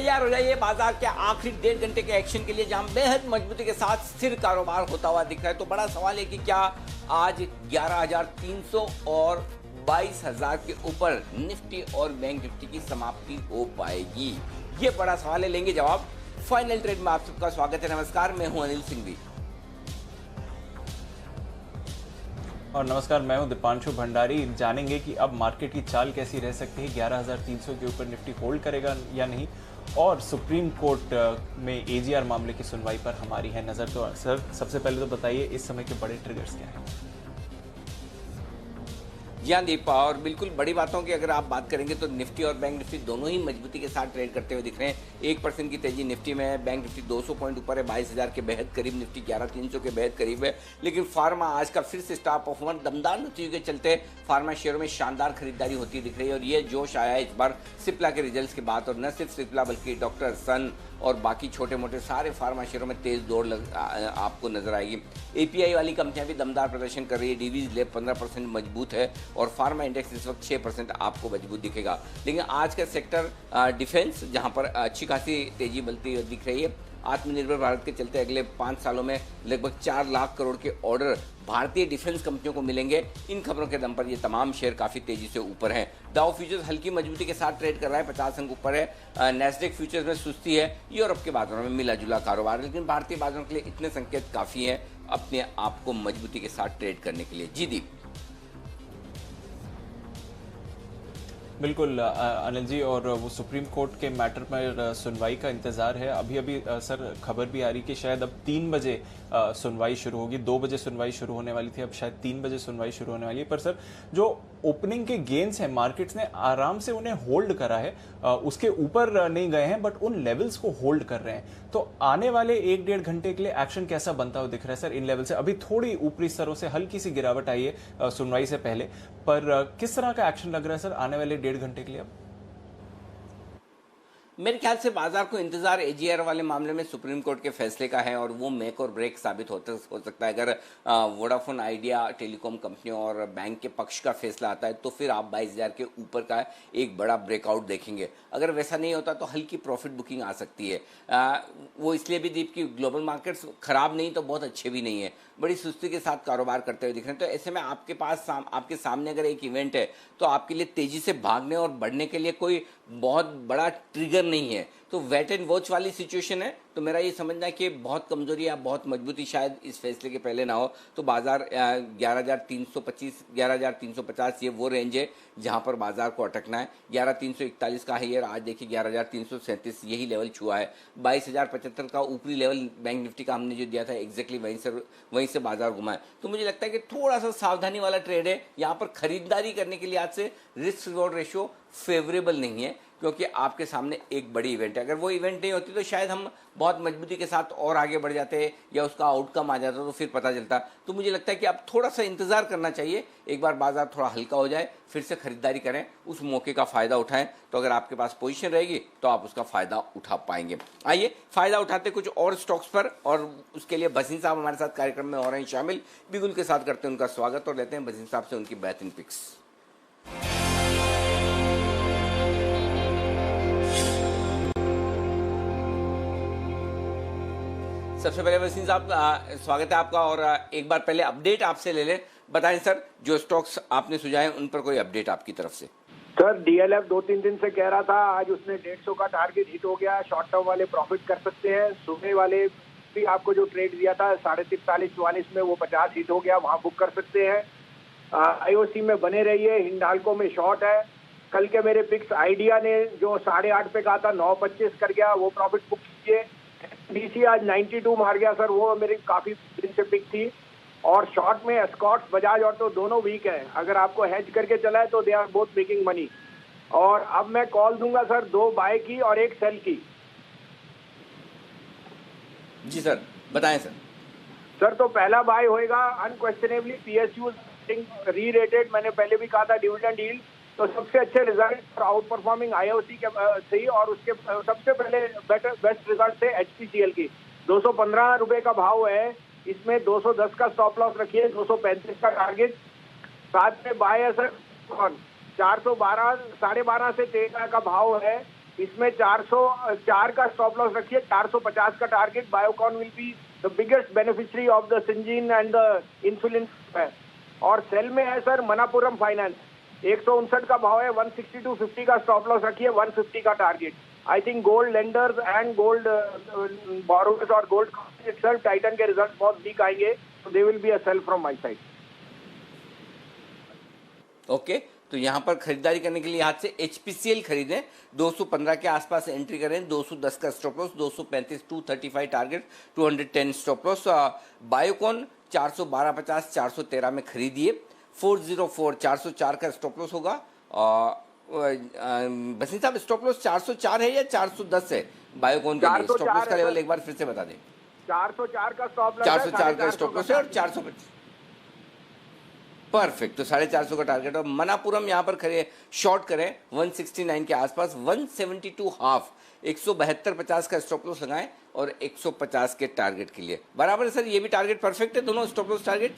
तैयार हो जाइए बाजार के आखिरी 1.5 घंटे के एक्शन के लिए, जहां बेहद मजबूती के साथ स्थिर कारोबार होता हुआ दिख रहा है। तो बड़ा सवाल है कि क्या आज 11,300 और 22,000 के ऊपर निफ्टी और बैंक निफ्टी की समाप्ति हो पाएगी? ये बड़ा सवाल है, लेंगे जवाब फाइनल ट्रेड में। आप सबका स्वागत है। नमस्कार, मैं हूं अनिल सिंघवी। और नमस्कार, मैं हूं दीपांशु भंडारी। जानेंगे कि अब मार्केट की चाल कैसी रह सकती है, 11,300 के ऊपर निफ्टी होल्ड करेगा या नहीं, और सुप्रीम कोर्ट में एजीआर मामले की सुनवाई पर हमारी है नजर। तो सर, सबसे पहले तो बताइए इस समय के बड़े ट्रिगर्स क्या हैं? जी हाँ दीपा, और बिल्कुल बड़ी बातों की अगर आप बात करेंगे तो निफ्टी और बैंक निफ्टी दोनों ही मजबूती के साथ ट्रेड करते हुए दिख रहे हैं। 1% की तेजी निफ्टी में है, बैंक निफ्टी 200 पॉइंट ऊपर है, 22,000 के बेहद करीब, निफ्टी 11,300 के बेहद करीब है। लेकिन फार्मा आज का फिर से स्टार परफॉर्मर, दमदार नतीजों के चलते फार्मा शेयरों में शानदार खरीदारी होती दिख रही है। और ये जोश आया है इस बार सिप्ला के रिजल्ट के बाद, और न सिर्फ सिप्ला बल्कि डॉक्टर सन और बाकी छोटे मोटे सारे फार्मा शेयरों में तेज दौड़ आपको नजर आएगी। एपीआई वाली कंपनियां भी दमदार प्रदर्शन कर रही है। डीवीज लैब 15% मजबूत है और फार्मा इंडेक्स इस वक्त 6% आपको मजबूत दिखेगा। लेकिन आज का सेक्टर डिफेंस, जहां पर अच्छी खासी तेजी बनती दिख रही है। आत्मनिर्भर भारत के चलते अगले 5 सालों में लगभग 4 लाख करोड़ के ऑर्डर भारतीय डिफेंस कंपनियों को मिलेंगे। इन खबरों के दम पर ये तमाम शेयर काफी तेजी से ऊपर हैं। डाउ फ्यूचर्स हल्की मजबूती के साथ ट्रेड कर रहा है, 50 अंक ऊपर है। नैस्डैक फ्यूचर्स में सुस्ती है। यूरोप के बाजारों में मिला जुला कारोबार है, लेकिन भारतीय बाजारों के लिए इतने संकेत काफी हैं अपने आप को मजबूती के साथ ट्रेड करने के लिए। जी दीप। बिल्कुल अनिल जी, और वो सुप्रीम कोर्ट के मैटर पर सुनवाई का इंतजार है। अभी अभी सर खबर भी आ रही कि शायद अब 3 बजे सुनवाई शुरू होगी। 2 बजे सुनवाई शुरू होने वाली थी, अब शायद 3 बजे सुनवाई शुरू होने वाली है। पर सर, जो ओपनिंग के गेन्स हैं, मार्केट्स ने आराम से उन्हें होल्ड करा है, उसके ऊपर नहीं गए हैं, बट उन लेवल्स को होल्ड कर रहे हैं। तो आने वाले 1-1.5 घंटे के लिए एक्शन कैसा बनता हुआ दिख रहा है सर इन लेवल से? अभी थोड़ी ऊपरी स्तरों से हल्की सी गिरावट आई है सुनवाई से पहले, पर किस तरह का एक्शन लग रहा है सर आने वाले 1.5 घंटे के लिए अब? मेरे ख्याल से बाजार को इंतजार एजीआर वाले मामले में सुप्रीम कोर्ट के फैसले का है, और वो मेक और ब्रेक साबित हो सकता है। अगर वोडाफोन आइडिया टेलीकॉम कंपनियों और बैंक के पक्ष का फैसला आता है तो फिर आप 22,000 के ऊपर का एक बड़ा ब्रेकआउट देखेंगे। अगर वैसा नहीं होता तो हल्की प्रॉफिट बुकिंग आ सकती है। वो इसलिए भी दीप की ग्लोबल मार्केट्स खराब नहीं तो बहुत अच्छे भी नहीं है, बड़ी सुस्ती के साथ कारोबार करते हुए दिख रहे हैं। तो ऐसे में आपके पास आपके सामने अगर एक इवेंट है तो आपके लिए तेजी से भागने और बढ़ने के लिए कोई बहुत बड़ा ट्रिगर नहीं है, तो वेट एंड वॉच वाली सिचुएशन है। तो मेरा ये समझना है कि बहुत कमजोरी या बहुत मजबूती शायद इस फैसले के पहले ना हो। तो बाजार 11,325 11,350 ये वो रेंज है जहां पर बाजार को अटकना है। 11,341 का हाईयर आज देखिए 11,337 यही लेवल छुआ है। 22,075 का ऊपरी लेवल बैंक निफ्टी का हमने जो दिया था एग्जैक्टली वहीं से बाजार घुमा है। तो मुझे लगता है कि थोड़ा सा सावधानी वाला ट्रेड है। यहाँ पर खरीदारी करने के लिए आज से रिस्क रिवॉर्ड रेशियो फेवरेबल नहीं है, क्योंकि आपके सामने एक बड़ी इवेंट है। अगर वो इवेंट नहीं होती तो शायद हम बहुत मजबूती के साथ और आगे बढ़ जाते या उसका आउटकम आ जाता तो फिर पता चलता। तो मुझे लगता है कि अब थोड़ा सा इंतजार करना चाहिए, एक बार बाजार थोड़ा हल्का हो जाए फिर से खरीदारी करें, उस मौके का फायदा उठाएं। तो अगर आपके पास पोजीशन रहेगी तो आप उसका फायदा उठा पाएंगे। आइए फायदा उठाते कुछ और स्टॉक्स पर, और उसके लिए भसीन साहब हमारे साथ कार्यक्रम में हो रहे हैं शामिल। बिगुल के साथ करते हैं उनका स्वागत और लेते हैं भसीन साहब से उनकी बेहतरीन पिक्स। सबसे पहले वसीम साहब स्वागत है आपका, और एक बार पहले अपडेट आपसे ले लें। बताएं सर, जो स्टॉक्स आपने सुझाए उन पर कोई अपडेट आपकी तरफ से। सर डीएलएफ 2-3 दिन से कह रहा था, आज उसने 150 का टारगेट हिट हो गया। शॉर्ट टर्म वाले प्रॉफिट कर सकते हैं। सुबह वाले भी आपको जो ट्रेड दिया था 43-44 में, वो 50 हिट हो गया, वहां बुक कर सकते हैं। आईओसी में बने रहिए। हिंडाल्को में शॉर्ट है। कल के मेरे पिक्स आइडिया ने जो 8.5 पे कहा था 9.25 कर गया, वो प्रॉफिट बुक कीजिए। डीसी आज 92 मार गया सर, वो मेरी काफी दिन से पिक थी। और शॉर्ट में एस्कॉर्ट्स, बजाज ऑटो दोनों वीक है। अगर आपको हेज करके चला है तो they are both making money. और अब मैं कॉल दूंगा सर 2 बाय की और 1 सेल की। जी सर, बताएं सर। सर तो पहला बाय होएगा अनक्वेश्चनेबली पीएसयू री रेटेड। मैंने पहले भी कहा था डिविडेंड यील्ड, तो सबसे अच्छे रिजल्ट आउट परफॉर्मिंग आईओसी के थी, और उसके सबसे पहले बेस्ट रिजल्ट थे एचपीसीएल की। 215 रुपए का भाव है, इसमें 210 का स्टॉप लॉस रखिए, 235 का टारगेट। साथ में बाय है सर 412 12.5 से 13 का भाव है, इसमें 404 का स्टॉप लॉस रखिए, 450 का target. Biocon will be the biggest beneficiary of the Syngene and the insulin है। और सेल में है सर मनापुरम फाइनेंस, 159 का भाव है, 162.50 का स्टॉप लॉस रखिए, 150 का target. I think gold lenders and gold borrowers और गोल्ड इटसेल्फ टाइटन के रिजल्ट बहुत वीक आएंगे, तो they will be a sell from my side. Okay, तो यहाँ पर खरीदारी करने के लिए हाथ से HPCL खरीदें, 215 के आसपास एंट्री करें, 210 का stop loss, 235 235 target, 210 stop loss. Biocon 412.50 413 में खरीदिए, 404 404 का स्टॉप लॉस होगा। बसनी साहब स्टॉप लॉस 404 है या 410 है बायोकॉन के लिए? स्टॉप लॉस का लेवल एक बार फिर से बता दें। 404 का स्टॉप लॉस, 404 का स्टॉप लॉस है और 425 परफेक्ट, तो 450 का टारगेट। और मनापुरम यहाँ पर खड़े शॉर्ट करें 169 के आसपास, 172 हाफ, 172.50 का स्टॉप लॉस लगाएं और 150 के टारगेट के लिए बराबर है सर। ये भी टारगेट परफेक्ट है, दोनों स्टॉप लॉस टारगेट।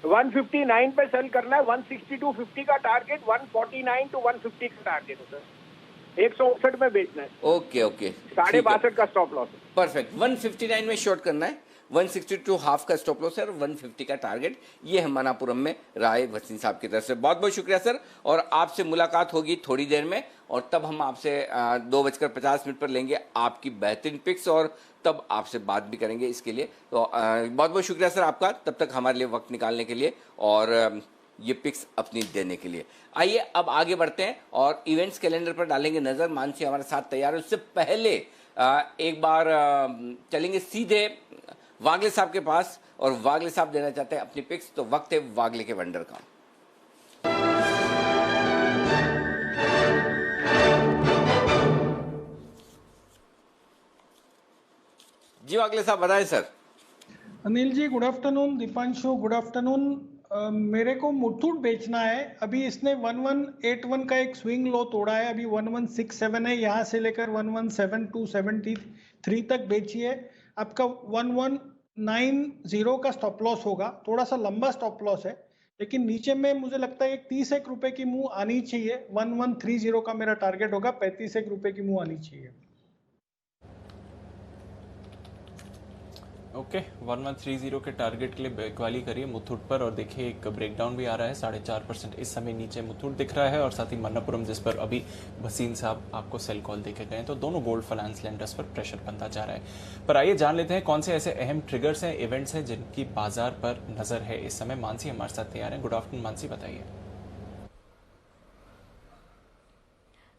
159 पे सेल करना है, 162.50 का टारगेट, 149 to 150 का टारगेट है सर, 159 में बेचना है। ओके ओके, 62.5 का स्टॉप लॉस है। परफेक्ट, 159 में शॉर्ट करना है, 162 हाफ का स्टॉप लॉस है और 150 का टारगेट। ये है मनापुरम में राय भसीन साहब की तरफ से। बहुत बहुत शुक्रिया सर, और आपसे मुलाकात होगी थोड़ी देर में, और तब हम आपसे 2:50 पर लेंगे आपकी बेहतरीन पिक्स, और तब आपसे बात भी करेंगे इसके लिए। तो बहुत बहुत शुक्रिया सर आपका, तब तक हमारे लिए वक्त निकालने के लिए और ये पिक्स अपनी देने के लिए। आइए अब आगे बढ़ते हैं और इवेंट्स कैलेंडर पर डालेंगे नजर। मानसी हमारे साथ तैयार है, उससे पहले एक बार चलेंगे सीधे वागले साहब के पास, और वागले साहब देना चाहते हैं अपनी पिक्स, तो वक्त है वागले के वंडर का। जी वागले साहब बताएं sir. Anil ji good afternoon, Deepanshu good afternoon. मेरे को मुथूट बेचना है। अभी इसने 1181 का एक स्विंग लो तोड़ा है, अभी 1167 है, यहाँ से लेकर 117273 तक बेचिए। आपका 1190 का स्टॉप लॉस होगा, थोड़ा सा लंबा स्टॉप लॉस है, लेकिन नीचे में मुझे लगता है 31 रुपए की मूव आनी चाहिए। 1130 का मेरा टारगेट होगा, 35 रुपए की मूव आनी चाहिए। ओके, 1130 के टारगेट के लिए बैकवाली करिए मुथूट पर, और देखिए एक ब्रेकडाउन भी आ रहा है, 4.5% इस समय नीचे मुथूट दिख रहा है, और साथ ही मन्नापुरम जिस पर अभी भसीन साहब आपको सेल कॉल देके गए, तो दोनों गोल्ड फाइनेंस लेंडर्स पर प्रेशर बनता जा रहा है। पर आइए जान लेते हैं कौन से ऐसे अहम ट्रिगर्स हैं, इवेंट्स हैं जिनकी बाजार पर नजर है इस समय। मानसी हमारे साथ तैयार है। गुड आफ्टरनून मानसी, बताइए।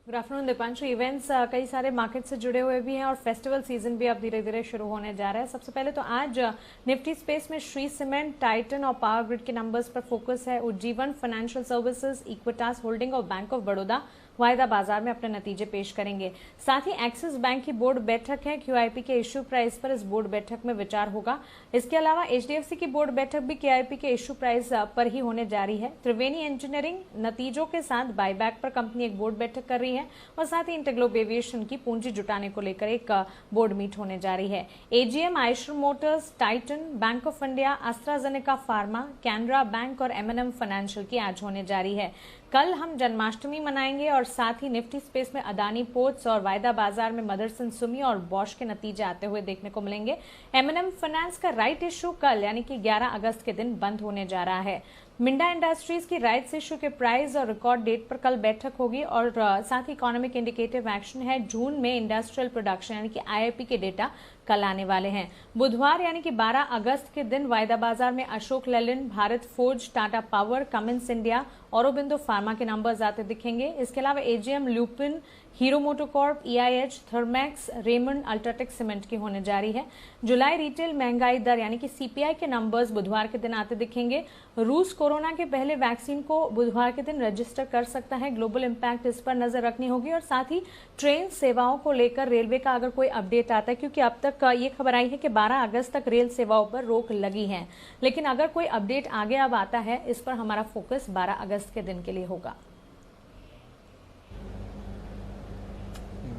Good afternoon Deepanshu. इवेंट्स कई सारे मार्केट से जुड़े हुए भी हैं और फेस्टिवल सीजन भी अब धीरे धीरे शुरू होने जा रहा है। सबसे पहले तो आज निफ्टी स्पेस में श्री सीमेंट, टाइटन और पावर ग्रिड के नंबर्स पर फोकस है। Ujjivan financial services, Equitas holding और बैंक ऑफ बड़ौदा वायदा बाजार में अपने नतीजे पेश करेंगे। साथ ही एक्सिस बैंक की बोर्ड बैठक है, QIP के इश्यू प्राइस पर इस बोर्ड बैठक में विचार होगा। इसके अलावा HDFC की बोर्ड बैठक भी QIP के इश्यू प्राइस पर ही होने जा रही है। त्रिवेणी इंजीनियरिंग नतीजों के साथ बायबैक पर कंपनी एक बोर्ड बैठक कर रही है, और साथ ही इंटरग्लोब एविएशन की पूंजी जुटाने को लेकर एक बोर्ड मीट होने जा रही है। AGM, Eicher Motors, Titan, bank of India, AstraZeneca pharma, Canara bank और M&M फाइनेंशियल की आज होने जा रही है। कल हम जन्माष्टमी मनाएंगे, और साथ ही निफ्टी स्पेस में अदानी पोर्ट्स और वायदा बाजार में मदरसन सुमी और बॉश के नतीजे आते हुए देखने को मिलेंगे। M&M फाइनेंस का राइट इश्यू कल यानी कि 11 अगस्त के दिन बंद होने जा रहा है। मिंडा इंडस्ट्रीज की राइट्स इश्यू के प्राइस और रिकॉर्ड डेट पर कल बैठक होगी, और साथ ही इकोनॉमिक इंडिकेटिव एक्शन है। जून में इंडस्ट्रियल प्रोडक्शन यानी कि IIP के डेटा कल आने वाले हैं। बुधवार यानी कि 12 अगस्त के दिन वायदा बाजार में Ashok Leyland, Bharat forge, Tata power, Cummins India, Aurobindo pharma के नंबर्स आते दिखेंगे। इसके अलावा AGM, Lupin, hero MotoCorp, EIH, Thermax, Raymond, UltraTech cement की होने जा रही है। जुलाई रिटेल महंगाई दर यानी कि CPI के नंबर्स बुधवार के दिन आते दिखेंगे। रूस कोरोना के पहले वैक्सीन को बुधवार के दिन रजिस्टर कर सकता है, ग्लोबल इंपैक्ट इस पर नजर रखनी होगी। और साथ ही ट्रेन सेवाओं को लेकर रेलवे का अगर कोई अपडेट आता है, क्योंकि अब तक ये खबर आई है कि 12 अगस्त तक रेल सेवाओं पर रोक लगी है, लेकिन अगर कोई अपडेट आगे अब आता है, इस पर हमारा फोकस 12 अगस्त के दिन के लिए होगा।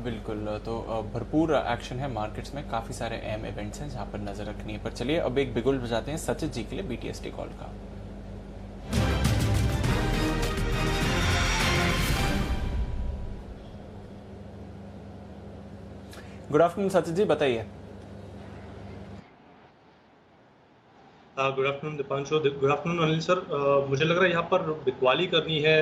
बिल्कुल, तो भरपूर एक्शन है मार्केट्स में, काफी सारे अहम इवेंट्स हैं जहां पर नजर रखनी है। पर चलिए अब एक बिगुल बजाते हैं सचित जी के लिए BTST कॉल का। गुड आफ्टरनून सचिन जी, बताइए। Good afternoon Deepanshu, good afternoon Anil sir. मुझे लग रहा है यहाँ पर बिकवाली करनी है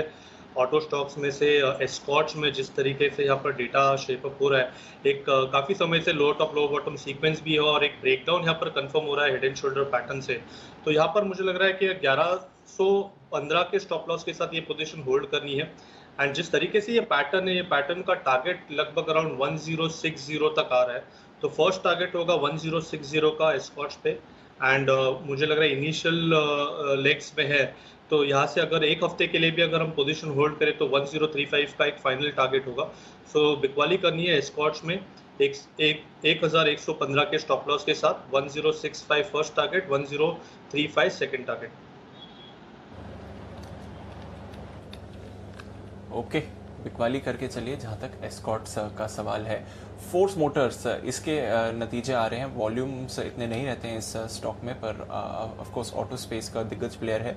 ऑटो स्टॉक्स में से। एस्कॉर्ट्स में जिस तरीके से यहाँ पर डेटा शेप अप हो रहा है, एक काफ़ी समय से लो टॉप लो बॉटम सीक्वेंस भी है और एक ब्रेकडाउन यहाँ पर कंफर्म हो रहा है हेड एंड शोल्डर पैटर्न से। तो यहाँ पर मुझे लग रहा है कि 1115 के स्टॉप लॉस के साथ ये पोजीशन होल्ड करनी है। एंड जिस तरीके से ये पैटर्न है, ये पैटर्न का टारगेट लगभग अराउंड 1060 तक आ रहा है। तो फर्स्ट टारगेट होगा 1060 का एस्कॉर्ट्स पे। एंड मुझे लग रहा है इनिशियल लेग्स में है, तो यहाँ से अगर एक हफ्ते के लिए भी अगर हम पोजीशन होल्ड करें तो 1035 का एक फाइनल टारगेट होगा। सो बिकवाली करनी है एस्कॉर्ट्स में 1115 के स्टॉप लॉस के साथ। 1065 first target, 1035 second target. Okay, बिकवाली करके चलिए। जहां तक एस्कॉर्ट्स का सवाल है, फोर्स मोटर्स, इसके नतीजे आ रहे हैं। वॉल्यूम्स इतने नहीं रहते हैं इस स्टॉक में, पर ऑफ कोर्स ऑटो स्पेस का दिग्गज प्लेयर है।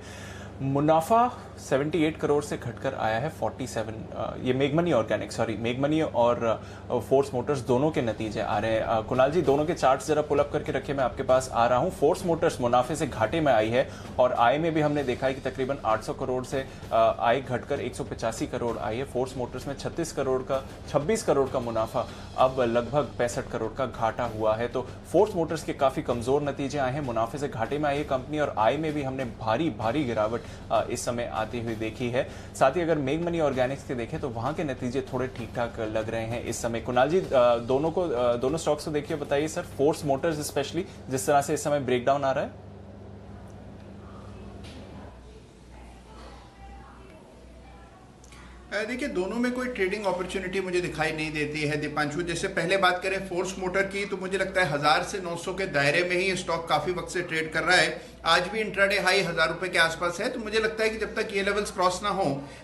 मुनाफा 78 करोड़ से घटकर आया है 47। ये मेगमनी ऑर्गेनिक, सॉरी, मेगमनी और फोर्स मोटर्स दोनों के नतीजे आ रहे हैं। कुणाल जी, दोनों के चार्ट्स जरा पुल अप करके रखिए, मैं आपके पास आ रहा हूं। फोर्स मोटर्स मुनाफे से घाटे में आई है और आय में भी हमने देखा है कि तकरीबन 800 करोड़ से आय घटकर 185 करोड़ आई है। फोर्स मोटर्स में 26 करोड़ का मुनाफा, अब लगभग 65 करोड़ का घाटा हुआ है। तो फोर्स मोटर्स के काफी कमजोर नतीजे आए हैं, मुनाफे से घाटे में आई है कंपनी और आय में भी हमने भारी गिरावट इस समय आती हुई देखी है। साथ ही अगर मेगमनी ऑर्गेनिक्स के देखें तो वहां के नतीजे थोड़े ठीक ठाक लग रहे हैं इस समय। कुणाल जी, दोनों स्टॉक्स को देखिए, बताइए सर, फोर्स मोटर्स स्पेशली जिस तरह से इस समय ब्रेकडाउन आ रहा है। देखिए, दोनों में कोई ट्रेडिंग अपॉर्चुनिटी मुझे दिखाई नहीं देती है दीपांशु। जैसे पहले बात करें फोर्स मोटर की, तो मुझे लगता है 1000 से 900 के दायरे में ही स्टॉक काफी वक्त से ट्रेड कर रहा है। आज भी इंट्राडे हाई 1000 रुपए के आसपास है। तो मुझे लगता है कि जब तक ये लेवल्स क्रॉस ना हो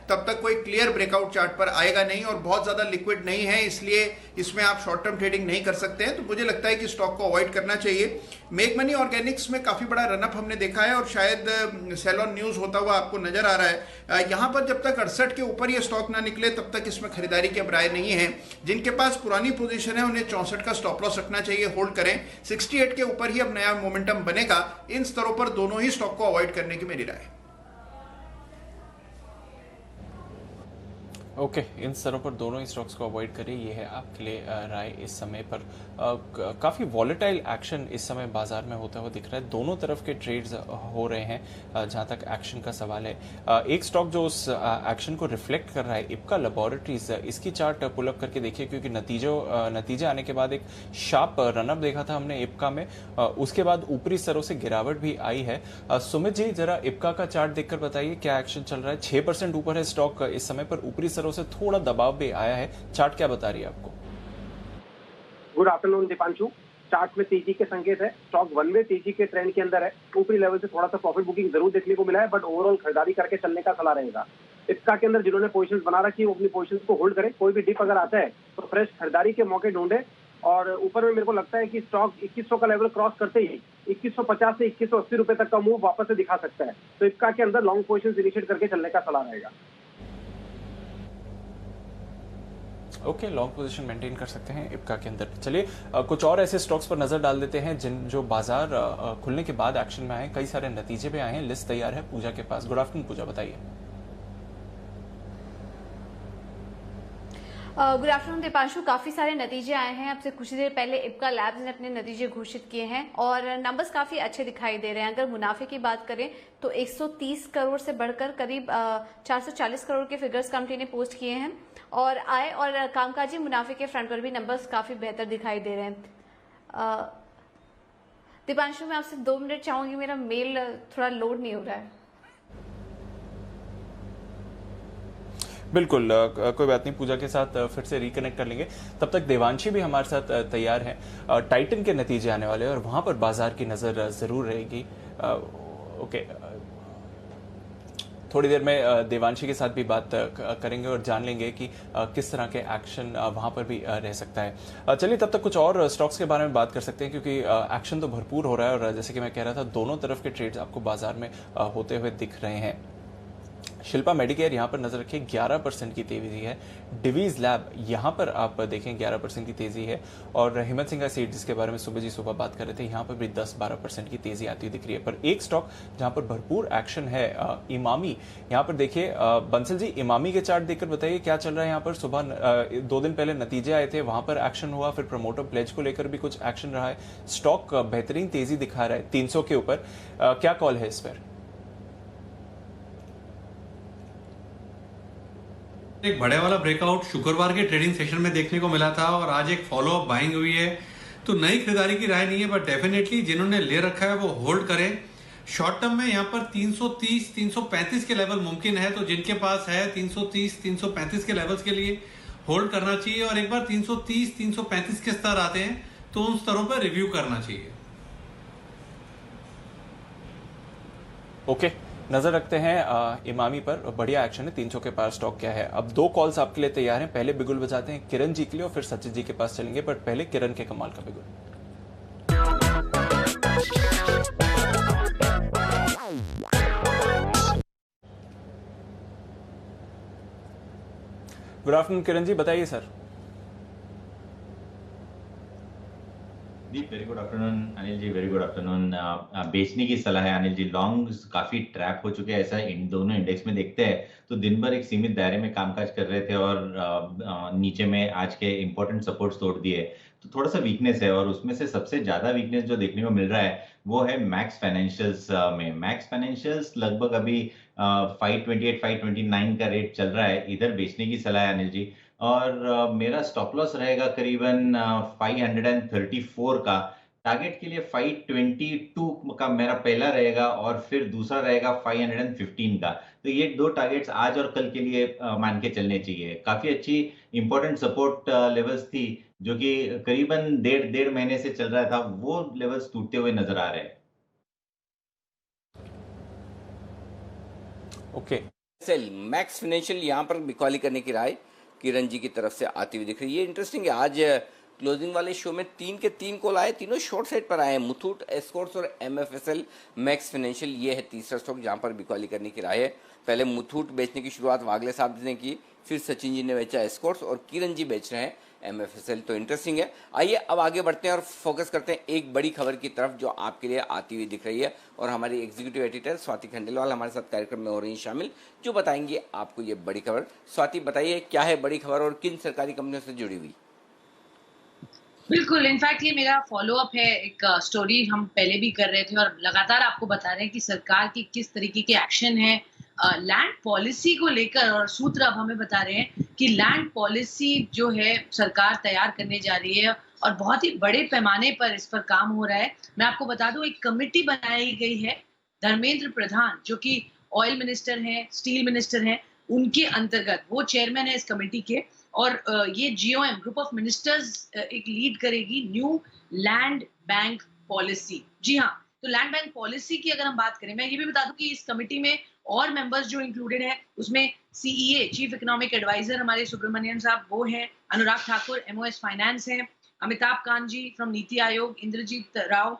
तब तक कोई क्लियर ब्रेकआउट चार्ट पर आएगा नहीं, और बहुत ज्यादा लिक्विड नहीं है, इसलिए इसमें आप शॉर्ट टर्म ट्रेडिंग नहीं कर सकते हैं। तो मुझे लगता है कि स्टॉक को अवॉइड करना चाहिए। मेगमनी ऑर्गेनिक्स में काफी बड़ा रनअप हमने देखा है और शायद सेल ऑन न्यूज होता हुआ आपको नजर आ रहा है। यहाँ पर जब तक 68 के ऊपर ये स्टॉक ना निकले तब तक इसमें खरीदारी की अब राय नहीं है। जिनके पास पुरानी पोजीशन है उन्हें 64 का स्टॉप लॉस रखना चाहिए, होल्ड करें। 68 के ऊपर ही अब नया मोमेंटम बनेगा। इन स्तरों पर दोनों ही स्टॉक को अवॉइड करने की मेरी राय है। ओके, इन स्तरों पर दोनों ही स्टॉक्स को अवॉइड करें, ये है आपके लिए राय इस समय पर। काफ़ी वॉलेटाइल एक्शन इस समय बाजार में होता हुआ दिख रहा है। दोनों तरफ के ट्रेड्स हो रहे हैं जहां तक एक्शन का सवाल है। एक स्टॉक जो उस एक्शन को रिफ्लेक्ट कर रहा है, इप्का लैबोरेटरीज, इसकी चार्ट पुल अप करके देखिए, क्योंकि नतीजे आने के बाद एक शार्प रनअप देखा था हमने इप्का में, उसके बाद ऊपरी स्तरों से गिरावट भी आई है। सुमित जी, जरा इप्का का चार्ट देखकर बताइए क्या एक्शन चल रहा है। 6% ऊपर है स्टॉक इस समय पर, ऊपरी स्तरों से थोड़ा दबाव भी आया है। चार्ट क्या बता रही है आपको? Good afternoon Deepanshu. चार्ट में तेजी के संकेत है। स्टॉक वन वे तेजी के ट्रेंड के अंदर है। ऊपरी लेवल से थोड़ा सा प्रॉफिट बुकिंग जरूर देखने को मिला है, बट ओवरऑल खरीदारी करके चलने का सलाह रहेगा। इसका के अंदर जिन्होंने पोजीशंस बना रखी है वो अपनी पोजीशंस को होल्ड करें। कोई भी डिप अगर आता है तो फ्रेश खरीदारी के मौके ढूंढे। और ऊपर में मेरे को लगता है कि स्टॉक 2100 का लेवल क्रॉस करते ही 2150 से 2180 रुपए तक का मूव वापस से दिखा सकता है। तो इसका के अंदर लॉन्ग पोजीशंस इनिशिएट करके चलने का सलाह रहेगा। ओके, लॉन्ग पोजीशन मेंटेन कर सकते हैं इप्का के अंदर। चलिए कुछ और ऐसे स्टॉक्स पर नजर डाल देते हैं जो बाजार खुलने के बाद एक्शन में आए हैं। कई सारे नतीजे भी आए हैं, लिस्ट तैयार है पूजा के पास। गुड आफ्टरनून पूजा, बताइए। Good afternoon Deepanshu. काफी सारे नतीजे आए हैं। अब से कुछ देर पहले इप्का लैब्स ने अपने नतीजे घोषित किए हैं और नंबर्स काफी अच्छे दिखाई दे रहे हैं। अगर मुनाफे की बात करें तो 130 करोड़ से बढ़कर करीब 440 करोड़ के फिगर्स कंपनी ने पोस्ट किए हैं और आय और कामकाजी मुनाफे के फ्रंट पर भी नंबर्स काफी बेहतर दिखाई दे रहे हैं। दीपांशु, मैं आपसे 2 मिनट चाहूंगी, मेरा मेल थोड़ा लोड नहीं हो रहा है। बिल्कुल, कोई बात नहीं, पूजा के साथ फिर से रिकनेक्ट कर लेंगे। तब तक देवांशी भी हमारे साथ तैयार है। टाइटन के नतीजे आने वाले हैं और वहां पर बाजार की नजर जरूर रहेगी। ओके, थोड़ी देर में देवांशी के साथ भी बात करेंगे और जान लेंगे कि किस तरह के एक्शन वहां पर भी रह सकता है। चलिए तब तक कुछ और स्टॉक्स के बारे में बात कर सकते हैं, क्योंकि एक्शन तो भरपूर हो रहा है और जैसे कि मैं कह रहा था, दोनों तरफ के ट्रेड्स आपको बाजार में होते हुए दिख रहे हैं। शिल्पा मेडिकेयर यहाँ पर नजर रखें 11% की तेजी है। डिवीज लैब यहाँ पर आप देखें 11% की तेजी है। और हिम्मत सिंह सीड जिसके बारे में सुबह बात कर रहे थे, यहाँ पर भी 10-12% की तेजी आती हुई दिख रही है। पर एक स्टॉक जहाँ पर भरपूर एक्शन है, इमामी। यहाँ पर देखिए बंसल जी, इमामी के चार्ट देखकर बताइए क्या चल रहा है यहाँ पर। सुबह 2 दिन पहले नतीजे आए थे, वहां पर एक्शन हुआ, फिर प्रमोटर प्लेज को लेकर भी कुछ एक्शन रहा है। स्टॉक बेहतरीन तेजी दिखा रहा है 300 के ऊपर। क्या कॉल है इस पर? एक बड़े वाला ब्रेकआउट शुक्रवार के ट्रेडिंग सेशन में देखने को मिला था और आज एक फॉलो अप बाइंग हुई है। तो नई खरीदारी की राय नहीं है, बट डेफिनेटली जिन्होंने ले रखा है वो होल्ड करें। शॉर्ट टर्म में यहाँ पर 330 335 के लेवल मुमकिन है, तो जिनके पास है 330 335 के लेवल्स के लिए होल्ड करना चाहिए। और एक बार 330 335 के स्तर आते हैं तो उन स्तरों पर रिव्यू करना चाहिए। ओके, नजर रखते हैं इमामी पर। बढ़िया एक्शन है, 300 के पास स्टॉक क्या है। अब 2 कॉल्स आपके लिए तैयार हैं। पहले बिगुल बजाते हैं किरण जी के लिए और फिर सचिन जी के पास चलेंगे, बट पहले किरण के कमाल का बिगुल। गुड आफ्टरनून किरण जी, बताइए सर। जी very good afternoon Anil ji, very good afternoon. बेचने की सलाह है अनिल जी। लॉन्ग्स काफी ट्रैप हो चुके हैं, ऐसा इन दोनों इंडेक्स में देखते हैं। तो दिन भर एक सीमित दायरे में कामकाज कर रहे थे और नीचे में आज के इंपॉर्टेंट सपोर्ट्स तोड़ दिए। तो थोड़ा सा वीकनेस है और उसमें से सबसे ज्यादा वीकनेस जो देखने को मिल रहा है वो है मैक्स फाइनेंशियल्स में। मैक्स फाइनेंशियल्स लगभग अभी 528 529 का रेट चल रहा है। इधर बेचने की सलाह है अनिल जी। और मेरा स्टॉप लॉस रहेगा करीबन 534 का। टारगेट के लिए 522 का मेरा पहला रहेगा और फिर दूसरा रहेगा 515 का। तो ये 2 टारगेट्स आज और कल के लिए मान के चलने चाहिए। काफी अच्छी इंपॉर्टेंट सपोर्ट लेवल्स थी जो कि करीबन डेढ़ महीने से चल रहा था, वो लेवल्स टूटते हुए नजर आ रहे हैं। ओके, सेल मैक्स फाइनेंशियल यहाँ पर बिकॉली करने की राय किरण जी की तरफ से आती हुई दिख रही है। ये इंटरेस्टिंग है, आज क्लोजिंग वाले शो में 3 के 3 कॉल आए, तीनों शॉर्ट साइड पर आए हैं। मुथूट, एस्कॉर्ट्स और एमएफएसएल। मैक्स फाइनेंशियल ये है तीसरा स्टॉक जहां पर बिकॉली करने की राय है। पहले मुथूट बेचने की शुरुआत वागले साहब ने की, फिर सचिन जी ने बेचा एस्कॉर्ट्स और किरण जी बेच रहे हैं एमएफएसएल। तो इंटरेस्टिंग है। आइए अब आगे बढ़ते हैं और फोकस करते हैं एक बड़ी खबर की तरफ जो आपके लिए आती हुई दिख रही है और हमारी एग्जीक्यूटिव एडिटर स्वाति खंडेलवाल हमारे साथ कार्यक्रम में हो रही हैं शामिल, जो बताएंगे आपको ये बड़ी खबर। स्वाति बताइए क्या है बड़ी खबर और किन सरकारी कंपनियों से जुड़ी हुई? बिल्कुल, इनफैक्ट ये मेरा फॉलो अप है। एक स्टोरी हम पहले भी कर रहे थे और लगातार आपको बता रहे हैं कि सरकार की किस तरीके के एक्शन है लैंड पॉलिसी को लेकर। और सूत्र अब हमें बता रहे हैं कि लैंड पॉलिसी जो है सरकार तैयार करने जा रही है और बहुत ही बड़े पैमाने पर इस पर काम हो रहा है। मैं आपको बता दूं, एक कमेटी बनाई गई है, धर्मेंद्र प्रधान जो कि ऑयल मिनिस्टर हैं, स्टील मिनिस्टर हैं, उनके अंतर्गत वो चेयरमैन है इस कमेटी के। और ये जीओएम ग्रुप ऑफ मिनिस्टर्स एक लीड करेगी न्यू लैंड बैंक पॉलिसी। जी हाँ, तो लैंड बैंक पॉलिसी की अगर हम बात करें, मैं ये भी बता दूं कि इस कमेटी में और मेंबर्स जो इंक्लूडेड है उसमें सीईए चीफ इकोनॉमिक एडवाइजर हमारे सुब्रमण्यन साहब वो हैं, अनुराग ठाकुर एमओएस फाइनेंस हैं, अमिताभ कांत जी फ्रॉम नीति आयोग, इंद्रजीत राव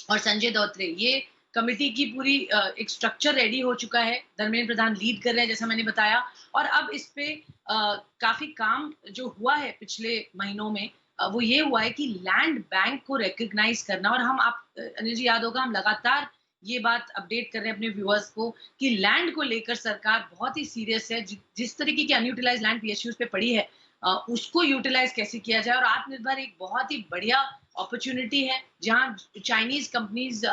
और संजय दौत्रे। ये कमेटी की पूरी एक स्ट्रक्चर रेडी हो चुका है, धर्मेंद्र प्रधान लीड कर रहे हैं जैसा मैंने बताया। और अब इस पे काफी काम जो हुआ है पिछले महीनों में वो ये हुआ है कि लैंड बैंक को रिकॉग्नाइज करना। और हम आप अनिल जी याद होगा हम लगातार ये बात अपडेट कर रहे हैं अपने व्यूअर्स को कि लैंड को लेकर सरकार बहुत ही सीरियस है। जिस तरीके की अनयूटिलाइज लैंड पीएसयूज पे पड़ी है उसको यूटिलाइज कैसे किया जाए। और आत्मनिर्भर एक बहुत ही बढ़िया अपॉर्चुनिटी है जहां चाइनीज कंपनीज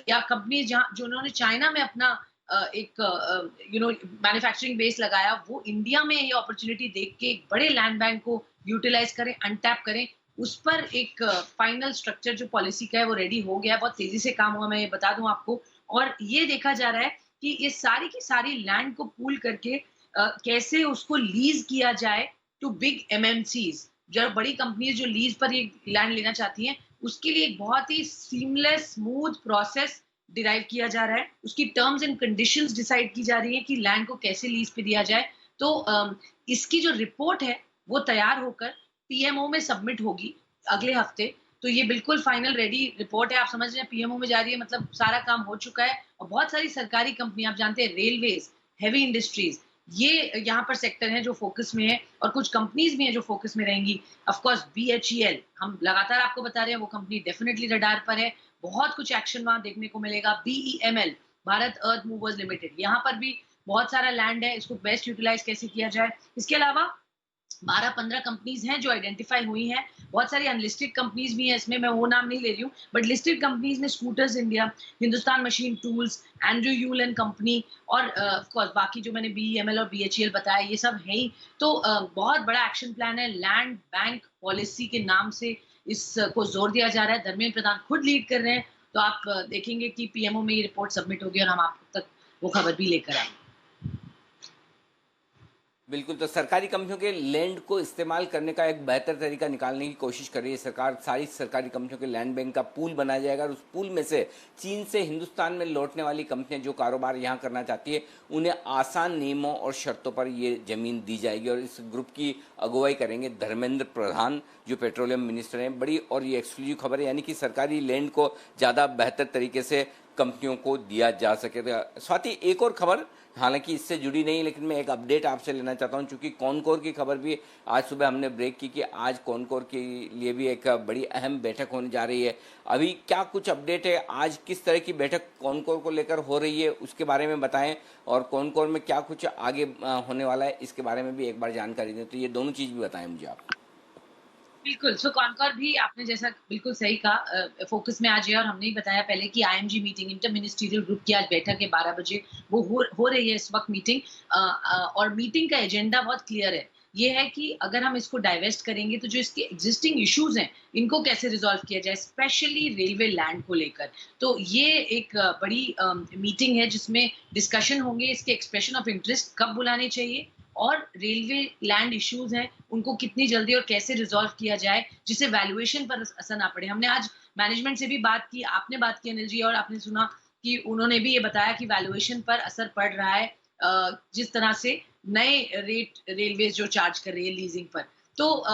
या कंपनीज जहां जो उन्होंने चाइना में अपना एक मैन्युफैक्चरिंग बेस लगाया, वो इंडिया में ये अपॉर्चुनिटी देख के एक बड़े लैंड बैंक को यूटिलाइज करें, अनटैप करें। उस पर एक फाइनल स्ट्रक्चर जो पॉलिसी का है वो रेडी हो गया है, बहुत तेजी से काम हुआ, मैं ये बता दूं आपको। और ये देखा जा रहा है कि ये सारी की सारी लैंड को पूल करके कैसे उसको लीज किया जाए टू बिग एमएनसीज, जो बड़ी कंपनीज जो लीज पर ये लैंड लेना चाहती हैं, उसके लिए एक बहुत ही सीमलेस स्मूथ प्रोसेस डिराइव किया जा रहा है। उसकी टर्म्स एंड कंडीशंस डिसाइड की जा रही है कि लैंड को कैसे लीज पे दिया जाए। तो इसकी जो रिपोर्ट है वो तैयार होकर पीएमओ में सबमिट होगी अगले हफ्ते। तो ये बिल्कुल फाइनल रेडी रिपोर्ट है। आप समझ रहे हैं पीएमओ में जा रही है मतलब सारा काम हो चुका है। और बहुत सारी सरकारी कंपनी, आप जानते हैं रेलवेज, हेवी इंडस्ट्रीज, ये यहाँ पर सेक्टर है जो फोकस में है, और कुछ कंपनीज भी हैं जो फोकस में रहेंगी। ऑफ कोर्स BHEL, हम लगातार आपको बता रहे हैं, वो कंपनी डेफिनेटली रडार पर है, बहुत कुछ एक्शन वहां देखने को मिलेगा। BEML, भारत अर्थ मूवर्स लिमिटेड, यहाँ पर भी बहुत सारा लैंड है, इसको बेस्ट यूटिलाइज कैसे किया जाए। इसके अलावा 12-15 कंपनीज हैं जो आइडेंटिफाई हुई हैं, बहुत सारी अनलिस्टेड कंपनीज भी हैं इसमें, मैं वो नाम नहीं ले रही हूँ, बट लिस्टेड कंपनीज में scooters India, Hindustan machine tools, Andrew Yule and company, और ऑफ कोर्स बाकी जो मैंने BEML और BHEL बताया, ये सब है ही। तो बहुत बड़ा एक्शन प्लान है, लैंड बैंक पॉलिसी के नाम से इसको जोर दिया जा रहा है, धर्मेंद्र प्रधान खुद लीड कर रहे हैं। तो आप देखेंगे कि PMO में ये रिपोर्ट सबमिट होगी और हम आप तक वो खबर भी लेकर आएंगे। बिल्कुल, तो सरकारी कंपनियों के लैंड को इस्तेमाल करने का एक बेहतर तरीका निकालने की कोशिश कर रही है सरकार। सारी सरकारी कंपनियों के लैंड बैंक का पूल बनाया जाएगा और उस पूल में से चीन से हिंदुस्तान में लौटने वाली कंपनियां जो कारोबार यहाँ करना चाहती है, उन्हें आसान नियमों और शर्तों पर ये ज़मीन दी जाएगी। और इस ग्रुप की अगुवाई करेंगे धर्मेंद्र प्रधान, जो पेट्रोलियम मिनिस्टर हैं। बड़ी और ये एक्सक्लूसिव खबर है, यानी कि सरकारी लैंड को ज़्यादा बेहतर तरीके से कंपनियों को दिया जा सकेगा। स्वाति, एक और खबर, हालांकि इससे जुड़ी नहीं, लेकिन मैं एक अपडेट आपसे लेना चाहता हूं, क्योंकि कॉनकोर की खबर भी आज सुबह हमने ब्रेक की कि आज कॉनकोर के लिए भी एक बड़ी अहम बैठक होने जा रही है। अभी क्या कुछ अपडेट है, आज किस तरह की बैठक कॉनकोर को लेकर हो रही है, उसके बारे में बताएं, और कॉनकोर में क्या कुछ आगे होने वाला है इसके बारे में भी एक बार जानकारी दें। तो ये दोनों चीज़ भी बताएं मुझे आप। बिल्कुल, सो कॉनकोर भी आपने जैसा बिल्कुल सही कहा, फोकस में आज है, और हमने ही बताया पहले कि IMG meeting, inter ministerial group की आज बैठक है 12 बजे, वो हो रही है इस वक्त मीटिंग, और मीटिंग का एजेंडा बहुत क्लियर है। ये है कि अगर हम इसको डाइवेस्ट करेंगे तो जो इसके एग्जिस्टिंग इश्यूज हैं, इनको कैसे रिजॉल्व किया जाए, स्पेशली रेलवे लैंड को लेकर। तो ये एक बड़ी मीटिंग है जिसमें डिस्कशन होंगे, इसके एक्सप्रेशन ऑफ इंटरेस्ट कब बुलाने चाहिए, और रेलवे लैंड इश्यूज हैं उनको कितनी जल्दी और कैसे रिजॉल्व किया जाए जिससे वैल्यूएशन पर असर ना पड़े। हमने आज मैनेजमेंट से भी बात की, आपने बात की अनिल जी, और आपने सुना कि उन्होंने भी ये बताया कि वैल्यूएशन पर असर पड़ रहा है, जिस तरह से नए रेट रेलवे जो चार्ज कर रही है लीजिंग पर। तो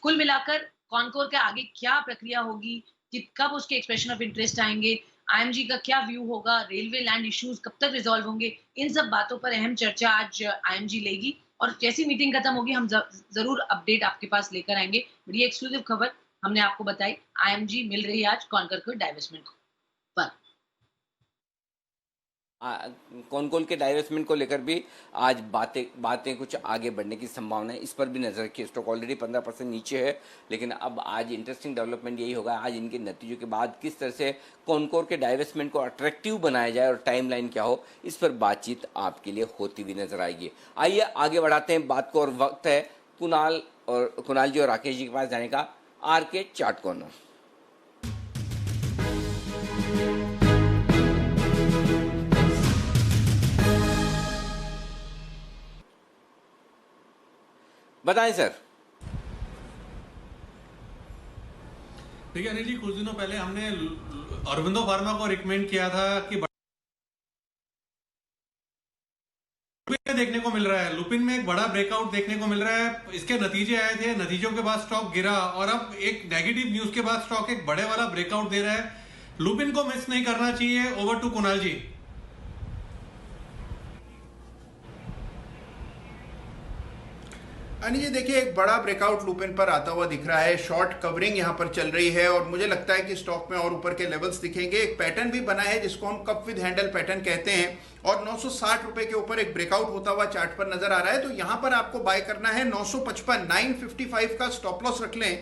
कुल मिलाकर कॉनकोर के आगे क्या प्रक्रिया होगी, कि कब उसके एक्सप्रेशन ऑफ इंटरेस्ट आएंगे, IMG का क्या व्यू होगा, रेलवे लैंड इश्यूज कब तक रिजॉल्व होंगे, इन सब बातों पर अहम चर्चा आज IMG लेगी, और जैसी मीटिंग खत्म होगी हम जरूर अपडेट आपके पास लेकर आएंगे। बड़ी एक्सक्लूसिव खबर हमने आपको बताई, IMG मिल रही है आज कॉनकोर को डाइवेस्टमेंट पर। कॉनकोर के डाइवेस्टमेंट को लेकर भी आज बातें कुछ आगे बढ़ने की संभावना है, इस पर भी नजर रखिए। स्टॉक ऑलरेडी 15% नीचे है, लेकिन अब आज इंटरेस्टिंग डेवलपमेंट यही होगा, आज इनके नतीजों के बाद किस तरह से कॉनकोर के डाइवेस्टमेंट को अट्रैक्टिव बनाया जाए और टाइमलाइन क्या हो, इस पर बातचीत आपके लिए होती हुई नजर आएगी। आइए आगे बढ़ाते हैं बात को, और वक्त है कुणाल जी और राकेश जी के पास जाने का। RK chart corner. बताएं सर। देखिए अनिल जी, कुछ दिनों पहले हमने अरविंदो फार्मा को रिकमेंड किया था कि लुपिन देखने को मिल रहा है, लुपिन में एक बड़ा ब्रेकआउट देखने को मिल रहा है। इसके नतीजे आए थे, नतीजों के बाद स्टॉक गिरा, और अब एक नेगेटिव न्यूज के बाद स्टॉक एक बड़े वाला ब्रेकआउट दे रहा है। लुपिन को मिस नहीं करना चाहिए। ओवर टू कुणाल जी। अनिल जी देखिए, एक बड़ा ब्रेकआउट लुपिन पर आता हुआ दिख रहा है, शॉर्ट कवरिंग यहां पर चल रही है, और मुझे लगता है कि स्टॉक में और ऊपर के लेवल्स दिखेंगे। एक पैटर्न भी बना है जिसको हम कप विद हैंडल पैटर्न कहते हैं, और 960 रुपए के ऊपर एक ब्रेकआउट होता हुआ चार्ट पर नजर आ रहा है। तो यहां पर आपको बाय करना है 955, 955 का स्टॉप लॉस रख लें।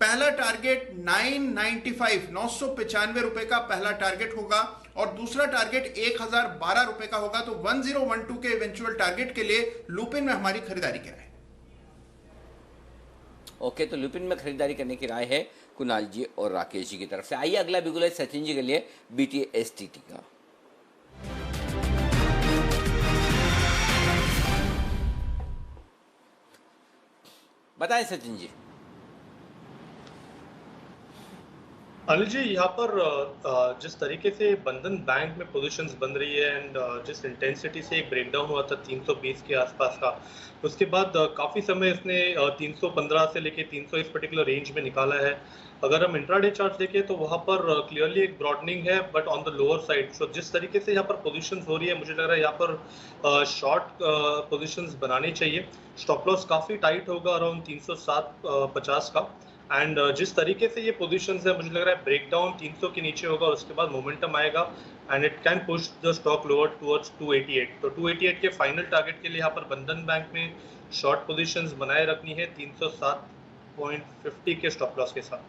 पहला टारगेट 995, 995 रुपए का पहला टारगेट होगा, और दूसरा टारगेट 1012 रुपए का होगा। तो 1012 के इवेंचुअल टारगेट के लिए लुपिन में हमारी खरीदारी क्या है। ओके, तो लुपिन में खरीदारी करने की राय है कुणाल जी और राकेश जी की तरफ से। आइए अगला बिगुल है सचिन जी के लिए, BTSTT का। बताएं सचिन जी। अनिल जी, यहाँ पर जिस तरीके से बंधन बैंक में पोजीशंस बन रही है एंड जिस इंटेंसिटी से एक ब्रेकडाउन हुआ था 320 के आसपास का, उसके बाद काफ़ी समय इसने 315 से लेके 300 इस पर्टिकुलर रेंज में निकाला है। अगर हम इंट्राडे चार्ट देखें तो वहाँ पर क्लियरली एक ब्रॉडनिंग है but on the lower side. So जिस तरीके से यहाँ पर पोजीशंस हो रही है, मुझे लग रहा है यहाँ पर शॉर्ट पोजीशंस बनानी चाहिए। स्टॉप लॉस काफ़ी टाइट होगा अराउंड 307.50 का। एंड जिस तरीके से ये पोजीशंस है, मुझे लग रहा है ब्रेकडाउन 300 के नीचे होगा, उसके बाद मोमेंटम आएगा and it can push the stock lower towards 288। तो 288 के फाइनल टारगेट के लिए यहाँ पर बंधन बैंक में शॉर्ट पोजीशंस बनाए रखनी है 307.50 के स्टॉप लॉस के साथ।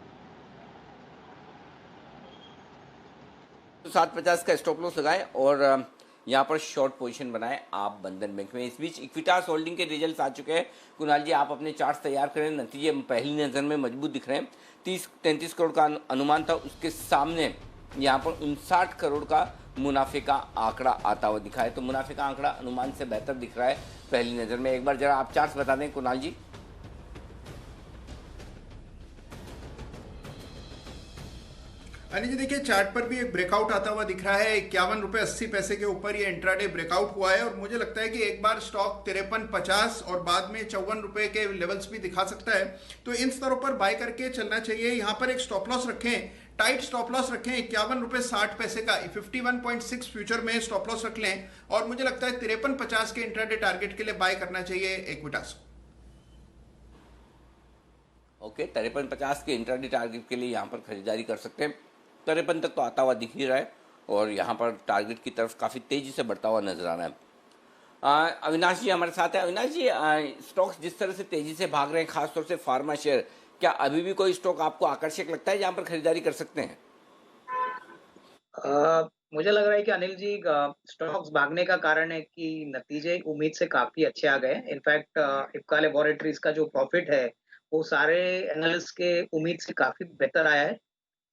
750 का स्टॉप लॉस लगाएं और यहाँ पर शॉर्ट पोजीशन बनाएं आप बंधन बैंक में। इस बीच इक्विटास होल्डिंग के रिजल्ट्स आ चुके हैं। कुणाल जी, आप अपने चार्ट्स तैयार करें। नतीजे पहली नज़र में मजबूत दिख रहे हैं। 30-33 करोड़ का अनुमान था, उसके सामने यहाँ पर 59 करोड़ का मुनाफे का आंकड़ा आता हुआ दिखा है। तो मुनाफे का आंकड़ा अनुमान से बेहतर दिख रहा है पहली नज़र में। एक बार जरा आप चार्ट्स बता दें कुणाल जी। अनिल जी देखिए, चार्ट पर भी एक ब्रेकआउट आता हुआ दिख रहा है। 51 रुपए 80 पैसे के ऊपर ये इंट्राडे ब्रेकआउट हुआ है और मुझे लगता है कि एक बार स्टॉक 53.50 और बाद में 54 रुपए के लेवल्स भी दिखा सकता है। तो इन स्तरों पर बाय करके चलना चाहिए। यहाँ पर एक स्टॉप लॉस रखें, टाइट स्टॉप लॉस रखें 51 रुपए 60 पैसे का। 51.6 फ्यूचर में स्टॉप लॉस रख लें और मुझे लगता है 53.50 के इंट्राडे टारगेट के लिए बाय करना चाहिए इक्विटास। ओके, 53.50 के इंट्राडे टारगेट के लिए यहाँ पर खरीदारी कर सकते हैं। 53 तक तो आता हुआ दिख ही रहा है और यहाँ पर टारगेट की तरफ काफ़ी तेज़ी से बढ़ता हुआ नजर आ रहा है। अविनाश जी हमारे साथ है। अविनाश जी, स्टॉक्स जिस तरह से तेज़ी से भाग रहे हैं, खासतौर से फार्मा शेयर, क्या अभी भी कोई स्टॉक आपको आकर्षक लगता है जहाँ पर खरीदारी कर सकते हैं? मुझे लग रहा है कि अनिल जी, स्टॉक्स भागने का कारण है कि नतीजे उम्मीद से काफी अच्छे आ गए। इनफैक्ट इप्का लेबोरेटरीज का जो प्रॉफिट है वो सारे एनालिस्ट के उम्मीद से काफी बेहतर आया है।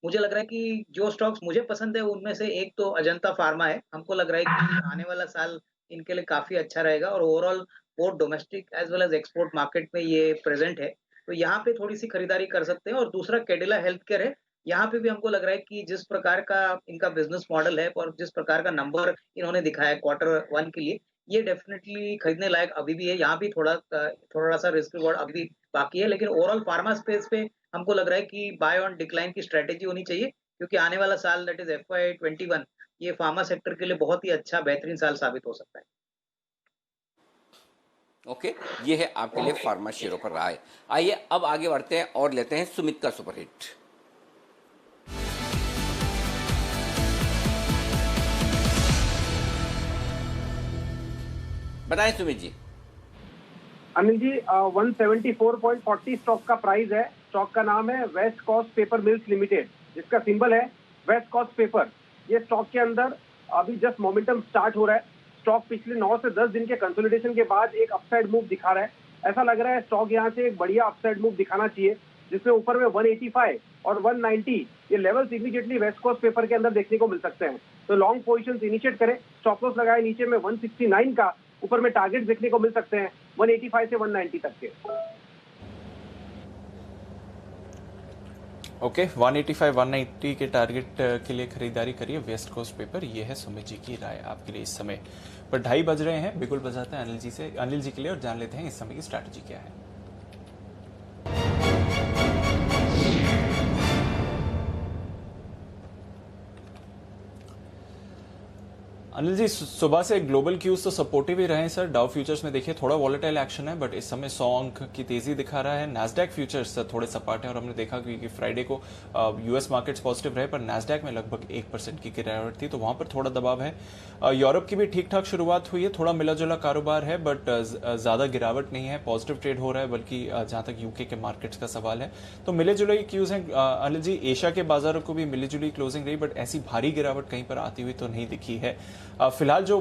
मुझे लग रहा है कि जो स्टॉक्स मुझे पसंद है उनमें से एक तो अजंता फार्मा है। हमको लग रहा है कि आने वाला साल इनके लिए काफी अच्छा रहेगा और overall both domestic as well as export market में ये प्रेजेंट है, तो यहाँ पे थोड़ी सी खरीदारी कर सकते हैं। और दूसरा कैडिला हेल्थ केयर है। यहाँ पे भी हमको लग रहा है कि जिस प्रकार का इनका बिजनेस मॉडल है और जिस प्रकार का नंबर इन्होंने दिखाया Q1 के लिए, ये डेफिनेटली खरीदने लायक अभी भी है। यहाँ भी थोड़ा सा रिस्क रिवॉर्ड अभी भी बाकी है, लेकिन ओवरऑल फार्मा स्पेस पे हमको लग रहा है कि बाय ऑन डिक्लाइन की स्ट्रेटेजी होनी चाहिए, क्योंकि आने वाला साल दैट इज FY21 ये फार्मा सेक्टर के लिए बहुत ही अच्छा बेहतरीन साल साबित हो सकता है। ओके, ये है आपके लिए फार्मा शेयरों पर राय। आइए अब आगे बढ़ते हैं और लेते हैं सुमित का सुपरहिट। बताएं सुमित जी। अनिल जी, 174.40 स्टॉक का प्राइस है। स्टॉक का नाम है West Coast Paper Mills Limited, जिसका सिंबल है वेस्ट कोस्ट पेपर। ये स्टॉक के अंदर अभी जस्ट मोमेंटम स्टार्ट हो रहा है। स्टॉक पिछले 9 से 10 दिन के कंसोलिडेशन के बाद एक अपसाइड मूव दिखा रहा है। ऐसा लग रहा है स्टॉक यहाँ से एक बढ़िया अपसाइड मूव दिखाना चाहिए, जिसमें ऊपर में 185 और 190 ये levels immediately West Coast Paper के अंदर देखने को मिल सकते हैं। तो लॉन्ग पोजीशंस इनिशिएट करें। स्टॉप लॉस लगाए नीचे में 169 का, ऊपर में टारगेट देखने को मिल सकते हैं 185 से 190 तक के। ओके, 185 190 के टारगेट के लिए खरीदारी करिए वेस्ट कोस्ट पेपर। ये है सुमित जी की राय आपके लिए इस समय। पर 2:30 बज रहे हैं, बिल्कुल बजाते हैं अनिल जी के लिए और जान लेते हैं इस समय की स्ट्रैटेजी क्या है। अनिल जी, सुबह से ग्लोबल क्यूज तो सपोर्टिव ही रहे हैं सर। डाउ फ्यूचर्स में देखिए थोड़ा वॉलेटाइल एक्शन है, बट इस समय 100 अंक की तेजी दिखा रहा है। नैस्डैक फ्यूचर्स थोड़े सपाट है और हमने देखा कि फ्राइडे को यूएस मार्केट्स पॉजिटिव रहे, पर नैस्डैक में लगभग 1% की गिरावट थी, तो वहां पर थोड़ा दबाव है। यूरोप की भी ठीक ठाक शुरुआत हुई है, थोड़ा मिला जुला कारोबार है, बट ज्यादा गिरावट नहीं है, पॉजिटिव ट्रेड हो रहा है। बल्कि जहां तक यूके के मार्केट्स का सवाल है तो मिले जुले क्यूज हैं अनिल जी। एशिया के बाजारों को भी मिली जुली क्लोजिंग रही, बट ऐसी भारी गिरावट कहीं पर आती हुई तो नहीं दिखी है। फिलहाल जो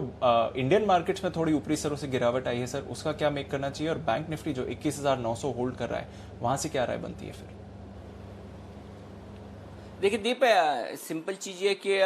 इंडियन मार्केट्स में थोड़ी ऊपरी स्तरों से गिरावट आई है सर, उसका क्या मेक करना चाहिए? और बैंक निफ्टी जो 21,900 होल्ड कर रहा है, वहां से क्या राय बनती है फिर? देखिए दीप, सिंपल चीज है कि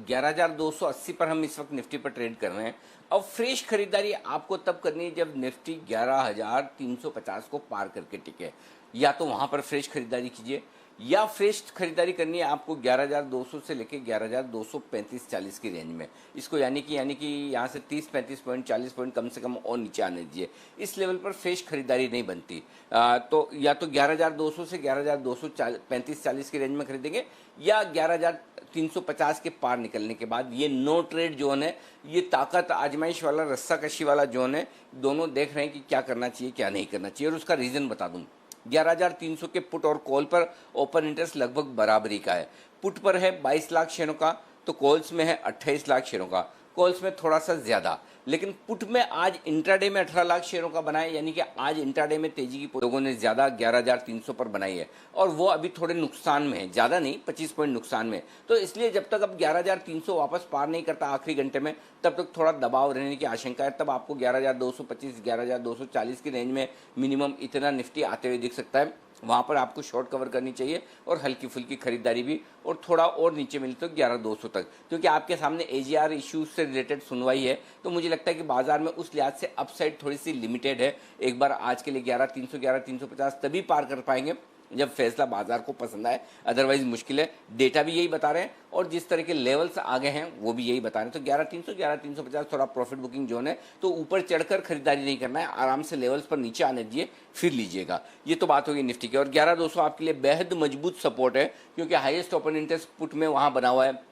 11,280 पर हम इस वक्त निफ्टी पर ट्रेड कर रहे हैं। अब फ्रेश खरीदारी आपको तब करनी है जब निफ्टी 11,350 को पार करके टिके, या तो वहां पर फ्रेश खरीदारी कीजिए या फ्रेश खरीदारी करनी है आपको 11,200 से लेके 11,235-40 की रेंज में। इसको यानी कि यहाँ से 30-35 पॉइंट 40 पॉइंट कम से कम और नीचे आने दीजिए। इस लेवल पर फ्रेश खरीदारी नहीं बनती। तो या तो 11,200 से 11,235-40 की रेंज में खरीदेंगे या 11,350 के पार निकलने के बाद ये नो ट्रेड जोन है, ये ताकत आजमाइश वाला रस्साकशी वाला जोन है। दोनों देख रहे हैं कि क्या करना चाहिए क्या नहीं करना चाहिए, और उसका रीजन बता दूं। 11,300 के पुट और कॉल पर ओपन इंटरेस्ट लगभग बराबरी का है। पुट पर है 22 लाख शेयरों का, तो कॉल्स में है 28 लाख शेयरों का। कॉल्स में थोड़ा सा ज्यादा, लेकिन पुट में आज इंट्राडे में 18 लाख शेयरों का बना है, यानी कि आज इंट्राडे में तेजी की लोगों ने ज्यादा 11,300 पर बनाई है, और वो अभी थोड़े नुकसान में है, ज्यादा नहीं 25 पॉइंट नुकसान में। तो इसलिए जब तक अब 11,300 वापस पार नहीं करता आखिरी घंटे में, तब तक थोड़ा दबाव रहने की आशंका है। तब आपको 11,225 11,240 की रेंज में मिनिमम इतना निफ्टी आते हुए दिख सकता है। वहां पर आपको शॉर्ट कवर करनी चाहिए और हल्की फुल्की खरीदारी भी, और थोड़ा और नीचे मिले तो 11,200 तक, क्योंकि आपके सामने एजीआर इश्यूज से रिलेटेड सुनवाई है। तो मुझे लगता है कि बाजार में उस लिहाज से अपसाइड थोड़ी सी लिमिटेड है। एक बार आज के लिए 11,300 11,350 तभी पार कर पाएंगे जब फैसला बाजार को पसंद आए, अदरवाइज मुश्किल है। डेटा भी यही बता रहे हैं और जिस तरह के लेवल्स आगे हैं वो भी यही बता रहे हैं। तो 11,300 11,350 थोड़ा प्रॉफिट बुकिंग जोन है, तो ऊपर चढ़कर खरीदारी नहीं करना है, आराम से लेवल्स पर नीचे आने दीजिए फिर लीजिएगा। ये तो बात होगी निफ्टी की। और 11,200 आपके लिए बेहद मजबूत सपोर्ट है, क्योंकि हाईएस्ट ओपन इंटरेस्ट पुट में वहां बना हुआ है।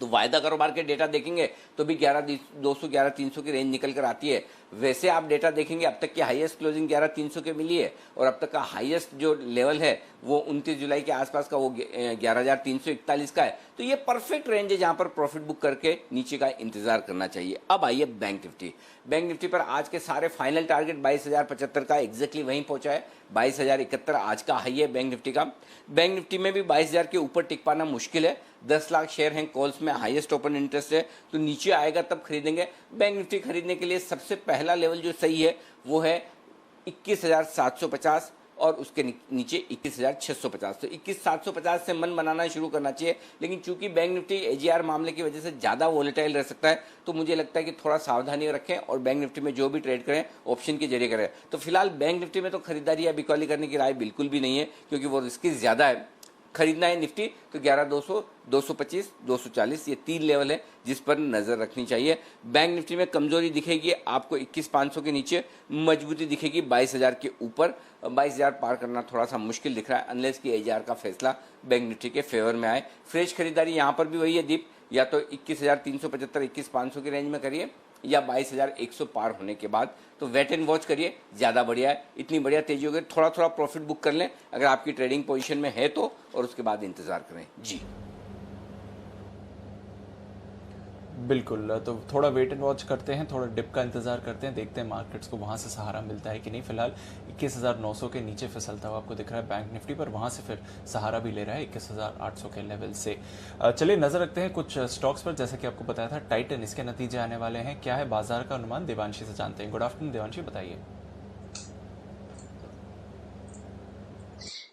तो वायदा कारोबार के डेटा देखेंगे तो भी 11,200 11,300 की रेंज निकल कर आती है। वैसे आप डेटा देखेंगे अब तक की हाईएस्ट क्लोजिंग 11,300 के मिली है, और अब तक का हाईएस्ट जो लेवल है वो 29 जुलाई के आसपास का वो 11,341 का है। तो ये परफेक्ट रेंज है जहां पर प्रॉफिट बुक करके नीचे का इंतजार करना चाहिए। अब आइए बैंक निफ्टी। बैंक निफ्टी पर आज के सारे फाइनल टारगेट 22,075 का एग्जैक्टली वहीं पहुंचा है। 22,071 आज का हाई है बैंक निफ्टी का। बैंक निफ्टी में भी 22,000 के ऊपर टिक पाना मुश्किल है। 10 लाख शेयर हैं कॉल्स में, हाईएस्ट ओपन इंटरेस्ट है, तो नीचे आएगा तब खरीदेंगे। बैंक निफ्टी खरीदने के लिए सबसे पहला लेवल जो सही है वो है 21,750 और उसके नीचे 21,650। तो 21,750 से मन बनाना शुरू करना चाहिए। लेकिन चूंकि बैंक निफ्टी एजीआर मामले की वजह से ज्यादा वोलेटाइल रह सकता है, तो मुझे लगता है कि थोड़ा सावधानी रखें और बैंक निफ्टी में जो भी ट्रेड करें ऑप्शन के जरिए करें। तो फिलहाल बैंक निफ्टी में तो खरीदारी या बिकौली करने की राय बिल्कुल भी नहीं है, क्योंकि वो रिस्की ज्यादा है। खरीदना है निफ्टी तो 11,200 225 240 ये 3 लेवल है जिस पर नजर रखनी चाहिए। बैंक निफ्टी में कमजोरी दिखेगी आपको 21,500 के नीचे, मजबूती दिखेगी 22,000 के ऊपर। 22,000 पार करना थोड़ा सा मुश्किल दिख रहा है, अनलेस कि एजीआर का फैसला बैंक निफ्टी के फेवर में आए। फ्रेश खरीदारी यहाँ पर भी वही है दीप, या तो 21,375 21,500 की रेंज में करिए, या 22,100 पार होने के बाद। तो वेट एंड वॉच करिए, ज्यादा बढ़िया है। इतनी बढ़िया तेजी हो गई, थोड़ा थोड़ा प्रॉफिट बुक कर लें अगर आपकी ट्रेडिंग पोजीशन में है तो, और उसके बाद इंतजार करें। जी बिल्कुल, तो थोड़ा वेट एंड वॉच करते हैं, थोड़ा डिप का इंतजार करते हैं, देखते हैं मार्केट्स को वहां से सहारा मिलता है कि नहीं। फिलहाल 21,900 के नीचे फिसलता हुआ आपको दिख रहा है बैंक निफ्टी, पर वहां से फिर सहारा भी ले रहा है 21,800 के लेवल से। चलिए नजर रखते हैं कुछ स्टॉक्स पर। जैसा कि आपको बताया था टाइटन, इसके नतीजे आने वाले हैं, क्या है बाजार का अनुमान, देवांशी से जानते हैं। गुड आफ्टरनून देवांशी, बताइए।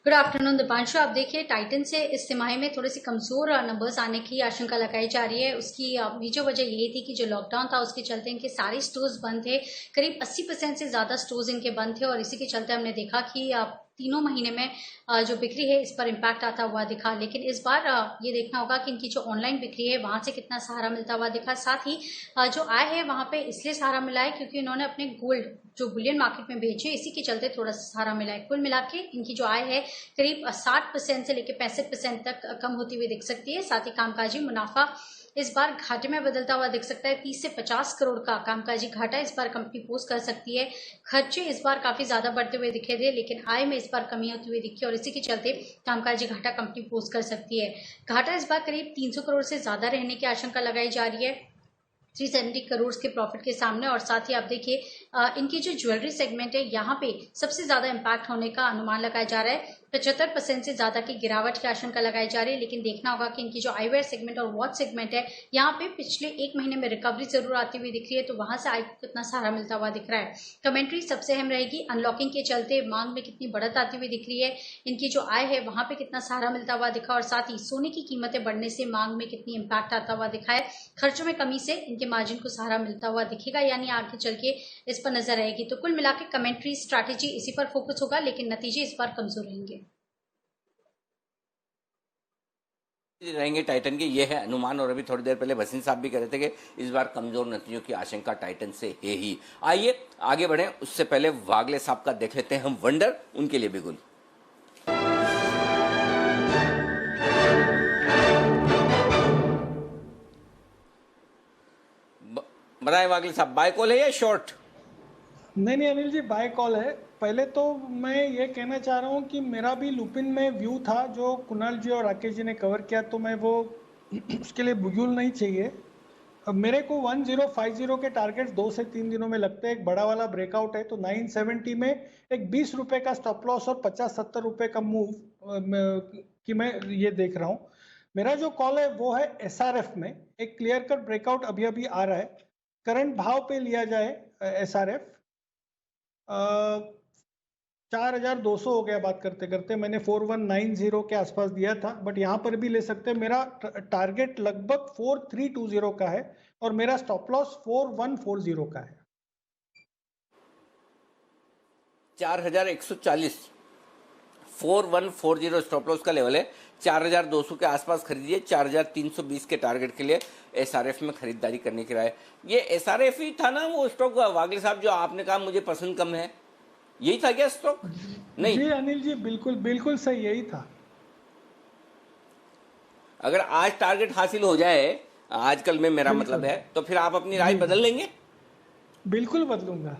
Good afternoon Deepanshu. आप देखिए टाइटन से इस तिमाही में थोड़ी सी कमजोर नंबर्स आने की आशंका लगाई जा रही है। उसकी मेजर वजह यही थी कि जो लॉकडाउन था उसके चलते इनके सारे स्टोर्स बंद थे, करीब 80% से ज्यादा स्टोर्स इनके बंद थे, और इसी के चलते हमने देखा कि तीनों महीने में जो बिक्री है इस पर इम्पैक्ट आता हुआ दिखा। लेकिन इस बार ये देखना होगा कि इनकी जो ऑनलाइन बिक्री है वहां से कितना सहारा मिलता हुआ दिखा। साथ ही जो आय है वहां पे इसलिए सहारा मिला है क्योंकि इन्होंने अपने गोल्ड जो बुलियन मार्केट में बेचे, इसी के चलते थोड़ा सा सहारा मिला है। कुल मिला के इनकी जो आय है करीब 60% से लेकर 65% तक कम होती हुई दिख सकती है। साथ ही कामकाजी मुनाफा इस बार घाटे में बदलता हुआ दिख सकता है। 30 से 50 करोड़ का कामकाजी घाटा इस बार कंपनी पोस्ट कर सकती है। खर्चे इस बार काफी ज्यादा बढ़ते हुए दिखे थे, लेकिन आय में इस बार कमी होती हुई दिखी, और इसी के चलते कामकाजी घाटा कंपनी पोस्ट कर सकती है। घाटा इस बार करीब 300 करोड़ से ज्यादा रहने की आशंका लगाई जा रही है 370 करोड़ के प्रॉफिट के सामने। और साथ ही आप देखिए इनकी जो ज्वेलरी सेगमेंट है यहाँ पे सबसे ज्यादा इम्पैक्ट होने का अनुमान लगाया जा रहा है। 75% से ज्यादा की गिरावट की आशंका लगाई जा रही है। लेकिन देखना होगा कि इनकी जो आईवेयर सेगमेंट और वॉच सेगमेंट है यहाँ पे पिछले 1 महीने में रिकवरी जरूर आती हुई दिख रही है, तो वहां से आय को कितना सहारा मिलता हुआ दिख रहा है। कमेंट्री सबसे अहम रहेगी, अनलॉकिंग के चलते मांग में कितनी बढ़त आती हुई दिख रही है, इनकी जो आय है वहां पे कितना सहारा मिलता हुआ दिखा, और साथ ही सोने की कीमतें बढ़ने से मांग में कितनी इम्पैक्ट आता हुआ दिखा है। खर्चों में कमी से इनके मार्जिन को सहारा मिलता हुआ दिखेगा, यानी आगे चल के इस पर नजर रहेगी। तो कुल मिलाकर कमेंट्री स्ट्रैटेजी इसी पर फोकस होगा, लेकिन नतीजे इस बार कमजोर रहेंगे। रहेंगे टाइटन के, ये है अनुमान। और अभी थोड़ी देर पहले भसीन साहब भी कह रहे थे कि इस बार कमजोर नतीजों की आशंका टाइटन से है ही। आइए आगे बढ़ें, उससे पहले वागले साहब का देख लेते हैं हम वंडर, उनके लिए भी गुल। बताएं वागले साहब, बाय कॉल है या शॉर्ट? नहीं अनिल जी, बाय कॉल है। पहले तो मैं ये कहना चाह रहा हूँ कि मेरा भी लुपिन में व्यू था जो कुणाल जी और राकेश जी ने कवर किया, तो मैं वो उसके लिए बुजुल नहीं चाहिए। अब मेरे को 1050 के टारगेट्स 2 से 3 दिनों में लगते हैं। एक बड़ा वाला ब्रेकआउट है तो 970 में एक 20 रुपए का स्टॉप लॉस और 50-70 रुपए का मूव कि मैं ये देख रहा हूँ। मेरा जो कॉल है वो है SRF में एक क्लियर कट ब्रेकआउट अभी अभी आ रहा है। करंट भाव पे लिया जाए SRF 4200 हो गया बात करते करते, मैंने 4190 के आसपास दिया था, बट यहाँ पर भी ले सकते हैं। मेरा टारगेट लगभग 4320 का है और मेरा स्टॉप लॉस 4140 का है। 4140 4140 स्टॉप लॉस का लेवल है। 4200 के आसपास खरीदिए। 4320 के टारगेट के लिए SRF में खरीदारी करने की राय। ये SRF ही था ना वो स्टॉक वागले साहब जो आपने कहा मुझे पसंद कम है, यही था क्या स्टॉक? नहीं जी अनिल जी, बिल्कुल बिल्कुल सही, यही था। अगर आज टारगेट हासिल हो जाए आजकल में, मेरा मतलब है, तो फिर आप अपनी राय बदल लेंगे? बिल्कुल बदलूंगा।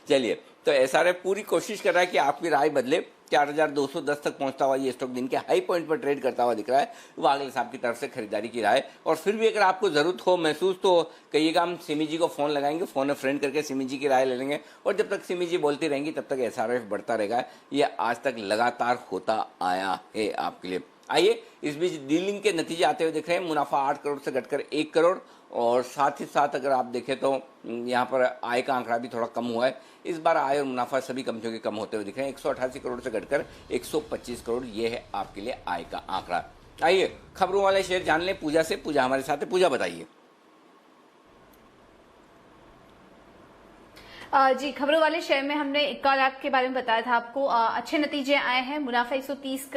चलिए, तो SRF पूरी कोशिश कर रहा है कि आपकी राय बदले। 4210 तक पहुंचता हुआ ये स्टॉक दिन के हाई पॉइंट पर ट्रेड करता हुआ दिख रहा है। वागले साहब की तरफ से खरीदारी की राय। और फिर भी अगर आपको जरूरत हो महसूस तो कहिएगा, हम सिमी जी को फोन लगाएंगे, फोन में फ्रेंड करके सिमी जी की राय ले लेंगे। और जब तक सिमी जी बोलती रहेंगी तब तक SRF बढ़ता रहेगा। ये आज तक लगातार होता आया है आपके लिए। आइए, इस बीच डीलिंग के नतीजे आते हुए दिख रहे हैं। मुनाफा 8 करोड़ से घटकर 1 करोड़, और साथ ही साथ अगर आप देखें तो यहाँ पर आय का आंकड़ा भी थोड़ा कम हुआ है। इस बार आय और मुनाफा सभी कंपनियों के कम होते हुए दिख रहे हैं। 188 करोड़ से घटकर 125 करोड़, ये है आपके लिए आय का आंकड़ा। आइए खबरों वाले शेयर जान लें पूजा से। पूजा हमारे साथ है। पूजा बताइए। जी, खबरों वाले शेयर में हमने इक्का लैब के बारे में बताया था आपको। अच्छे नतीजे आए हैं। मुनाफा 130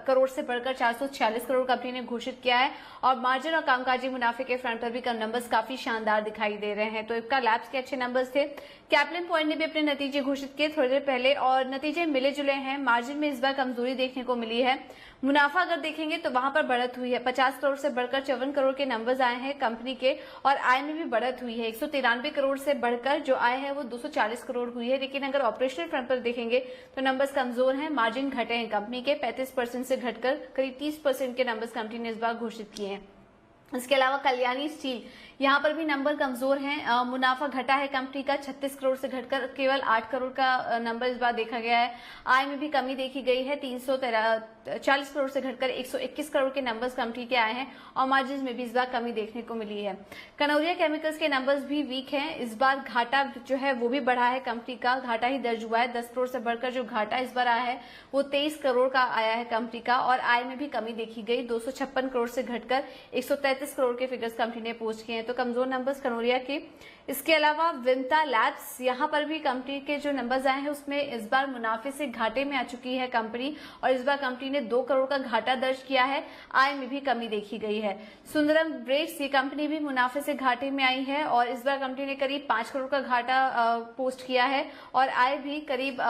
करोड़ से बढ़कर 446 करोड़ कंपनी ने घोषित किया है, और मार्जिन और कामकाजी मुनाफे के फ्रंट पर भी नंबर्स काफी शानदार दिखाई दे रहे हैं। तो इक्का लैब्स के अच्छे नंबर्स थे। कैप्लिन पॉइंट ने भी अपने नतीजे घोषित किए थोड़ी देर पहले, और नतीजे मिले जुले हैं। मार्जिन में इस बार कमजोरी देखने को मिली है। मुनाफा अगर देखेंगे तो वहां पर बढ़त हुई है। 50 करोड़ से बढ़कर 54 करोड़ के नंबर्स आए हैं कंपनी के, और आय में भी बढ़त हुई है। 193 करोड़ से बढ़कर जो आय है वो 240 करोड़ हुई है। लेकिन अगर ऑपरेशनल फ्रंट पर देखेंगे तो नंबर्स कमजोर हैं। मार्जिन घटे हैं कंपनी के, 35% से घटकर करीब 30% के नंबर्स कंपनी ने इस बार घोषित किए हैं। इसके अलावा कल्याणी स्टील, यहाँ पर भी नंबर कमजोर हैं। मुनाफा घटा है कंपनी का 36 करोड़ से घटकर केवल 8 करोड़ का नंबर इस बार देखा गया है। आय में भी कमी देखी गई है। 340 करोड़ से घटकर 121 करोड़ के नंबर्स कंपनी के आए हैं, और मार्जिन में भी इस बार कमी देखने को मिली है। कनौरिया केमिकल्स के नंबर्स भी वीक हैं। इस बार घाटा जो है वो भी बढ़ा है कंपनी का, घाटा ही दर्ज हुआ है। 10 करोड़ से बढ़कर जो घाटा इस बार आया है वो 23 करोड़ का आया है कंपनी का, और आय में भी कमी देखी गई। 256 करोड़ से घटकर 133 करोड़ के फिगर्स कंपनी ने पोस्ट किए हैं। तो कमजोर नंबर्स कनौरिया के। इसके अलावा विंता लैब्स, यहाँ पर भी कंपनी के जो नंबर्स आए हैं उसमें इस बार मुनाफे से घाटे में आ चुकी है कंपनी, और इस बार कंपनी ने 2 करोड़ का घाटा दर्ज किया है। आय में भी कमी देखी गई है। सुंदरम ब्रेड्स, ये कंपनी भी मुनाफे से घाटे में आई है, और इस बार कंपनी ने करीब 5 करोड़ का घाटा पोस्ट किया है, और आय भी करीब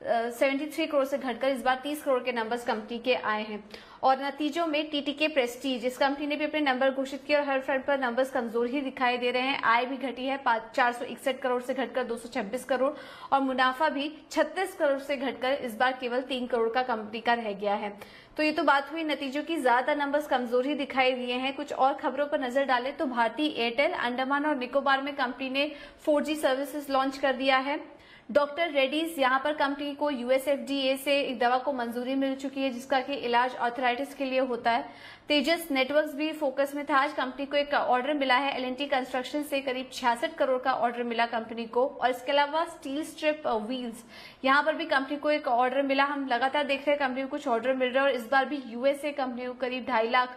73 करोड़ से घटकर इस बार 30 करोड़ के नंबर्स कंपनी के आए हैं। और नतीजों में टीटीके प्रेस्टीज, इस कंपनी ने भी अपने नंबर घोषित किए, और हर फ्रंट पर नंबर्स कमजोर ही दिखाई दे रहे हैं। आय भी घटी है 461 करोड़ से घटकर 226 करोड़, और मुनाफा भी 36 करोड़ से घटकर इस बार केवल 3 करोड़ का कंपनी का रह गया है। तो ये तो बात हुई नतीजों की। ज्यादातर नंबर्स कमजोर ही दिखाई दिए हैं। कुछ और खबरों पर नजर डालें तो भारतीय एयरटेल, अंडमान और निकोबार में कंपनी ने 4G सर्विसेज लॉन्च कर दिया है। डॉक्टर रेड्डीज, यहाँ पर कंपनी को USFDA से एक दवा को मंजूरी मिल चुकी है जिसका कि इलाज आर्थराइटिस के लिए होता है। तेजस नेटवर्क्स भी फोकस में था। आज कंपनी को एक ऑर्डर मिला है L&T कंस्ट्रक्शन से, करीब 66 करोड़ का ऑर्डर मिला कंपनी को। और इसके अलावा स्टील स्ट्रिप व्हील्स, यहाँ पर भी कंपनी को एक ऑर्डर मिला। हम लगातार देख रहे हैं कंपनी को कुछ ऑर्डर मिल रहे हैं, और इस बार भी USA कंपनी को करीब $2.5 लाख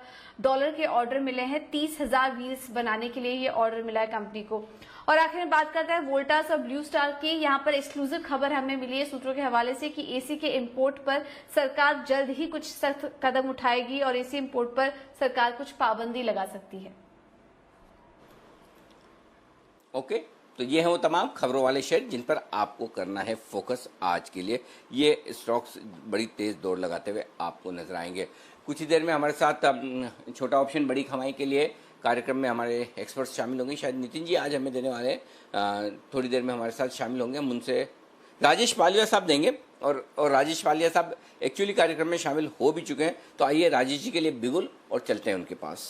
के ऑर्डर मिले हैं। 30,000 व्हील्स बनाने के लिए ये ऑर्डर मिला है कंपनी को। और आखिर में बात करते हैं वोल्टास और ब्लू स्टार की। यहाँ पर एक्सक्लूसिव खबर हमें मिली है सूत्रों के हवाले से कि एसी के इंपोर्ट पर सरकार जल्द ही कुछ सख्त कदम उठाएगी और एसी इंपोर्ट पर सरकार कुछ पाबंदी लगा सकती है। ओके, तो ये हैं वो तमाम खबरों वाले शेयर जिन पर आपको करना है फोकस आज के लिए। ये स्टॉक्स बड़ी तेज दौड़ लगाते हुए आपको नजर आएंगे। कुछ ही देर में हमारे साथ छोटा ऑप्शन बड़ी कमाई के लिए कार्यक्रम में हमारे एक्सपर्ट्स शामिल होंगे। शायद नितिन जी आज हमें देने वाले थोड़ी देर में हमारे साथ शामिल होंगे। हम उनसे राजेश पालिया साहब देंगे और राजेश पालिया साहब एक्चुअली कार्यक्रम में शामिल हो भी चुके हैं। तो आइए राजेश जी के लिए बिगुल और चलते हैं उनके पास।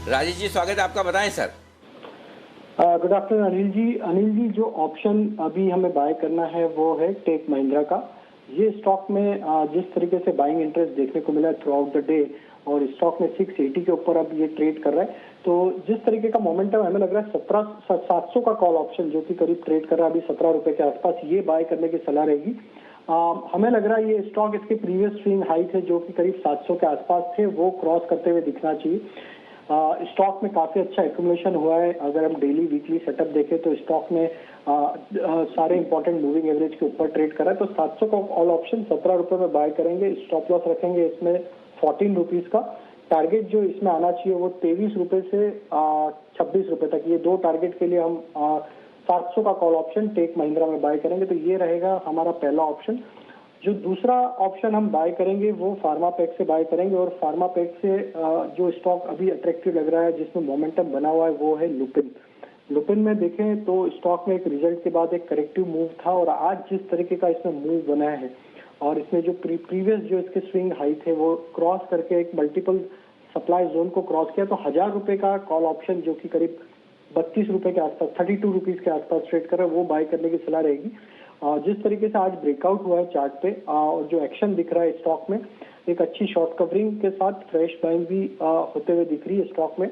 राजेश जी स्वागत है आपका, बताएं sir. Good afternoon Anil ji. Anil जी, जो ऑप्शन अभी हमें बाय करना है वो है टेक महिंद्रा का। ये स्टॉक में जिस तरीके से बाइंग इंटरेस्ट देखने को मिला थ्रू आउट द डे और स्टॉक में 680 के ऊपर अब ये ट्रेड कर रहा है, तो जिस तरीके का मोमेंटम हमें लग रहा है 700 का कॉल ऑप्शन जो कि करीब ट्रेड कर रहा है अभी 17 रुपए के आसपास, ये बाय करने की सलाह रहेगी। हमें लग रहा है ये स्टॉक इसके प्रीवियस स्विंग हाई थे जो कि करीब 700 के आसपास थे, वो क्रॉस करते हुए दिखना चाहिए। स्टॉक में काफी अच्छा एक्यूमुलेशन हुआ है। अगर हम डेली वीकली सेटअप देखें तो स्टॉक में सारे इंपॉर्टेंट मूविंग एवरेज के ऊपर ट्रेड कर रहा है। तो 700 का ऑल ऑप्शन 17 रुपए में बाय करेंगे। स्टॉप लॉस रखेंगे इसमें 14 रुपीज का। टारगेट जो इसमें आना चाहिए वो 23 रुपए से 26 रुपए तक, ये दो टारगेट के लिए हम 700 का कॉल ऑप्शन टेक महिंद्रा में बाय करेंगे। तो ये रहेगा हमारा पहला ऑप्शन। जो दूसरा ऑप्शन हम बाय करेंगे वो फार्मा पैक से बाय करेंगे और फार्मा पैक से जो स्टॉक अभी अट्रैक्टिव लग रहा है जिसमें मोमेंटम बना हुआ है वो है लुपिन। लुपिन में देखें तो स्टॉक में एक रिजल्ट के बाद एक करेक्टिव मूव था और आज जिस तरीके का इसमें मूव बना है और इसमें जो प्रीवियस जो इसके स्विंग हाई थे वो क्रॉस करके एक मल्टीपल सप्लाई जोन को क्रॉस किया, तो 1000 रुपए का कॉल ऑप्शन जो कि करीब 32 रुपए के आसपास 32 रुपीज के आसपास ट्रेड कर रहा है वो बाय करने की सलाह रहेगी। जिस तरीके से आज ब्रेकआउट हुआ है चार्ट पे और जो एक्शन दिख रहा है स्टॉक में, एक अच्छी शॉर्ट कवरिंग के साथ फ्रेश बाइंग भी होते हुए दिख रही है स्टॉक में।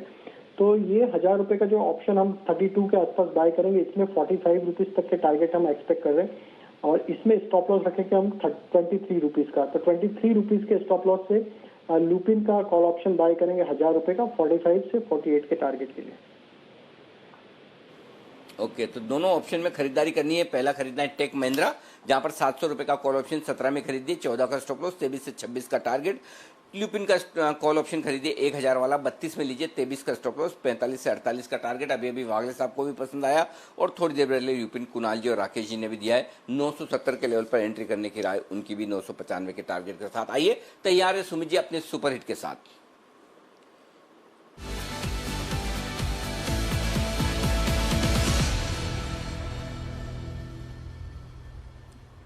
तो ये 1000 रुपए का जो ऑप्शन हम 32 के आसपास बाय करेंगे, इसमें 45 रुपीज तक के टारगेट हम एक्सपेक्ट कर रहे हैं और इसमें स्टॉप लॉस रखेंगे हम 23 रुपीज का। तो 23 रुपीज के स्टॉप लॉस से लुपिन का कॉल ऑप्शन बाय करेंगे 1000 रुपए का 45 से 48 के टारगेट के लिए। ओके, तो दोनों ऑप्शन में खरीदारी करनी है। पहला खरीदना है टेक महिंद्रा जहां पर 700 रुपए का कॉल ऑप्शन 17 में खरीदिए, 14 का स्टॉप लॉस, 23 से 26 का टारगेट। लुपिन का कॉल ऑप्शन खरीदिए 1000 वाला 32 में लीजिए, 23 का स्टॉप लॉस, 45 से 48 का टारगेट। अभी वागले साहब को भी पसंद आया और थोड़ी देर पहले लुपिन कुणाल जी और राकेश जी ने भी दिया है 970 के लेवल पर एंट्री करने की राय, उनकी भी 995 के टारगेट के साथ। आइए तैयार है सुमित जी अपने सुपरहिट के साथ।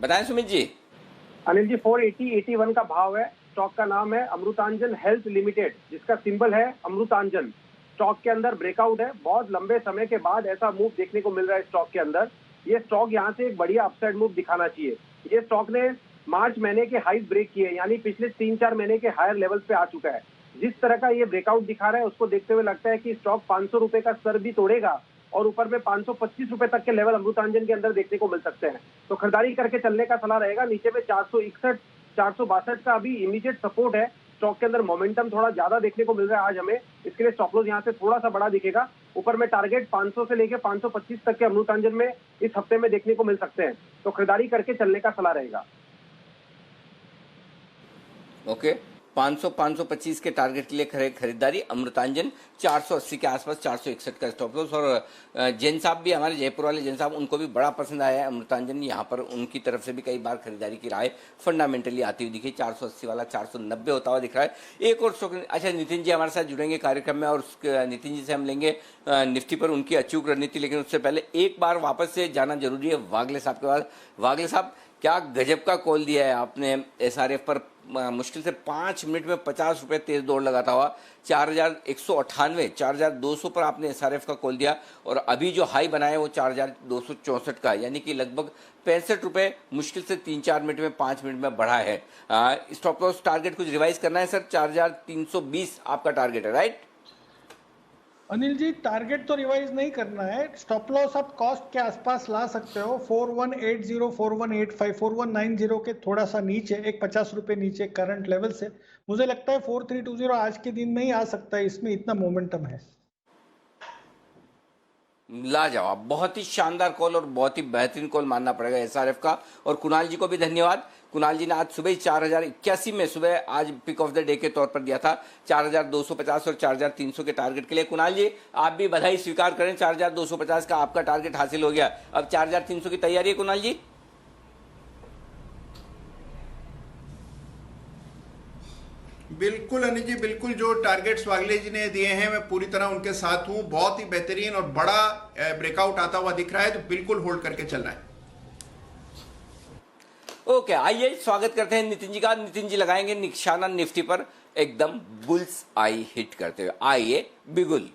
बताएं सुमित जी। अनिल जी 480-81 का भाव है। स्टॉक का नाम है अमृतांजन हेल्थ लिमिटेड जिसका सिंबल है अमृतांजन। स्टॉक के अंदर ब्रेकआउट है, बहुत लंबे समय के बाद ऐसा मूव देखने को मिल रहा है स्टॉक के अंदर। ये स्टॉक यहाँ से एक बढ़िया अपसाइड मूव दिखाना चाहिए। ये स्टॉक ने मार्च महीने के हाई ब्रेक किए, यानी पिछले 3-4 महीने के हायर लेवल पे आ चुका है। जिस तरह का ये ब्रेकआउट दिखा रहा है उसको देखते हुए लगता है कि स्टॉक 500 रुपए का स्तर भी तोड़ेगा और ऊपर में 525 रुपए तक के लेवल अमृतांजन के अंदर देखने को मिल सकते हैं। तो खरीदारी करके चलने का सलाह रहेगा। नीचे में 461, 462 का अभी इमीडिएट सपोर्ट है। स्टॉक के अंदर मोमेंटम थोड़ा ज्यादा देखने को मिल रहा है आज हमें, इसके लिए स्टॉप लॉस यहाँ से थोड़ा सा बड़ा दिखेगा। ऊपर में टारगेट 500 से लेकर 525 तक के अमृतांजन में इस हफ्ते में देखने को मिल सकते हैं। तो खरीदारी करके चलने का सलाह रहेगा। ओके, 500-525 के टारगेट के लिए खरीदारी। अमृतांजन 480 के आसपास, 461 का स्टॉप लॉस। और जैन साहब भी, हमारे जयपुर वाले जैन साहब, उनको भी बड़ा पसंद आया है अमृतांजन। यहाँ पर उनकी तरफ से भी कई बार खरीदारी की राय फंडामेंटली आती हुई दिखी। 480 वाला 490 होता हुआ दिख रहा है। एक और स्टॉक, अच्छा नितिन जी हमारे साथ जुड़ेंगे कार्यक्रम में और नितिन जी से हम लेंगे निफ्टी पर उनकी अचूक रणनीति। लेकिन उससे पहले एक बार वापस से जाना जरूरी है वागले साहब के बाद। वागले साहब, क्या गजब का कॉल दिया है आपने एसआरएफ पर। मुश्किल से 5 मिनट में 50 रुपए तेज दौड़ लगाता हुआ 4198, 4200 पर आपने एसआरएफ का कॉल दिया और अभी जो हाई बनाया है वो 4264 का, यानी कि लगभग 65 रुपए मुश्किल से 3-4 मिनट में 5 मिनट में बढ़ा है। स्टॉप लॉस टारगेट कुछ रिवाइज करना है सर, 4320 आपका टारगेट है, राइट? अनिल जी, टारगेट तो रिवाइज नहीं करना है, स्टॉप लॉस आप कॉस्ट के आसपास ला सकते हो 4180, 4185, 4190 के थोड़ा सा नीचे, एक 50 रुपए नीचे करंट लेवल से। मुझे लगता है 4320 आज के दिन में ही आ सकता है, इसमें इतना मोमेंटम है। लाजवाब, बहुत ही शानदार कॉल और बहुत ही बेहतरीन कॉल मानना पड़ेगा एसआरएफ का। और कुणाल जी को भी धन्यवाद। कुणाल जी ने आज सुबह ही 4081 में सुबह आज पिक ऑफ द डे के तौर पर दिया था 4250 और 4300 के टारगेट के लिए। कुणाल जी, आप भी बधाई स्वीकार करें, 4250 का आपका टारगेट हासिल हो गया। अब 4300 की तैयारी है कुणाल जी? बिल्कुल अनिल जी, बिल्कुल जो टारगेट्स वागले जी ने दिए हैं मैं पूरी तरह उनके साथ हूं। बहुत ही बेहतरीन और बड़ा ब्रेकआउट आता हुआ दिख रहा है, तो बिल्कुल होल्ड करके चलना है। ओके, आइए स्वागत करते हैं नितिन जी का। नितिन जी लगाएंगे निशाना निफ्टी पर एकदम बुल्स आई हिट करते हुए। आइए बिगुल।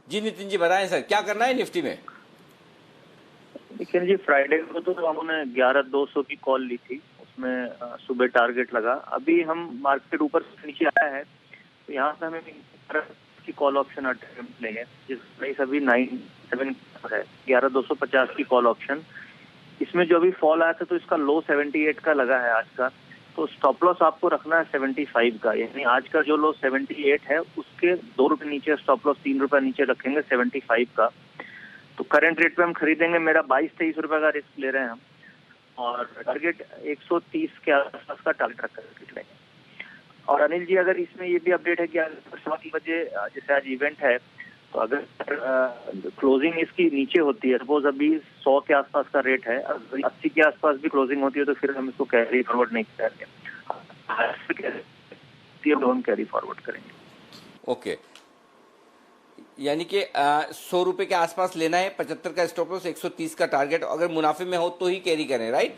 जी नितिन जी बताएं सर, क्या करना है निफ्टी में? देखिए जी, फ्राइडे को तो हमने 11,200 की कॉल ली थी, उसमें सुबह टारगेट लगा। अभी हम मार्केट ऊपर से नीचे आया है, तो यहाँ से हमें की कॉल ऑप्शन अटेम्प्ट लेंगे, जिसमें अभी 97 है, 11,250 की कॉल ऑप्शन। इसमें जो अभी फॉल आया था तो इसका लो 78 का लगा है आज का, तो स्टॉप लॉस आपको रखना है 75 का, यानी आज का जो लो 78 है उसके 2 रुपए नीचे स्टॉप लॉस, 3 रुपए नीचे रखेंगे 75 का। तो करंट रेट पे हम खरीदेंगे, मेरा 22-23 रुपए का रिस्क ले रहे हैं हम, और टारगेट 130 के आसपास का टारगेट रख कर लेंगे। और अनिल जी, अगर इसमें ये भी अपडेट है कि अगर 7 बजे जैसे आज इवेंट है, तो अगर क्लोजिंग इसकी नीचे होती है, सपोज अभी 100 के आसपास का रेट है, 80 के आसपास भी क्लोजिंग होती है, तो फिर हम इसको कैरी फॉरवर्ड नहीं करेंगे, हम कैरी फॉरवर्ड करेंगे। ओके, यानी कि 100 रुपए के आसपास लेना है, 75 का स्टॉप लॉस, 130 का टारगेट। अगर मुनाफे में हो तो ही कैरी करें, राइट?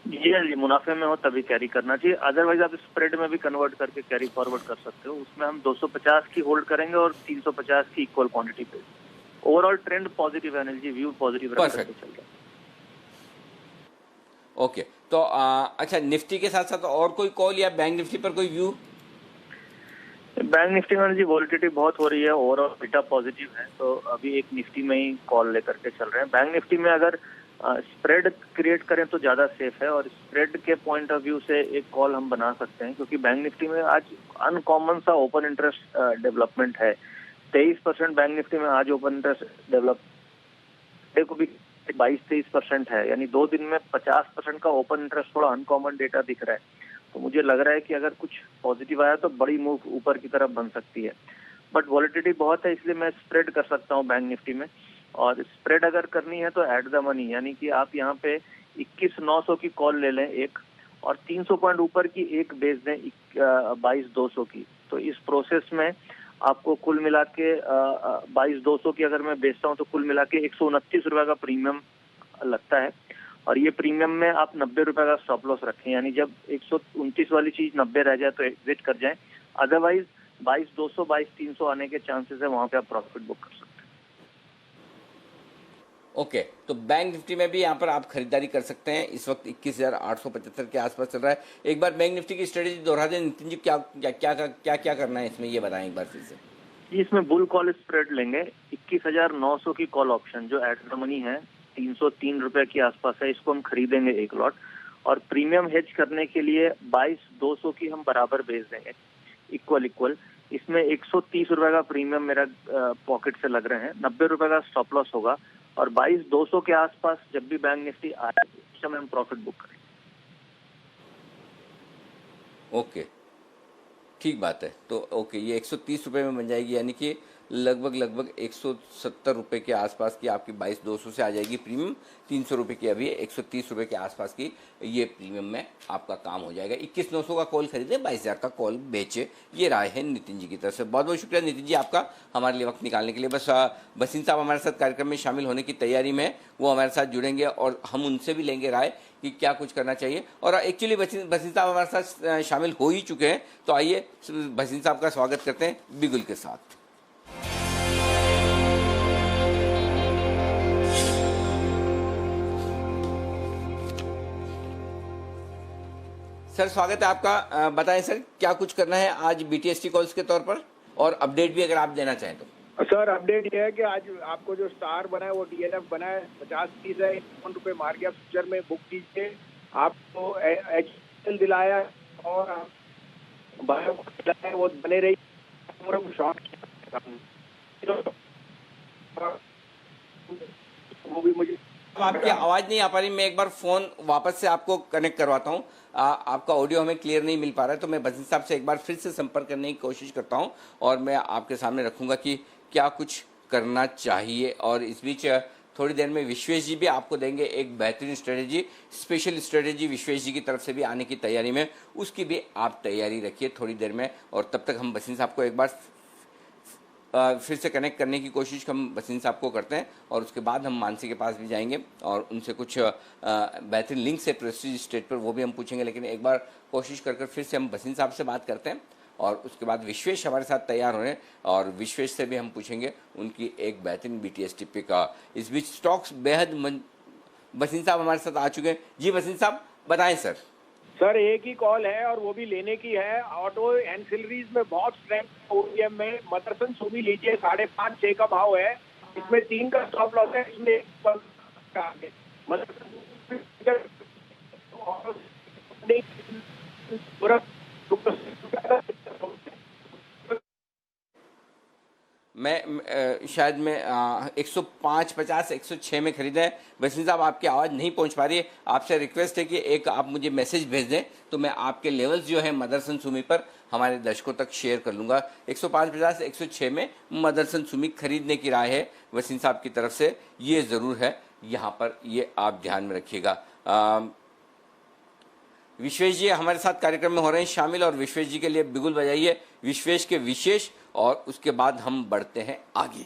जी, मुनाफे में हो तभी कैरी करना चाहिए, अदरवाइज आप स्प्रेड में भी कन्वर्ट करके कैरी फॉरवर्ड कर सकते हो। उसमें हम 250 की होल्ड करेंगे और 350 की इक्वल क्वांटिटी पे। ओवरऑल ट्रेंड पॉजिटिव है अनिल जी, व्यू पॉजिटिव रख करके चल रहा है। ओके, तो अच्छा, निफ्टी के साथ साथ और कोई कॉल या बैंक निफ्टी पर कोई व्यू? बैंक निफ्टी में जी वॉलिटिलिटी बहुत हो रही है, ओवरऑल बीटा पॉजिटिव है, तो अभी एक निफ्टी में ही कॉल लेकर के चल रहे हैं। बैंक निफ्टी में अगर स्प्रेड क्रिएट करें तो ज्यादा सेफ है, और स्प्रेड के पॉइंट ऑफ व्यू से एक कॉल हम बना सकते हैं, क्योंकि बैंक निफ्टी में आज अनकॉमन सा ओपन इंटरेस्ट डेवलपमेंट है। 23% बैंक निफ्टी में आज ओपन इंटरेस्ट डेवलप को भी 22-23% है, यानी 2 दिन में 50% का ओपन इंटरेस्ट, थोड़ा अनकॉमन डेटा दिख रहा है। तो मुझे लग रहा है कि अगर कुछ पॉजिटिव आया तो बड़ी मूव ऊपर की तरफ बन सकती है, बट वॉलिटिलिटी बहुत है, इसलिए मैं स्प्रेड कर सकता हूँ बैंक निफ्टी में। और स्प्रेड अगर करनी है तो एट द मनी, यानी कि आप यहाँ पे 21,900 की कॉल ले लें एक, और 300 पॉइंट ऊपर की एक बेच दें 22,200 की। तो इस प्रोसेस में आपको कुल मिला के 22,200 की अगर मैं बेचता हूँ तो कुल मिला के 129 रुपए का प्रीमियम लगता है, और ये प्रीमियम में आप 90 रुपए का स्टॉप लॉस रखें, यानी जब 129 वाली चीज 90 रह जाए तो एग्जिट कर जाए, अदरवाइज 22,200 22,300 आने के चांसेस है, वहां पे आप प्रॉफिट बुक कर सकते हैं। ओके, तो बैंक निफ्टी में भी यहाँ पर आप खरीदारी कर सकते हैं। इस वक्त 21,875 के आसपास चल रहा है। एक बार बैंक निफ्टी की स्ट्रेटेजी दोहरा दें नितिन जी, क्या क्या क्या क्या क्या करना है इसमें, ये बताएं एक बार फिर से। इसमें बुल कॉल स्प्रेड लेंगे, 21,900 की कॉल ऑप्शन जो एट द मनी है 303 रुपए के आसपास है, इसको हम खरीदेंगे एक लॉट, और प्रीमियम हेज करने के लिए 22,200 की हम बराबर बेच देंगे इक्वल। इसमें 130 रुपए का प्रीमियम मेरा पॉकेट से लग रहे हैं, 90 रुपए का स्टॉप लॉस होगा, और 22,200 के आसपास जब भी बैंक निफ्टी आए उस समय हम प्रॉफिट बुक करें। ओके, ठीक बात है। तो ओके, ये 130 रुपए में बन जाएगी, यानी कि लगभग 170 रुपए के आसपास की आपकी 22,200 से आ जाएगी प्रीमियम। 300 रुपए की अभी 130 रुपए के आसपास की ये प्रीमियम में आपका काम हो जाएगा। 21,900 का कॉल खरीदे, 22,000 का कॉल बेचे। ये राय है नितिन जी की तरफ से। बहुत बहुत शुक्रिया नितिन जी आपका हमारे लिए वक्त निकालने के लिए। बस बसीन साहब हमारे साथ कार्यक्रम में शामिल होने की तैयारी में, वो हमारे साथ जुड़ेंगे और हम उनसे भी लेंगे राय कि क्या कुछ करना चाहिए। और एक्चुअली बसीन साहब हमारे साथ शामिल हो ही चुके हैं, तो आइए बसीन साहब का स्वागत करते हैं बिगुल के साथ। सर स्वागत है आपका। बताएं सर क्या कुछ करना है आज BTST कॉल्स के तौर पर, और अपडेट भी अगर आप देना चाहें तो। सर अपडेट ये है कि आज आपको जो स्टार बना है वो DNF बना है, 50-30 है, ₹51 मार के आप फ्यूचर में बुक कीजिए। आपको HL दिलाया और बायो दिलाया, वो बने रही शॉर्ट वो भी मुझे आपकी आवाज नहीं आ पा रही, मैं एक बार फोन वापस से आपको कनेक्ट करवाता हूँ। आपका ऑडियो हमें क्लियर नहीं मिल पा रहा है, तो मैं बसिन साहब से एक बार फिर से संपर्क करने की कोशिश करता हूँ और मैं आपके सामने रखूंगा कि क्या कुछ करना चाहिए। और इस बीच थोड़ी देर में विश्वेश जी भी आपको देंगे एक बेहतरीन स्ट्रेटेजी, स्पेशल स्ट्रेटेजी विश्वेश जी की तरफ से भी आने की तैयारी में, उसकी भी आप तैयारी रखिए थोड़ी देर में। और तब तक हम बसिन साहब को एक बार फिर से कनेक्ट करने की कोशिश हम बसिन साहब को करते हैं, और उसके बाद हम मानसी के पास भी जाएंगे और उनसे कुछ बेहतरीन लिंक से प्रेस्टीज स्टेट पर वो भी हम पूछेंगे। लेकिन एक बार कोशिश कर फिर से हम बसिन साहब से बात करते हैं, और उसके बाद विश्वेश हमारे साथ तैयार हो रहे हैं और विश्वेश से भी हम पूछेंगे उनकी एक बेहतरीन BTST पे का। इस बीच स्टॉक्स बेहद बसिन साहब हमारे साथ आ चुके हैं। जी बसिन साहब बताएं सर। सर एक ही कॉल है और वो भी लेने की है। ऑटो एंसिलरीज में बहुत स्ट्रेंथ OEM में मदरसन सुमी लीजिए, 5.5-6 का भाव है, इसमें 3 का स्टॉप लॉस है, इसमें मैं शायद मैं 105, 50, 106 में खरीदा है। बसिन साहब आपकी आवाज़ नहीं पहुंच पा रही है, आपसे रिक्वेस्ट है कि एक आप मुझे मैसेज भेज दें तो मैं आपके लेवल्स जो है मदरसन सुमी पर हमारे दर्शकों तक शेयर कर लूँगा। 105, 50, 106 में मदरसन सुमी खरीदने की राय है बसिन साहब की तरफ से, ये ज़रूर है, यहाँ पर ये आप ध्यान में रखिएगा। विश्वेश जी हमारे साथ कार्यक्रम में हो रहे हैं शामिल, और विश्वेश जी के लिए बिगुल बजाइए विश्वेश के विशेष, और उसके बाद हम बढ़ते हैं आगे।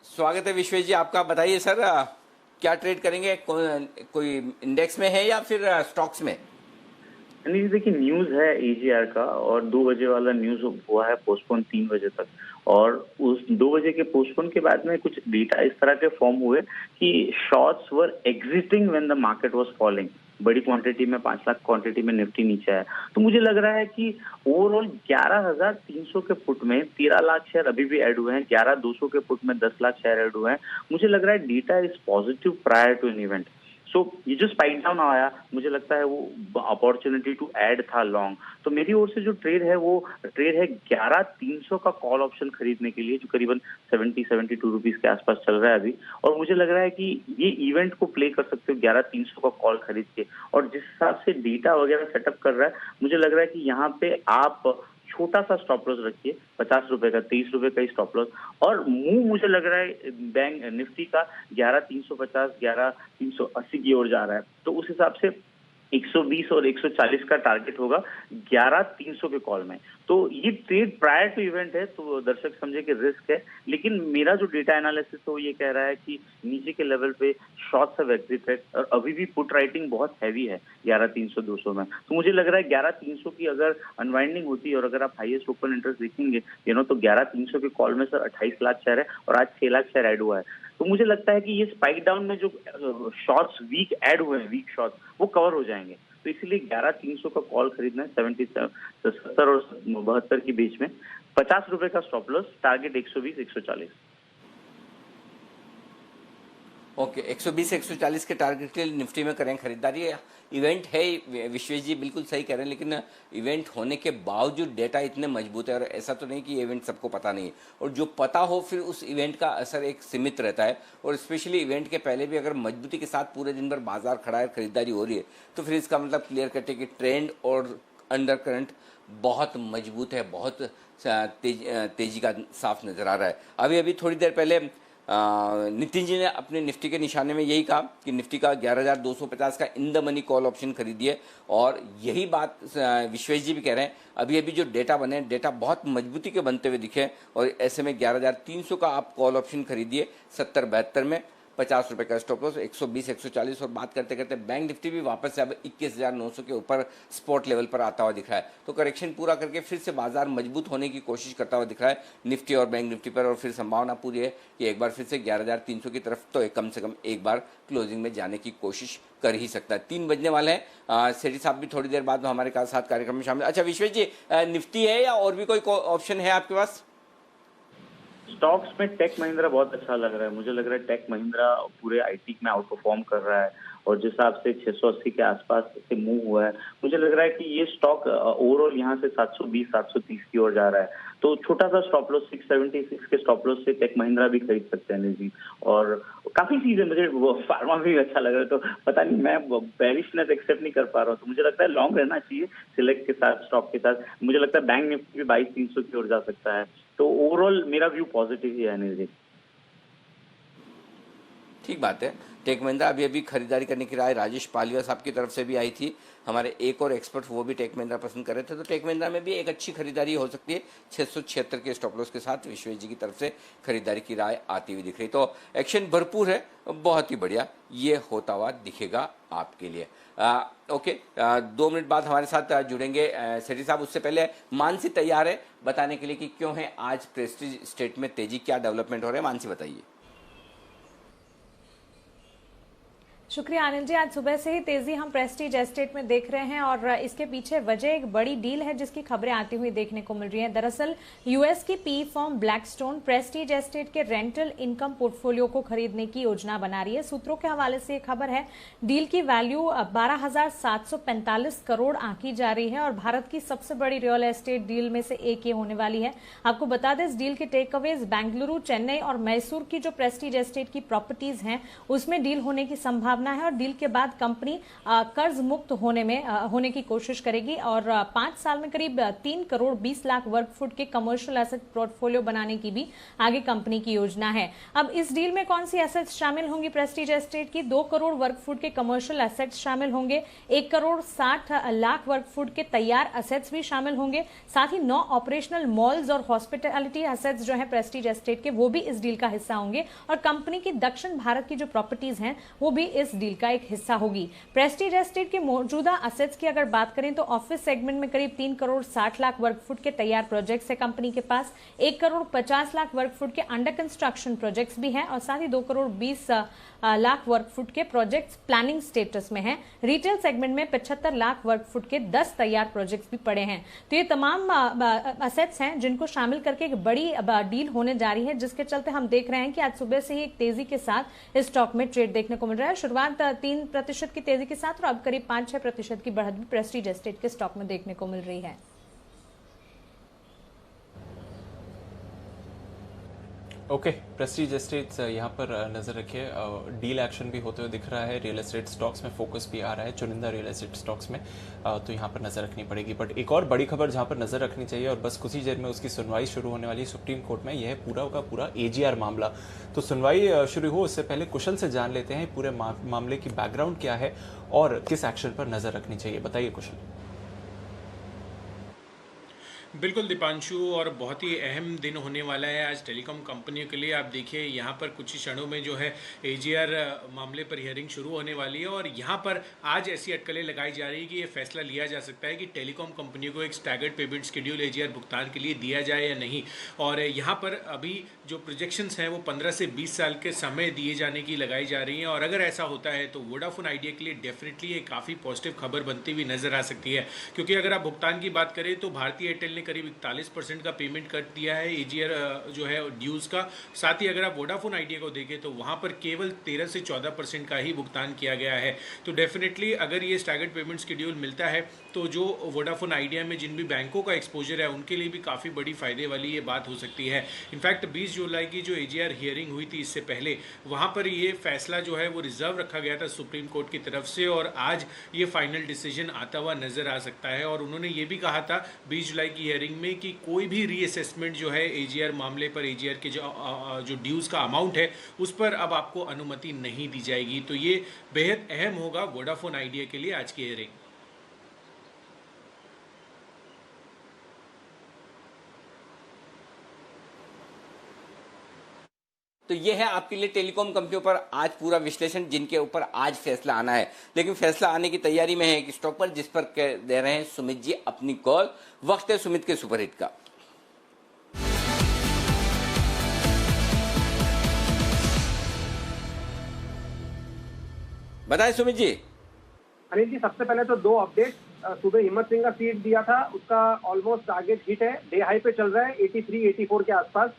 स्वागत है विश्वेश जी आपका। बताइए सर क्या ट्रेड करेंगे, कोई इंडेक्स में है या फिर स्टॉक्स में? नहीं देखिए, न्यूज है AGR का, और 2 बजे वाला न्यूज हुआ है पोस्टपोन 3 बजे तक, और उस 2 बजे के पोस्टपोन के बाद में कुछ डेटा इस तरह के फॉर्म हुए कि shorts were exiting when the market was falling. बड़ी क्वांटिटी में 5 लाख क्वांटिटी में निफ्टी नीचे आया, तो मुझे लग रहा है कि ओवरऑल 11,300 के पुट में 13 लाख शेयर अभी भी ऐड हुए हैं, 11,200 के पुट में 10 लाख शेयर ऐड हुए हैं। मुझे लग रहा है data is positive prior to an event. So ये जो स्पाइक डाउन आया, मुझे लगता है वो अपॉर्चुनिटी टू ऐड था लॉन्ग। तो मेरी ओर से जो ट्रेड है वो ट्रेड है 11,300 का कॉल ऑप्शन खरीदने के लिए, जो करीबन 70-72 रुपीज के आसपास चल रहा है अभी। और मुझे लग रहा है कि ये इवेंट को प्ले कर सकते हो 11,300 का कॉल खरीद के, और जिस हिसाब से डेटा वगैरह सेटअप कर रहा है, मुझे लग रहा है कि यहाँ पे आप छोटा सा स्टॉप लॉस रखिए, 50 रुपए का, 23 रुपए का ही स्टॉप लॉस। और मूव मुझे लग रहा है बैंक निफ्टी का 11,350, 11,380 की ओर जा रहा है, तो उस हिसाब से 120 और 140 का टारगेट होगा 11,300 के कॉल में। तो ये ट्रेड प्रायर टू इवेंट है, तो दर्शक समझे कि रिस्क है, लेकिन मेरा जो डेटा एनालिसिस है वो ये कह रहा है कि नीचे के लेवल पे शॉर्ट्स हैव एग्जिटेड, और अभी भी पुट राइटिंग बहुत हैवी है 11,300, 200 में। तो मुझे लग रहा है 11,300 की अगर अनवाइंडिंग होती है, और अगर आप हाईएस्ट ओपन इंटरेस्ट देखेंगे तो 11,300 के कॉल में सर 28 लाख शेयर है, और आज 6 लाख शेयर ऐड हुआ है। तो मुझे लगता है कि ये स्पाइक डाउन में जो शॉर्ट्स वीक ऐड हुए हैं, वीक शॉर्ट्स, वो कवर हो जाएंगे। तो इसलिए 11,300 का कॉल खरीदना है, 70 और 72 के बीच में, 50 रुपए का स्टॉप लॉस, टारगेट 120, 140। ओके, 120 से 140 के टारगेट के लिए निफ्टी में करें खरीदारी। इवेंट है, विश्वेश जी बिल्कुल सही कह रहे हैं, लेकिन इवेंट होने के बावजूद डेटा इतने मजबूत है, और ऐसा तो नहीं कि इवेंट सबको पता नहीं है, और जो पता हो फिर उस इवेंट का असर एक सीमित रहता है। और स्पेशली इवेंट के पहले भी अगर मजबूती के साथ पूरे दिन भर बाजार खड़ा है, खरीदारी हो रही है, तो फिर इसका मतलब क्लियर कट है कि ट्रेंड और अंडर करंट बहुत मजबूत है, बहुत तेजी का साफ नजर आ रहा है। अभी अभी थोड़ी देर पहले नितिन जी ने अपने निफ्टी के निशाने में यही कहा कि निफ्टी का 11,250 का in the money call option खरीदिए, और यही बात विश्वेश जी भी कह रहे हैं। अभी अभी जो डेटा बने, डेटा बहुत मजबूती के बनते हुए दिखे, और ऐसे में 11,300 का आप कॉल ऑप्शन खरीदिए 70-72 में, ₹50 का स्टॉप लॉस, 120 140। और बात करते करते बैंक निफ्टी भी वापस से अब 21,900 के ऊपर स्पॉट लेवल पर आता हुआ दिख रहा है। तो करेक्शन पूरा करके फिर से बाजार मजबूत होने की कोशिश करता हुआ दिख रहा है निफ्टी और बैंक निफ्टी पर, और फिर संभावना पूरी है कि एक बार फिर से 11,300 की तरफ तो कम से कम एक बार क्लोजिंग में जाने की कोशिश कर ही सकता है। 3 बजने वाले हैं, सेठी साहब भी थोड़ी देर बाद हमारे साथ कार्यक्रम में शामिल। अच्छा विश्वेश जी, निफ्टी है या और भी कोई ऑप्शन है आपके पास? स्टॉक्स में टेक महिंद्रा बहुत अच्छा लग रहा है। मुझे लग रहा है टेक महिंद्रा पूरे आईटी में आउट परफॉर्म कर रहा है और जिस हिसाब से 680 के आसपास से मूव हुआ है, मुझे लग रहा है कि ये स्टॉक ओवरऑल यहाँ से 720 730 की ओर जा रहा है। तो छोटा सा स्टॉप लॉस 676 के स्टॉप लॉस से टेक महिंद्रा भी खरीद सकते हैं अनिल जी। और काफी चीजें, मुझे फार्मा भी अच्छा लग रहा है, तो पता नहीं मैं बेरिशनेस एक्सेप्ट नहीं कर पा रहा हूँ। तो मुझे लगता है लॉन्ग रहना चाहिए सिलेक्ट के साथ, स्टॉक के साथ। मुझे लगता है बैंक निफ्टी भी 22,300 की ओर जा सकता है। तो ओवरऑल मेरा व्यू पॉजिटिव ही है अनिल जी। ठीक बात है। टेक महिंद्रा अभी अभी खरीदारी करने की राय राजेश पालिया साहब की तरफ से भी आई थी, हमारे एक और एक्सपर्ट वो भी टेक महिंद्रा पसंद कर रहे थे। तो टेक महिंद्रा में भी एक अच्छी खरीदारी हो सकती है 676 के स्टॉप लॉस के साथ। विश्वेश जी की तरफ से खरीदारी की राय आती हुई दिख रही, तो एक्शन भरपूर है, बहुत ही बढ़िया ये होता हुआ दिखेगा आपके लिए। ओके, 2 मिनट बाद हमारे साथ जुड़ेंगे सेठी साहब। उससे पहले मानसी तैयार है बताने के लिए कि क्यों है आज प्रेस्टीज स्टेट में तेजी, क्या डेवलपमेंट हो रहा है, मानसी बताइए। शुक्रिया अनिल जी। आज सुबह से ही तेजी हम प्रेस्टीज एस्टेट में देख रहे हैं और इसके पीछे वजह एक बड़ी डील है जिसकी खबरें आती हुई देखने को मिल रही हैं। दरअसल यूएस की P firm Blackstone Prestige estate के रेंटल इनकम पोर्टफोलियो को खरीदने की योजना बना रही है। सूत्रों के हवाले से ये खबर है, डील की वैल्यू 12,745 करोड़ आंकी जा रही है और भारत की सबसे बड़ी रियल एस्टेट डील में से एक ये होने वाली है। आपको बता दें, इस डील के टेक अवेज बेंगलुरु, चेन्नई और मैसूर की जो प्रेस्टीज एस्टेट की प्रॉपर्टीज हैं उसमें डील होने की संभावना है और डील के बाद कंपनी कर्ज मुक्त होने की कोशिश करेगी और 5 साल में करीब 3 करोड़ 20 लाख वर्ग फुट के कमर्शियल एसेट पोर्टफोलियो बनाने की भी आगे कंपनी की योजना है। अब इस डील में कौन सी एसेट्स शामिल होंगी प्रेस्टीज एस्टेट की? 2 करोड़ वर्ग फुट के कमर्शियल एसेट्स शामिल होंगे, 1 करोड़ 60 लाख वर्ग फुट के तैयार एसेट्स भी शामिल होंगे, साथ ही 9 ऑपरेशनल मॉल्स और हॉस्पिटैलिटी एसेट्स जो है प्रेस्टीज एस्टेट के, वो भी इस डील का हिस्सा होंगे और कंपनी की दक्षिण भारत की जो प्रॉपर्टीज हैं वो भी इस डील का एक हिस्सा होगी। प्रेस्टीज एस्टेट के मौजूदा एसेट्स की अगर बात करें तो ऑफिस सेगमेंट में करीब 3 करोड़ 60 लाख वर्ग फुट के तैयार प्रोजेक्ट्स है कंपनी के पास, 1 करोड़ 50 लाख वर्ग फुट के अंडर कंस्ट्रक्शन प्रोजेक्ट्स भी हैं और साथ ही 2 करोड़ 20 लाख वर्ग फुट के प्रोजेक्ट्स प्लानिंग स्टेटस में हैं। रिटेल सेगमेंट में 75 लाख वर्ग फुट के 10 तैयार प्रोजेक्ट्स भी पड़े हैं। तो ये तमाम एसेट्स हैं जिनको शामिल करके एक बड़ी डील होने जा रही है, जिसके चलते हम देख रहे हैं कि आज सुबह से ही एक तेजी के साथ इस स्टॉक में ट्रेड देखने को मिल रहा है। शुरुआत 3% की तेजी के साथ और अब करीब 5-6% की बढ़त भी प्रेस्टीज एस्टेट के स्टॉक में देखने को मिल रही है। ओके, प्रेस्टीज एस्टेट्स यहाँ पर नजर रखिए, डील एक्शन भी होते हुए दिख रहा है, रियल एस्टेट स्टॉक्स में फोकस भी आ रहा है, चुनिंदा रियल एस्टेट स्टॉक्स में, तो यहाँ पर नजर रखनी पड़ेगी। बट एक और बड़ी खबर जहाँ पर नजर रखनी चाहिए और बस कुछ ही देर में उसकी सुनवाई शुरू होने वाली है सुप्रीम कोर्ट में, यह है पूरा का पूरा एजीआर मामला। तो सुनवाई शुरू हो उससे पहले कुशल से जान लेते हैं पूरे मामले की बैकग्राउंड क्या है और किस एक्शन पर नजर रखनी चाहिए। बताइए कुशल। बिल्कुल दीपांशु, और बहुत ही अहम दिन होने वाला है आज टेलीकॉम कंपनियों के लिए। आप देखिए यहाँ पर कुछ ही क्षणों में जो है एजीआर मामले पर हियरिंग शुरू होने वाली है और यहाँ पर आज ऐसी अटकलें लगाई जा रही है कि ये फैसला लिया जा सकता है कि टेलीकॉम कंपनियों को एक स्टैगर्ड पेमेंट शेड्यूल एजीआर भुगतान के लिए दिया जाए या नहीं। और यहाँ पर अभी जो प्रोजेक्शंस हैं वो 15 से 20 साल के समय दिए जाने की लगाई जा रही हैं और अगर ऐसा होता है तो वोडाफोन आइडिया के लिए डेफिनेटली ये काफ़ी पॉजिटिव खबर बनती हुई नजर आ सकती है, क्योंकि अगर आप भुगतान की बात करें तो भारतीय एयरटेल ने करीब 41% का पेमेंट कर दिया है एजीआर जो है ड्यूज का। साथ ही अगर आप वोडाफोन आइडिया को देखें तो वहां पर केवल 13 से 14% का ही भुगतान किया गया है। तो डेफिनेटली अगर ये स्टैगर्ड पेमेंट शेड्यूल मिलता है तो जो वोडाफोन आइडिया में जिन भी बैंकों का एक्सपोजर है उनके लिए भी काफ़ी बड़ी फायदे वाली ये बात हो सकती है। इनफैक्ट 20 जुलाई की जो एजीआर हियरिंग हुई थी इससे पहले, वहाँ पर ये फैसला जो है वो रिजर्व रखा गया था सुप्रीम कोर्ट की तरफ से और आज ये फाइनल डिसीजन आता हुआ नजर आ सकता है। और उन्होंने ये भी कहा था 20 जुलाई की हियरिंग में कि कोई भी रीअसेसमेंट जो है एजीआर मामले पर, एजीआर के जो ड्यूज का अमाउंट है उस पर अब आपको अनुमति नहीं दी जाएगी। तो ये बेहद अहम होगा वोडाफोन आइडिया के लिए आज की हियरिंग। तो ये है आपके लिए टेलीकॉम कंपनियों पर आज पूरा विश्लेषण, जिनके ऊपर आज फैसला आना है। लेकिन फैसला आने की तैयारी में है एक स्टॉक पर, जिस पर दे रहे हैं सुमित जी अपनी कॉल। वक्त है सुमित के सुपरहिट का। बताएं सुमित जी। अनिल जी, सबसे पहले तो 2 अपडेट। सुबह हिम्मत सिंह का सीट दिया था, उसका ऑलमोस्ट टारगेट हिट है, डे हाई पे चल रहा है 83-84 के आसपास।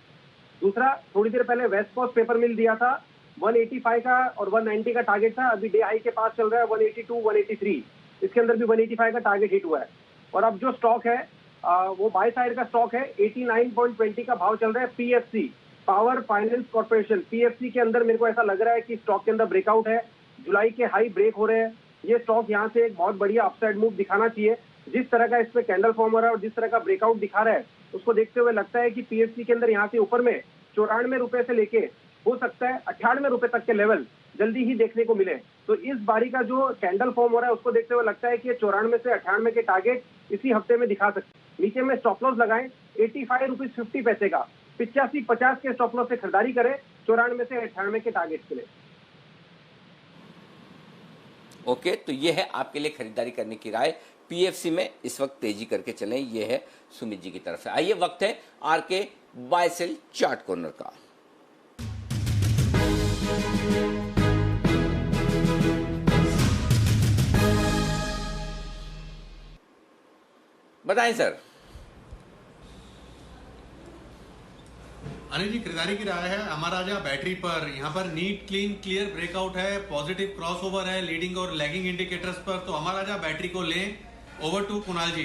दूसरा, थोड़ी देर पहले वेस्ट कोस्ट पेपर मिल दिया था, 185 का और 190 का टारगेट था, अभी डे हाई के पास चल रहा है 182-183। इसके अंदर भी 185 का टारगेट हिट हुआ है। और अब जो स्टॉक है वो बाय साइड का स्टॉक है, 89.20 का भाव चल रहा है। PFC, power finance corporation, PFC के अंदर मेरे को ऐसा लग रहा है कि स्टॉक के अंदर ब्रेकआउट है, जुलाई के हाई ब्रेक हो रहे हैं। ये स्टॉक यहाँ से एक बहुत बढ़िया अपसाइड मूव दिखाना चाहिए। जिस तरह का इस पे कैंडल फॉर्म हो रहा है और जिस तरह का ब्रेकआउट दिखा रहा है, उसको देखते हुए लगता है कि पीएफसी के अंदर यहाँ से ऊपर में 94 रुपए से लेके हो सकता है 98 रुपए तक के लेवल जल्दी ही देखने को मिले। तो इस बारी का जो कैंडल फॉर्म हो रहा है उसको देखते हुए लगता है कि 94 से 98 के टारगेट इसी हफ्ते में दिखा सकते हैं। नीचे में स्टॉप लॉस लगाएं 85 रुपीज 50 पैसे का, 85-50 के स्टॉप लॉस से खरीदारी करें 94 से 98 के टारगेट के लिए। ओके, तो ये है आपके लिए खरीदारी करने की राय। पीएफसी में इस वक्त तेजी करके चलें, ये है सुमित जी की तरफ से। आइए, वक्त है RK buy sell chart corner का। बताएं सर। अनिल जी, खरीदारी की राय है अमराजा बैटरी पर। यहाँ पर नीट क्लीन क्लियर ब्रेकआउट है, पॉजिटिव क्रॉसओवर है लीडिंग और लैगिंग इंडिकेटर्स पर, तो अमराजा बैटरी को लें। ओवर टू कुणाल जी।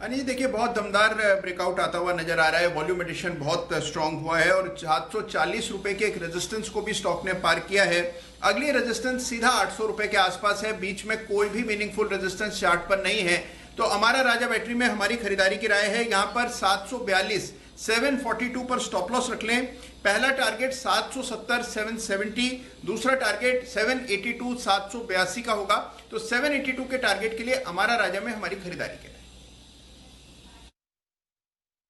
अनिल देखिए, बहुत दमदार ब्रेकआउट आता हुआ नजर आ रहा है। वॉल्यूम एडिशन बहुत स्ट्रांग हुआ है और 740 रुपए के एक रेजिस्टेंस को भी स्टॉक ने पार किया है। अगली रेजिस्टेंस सीधा 800 रुपए के आसपास है, बीच में कोई भी मीनिंगफुल रेजिस्टेंस चार्ट पर नहीं है। तो हमारा राजा बैटरी में हमारी खरीदारी की राय है, यहाँ पर 742 742 पर स्टॉप लॉस रख लें। पहला टारगेट 770 770, दूसरा टारगेट 782 782 का होगा। तो 782 के टारगेट के लिए हमारा राजा में हमारी खरीदारी की राय।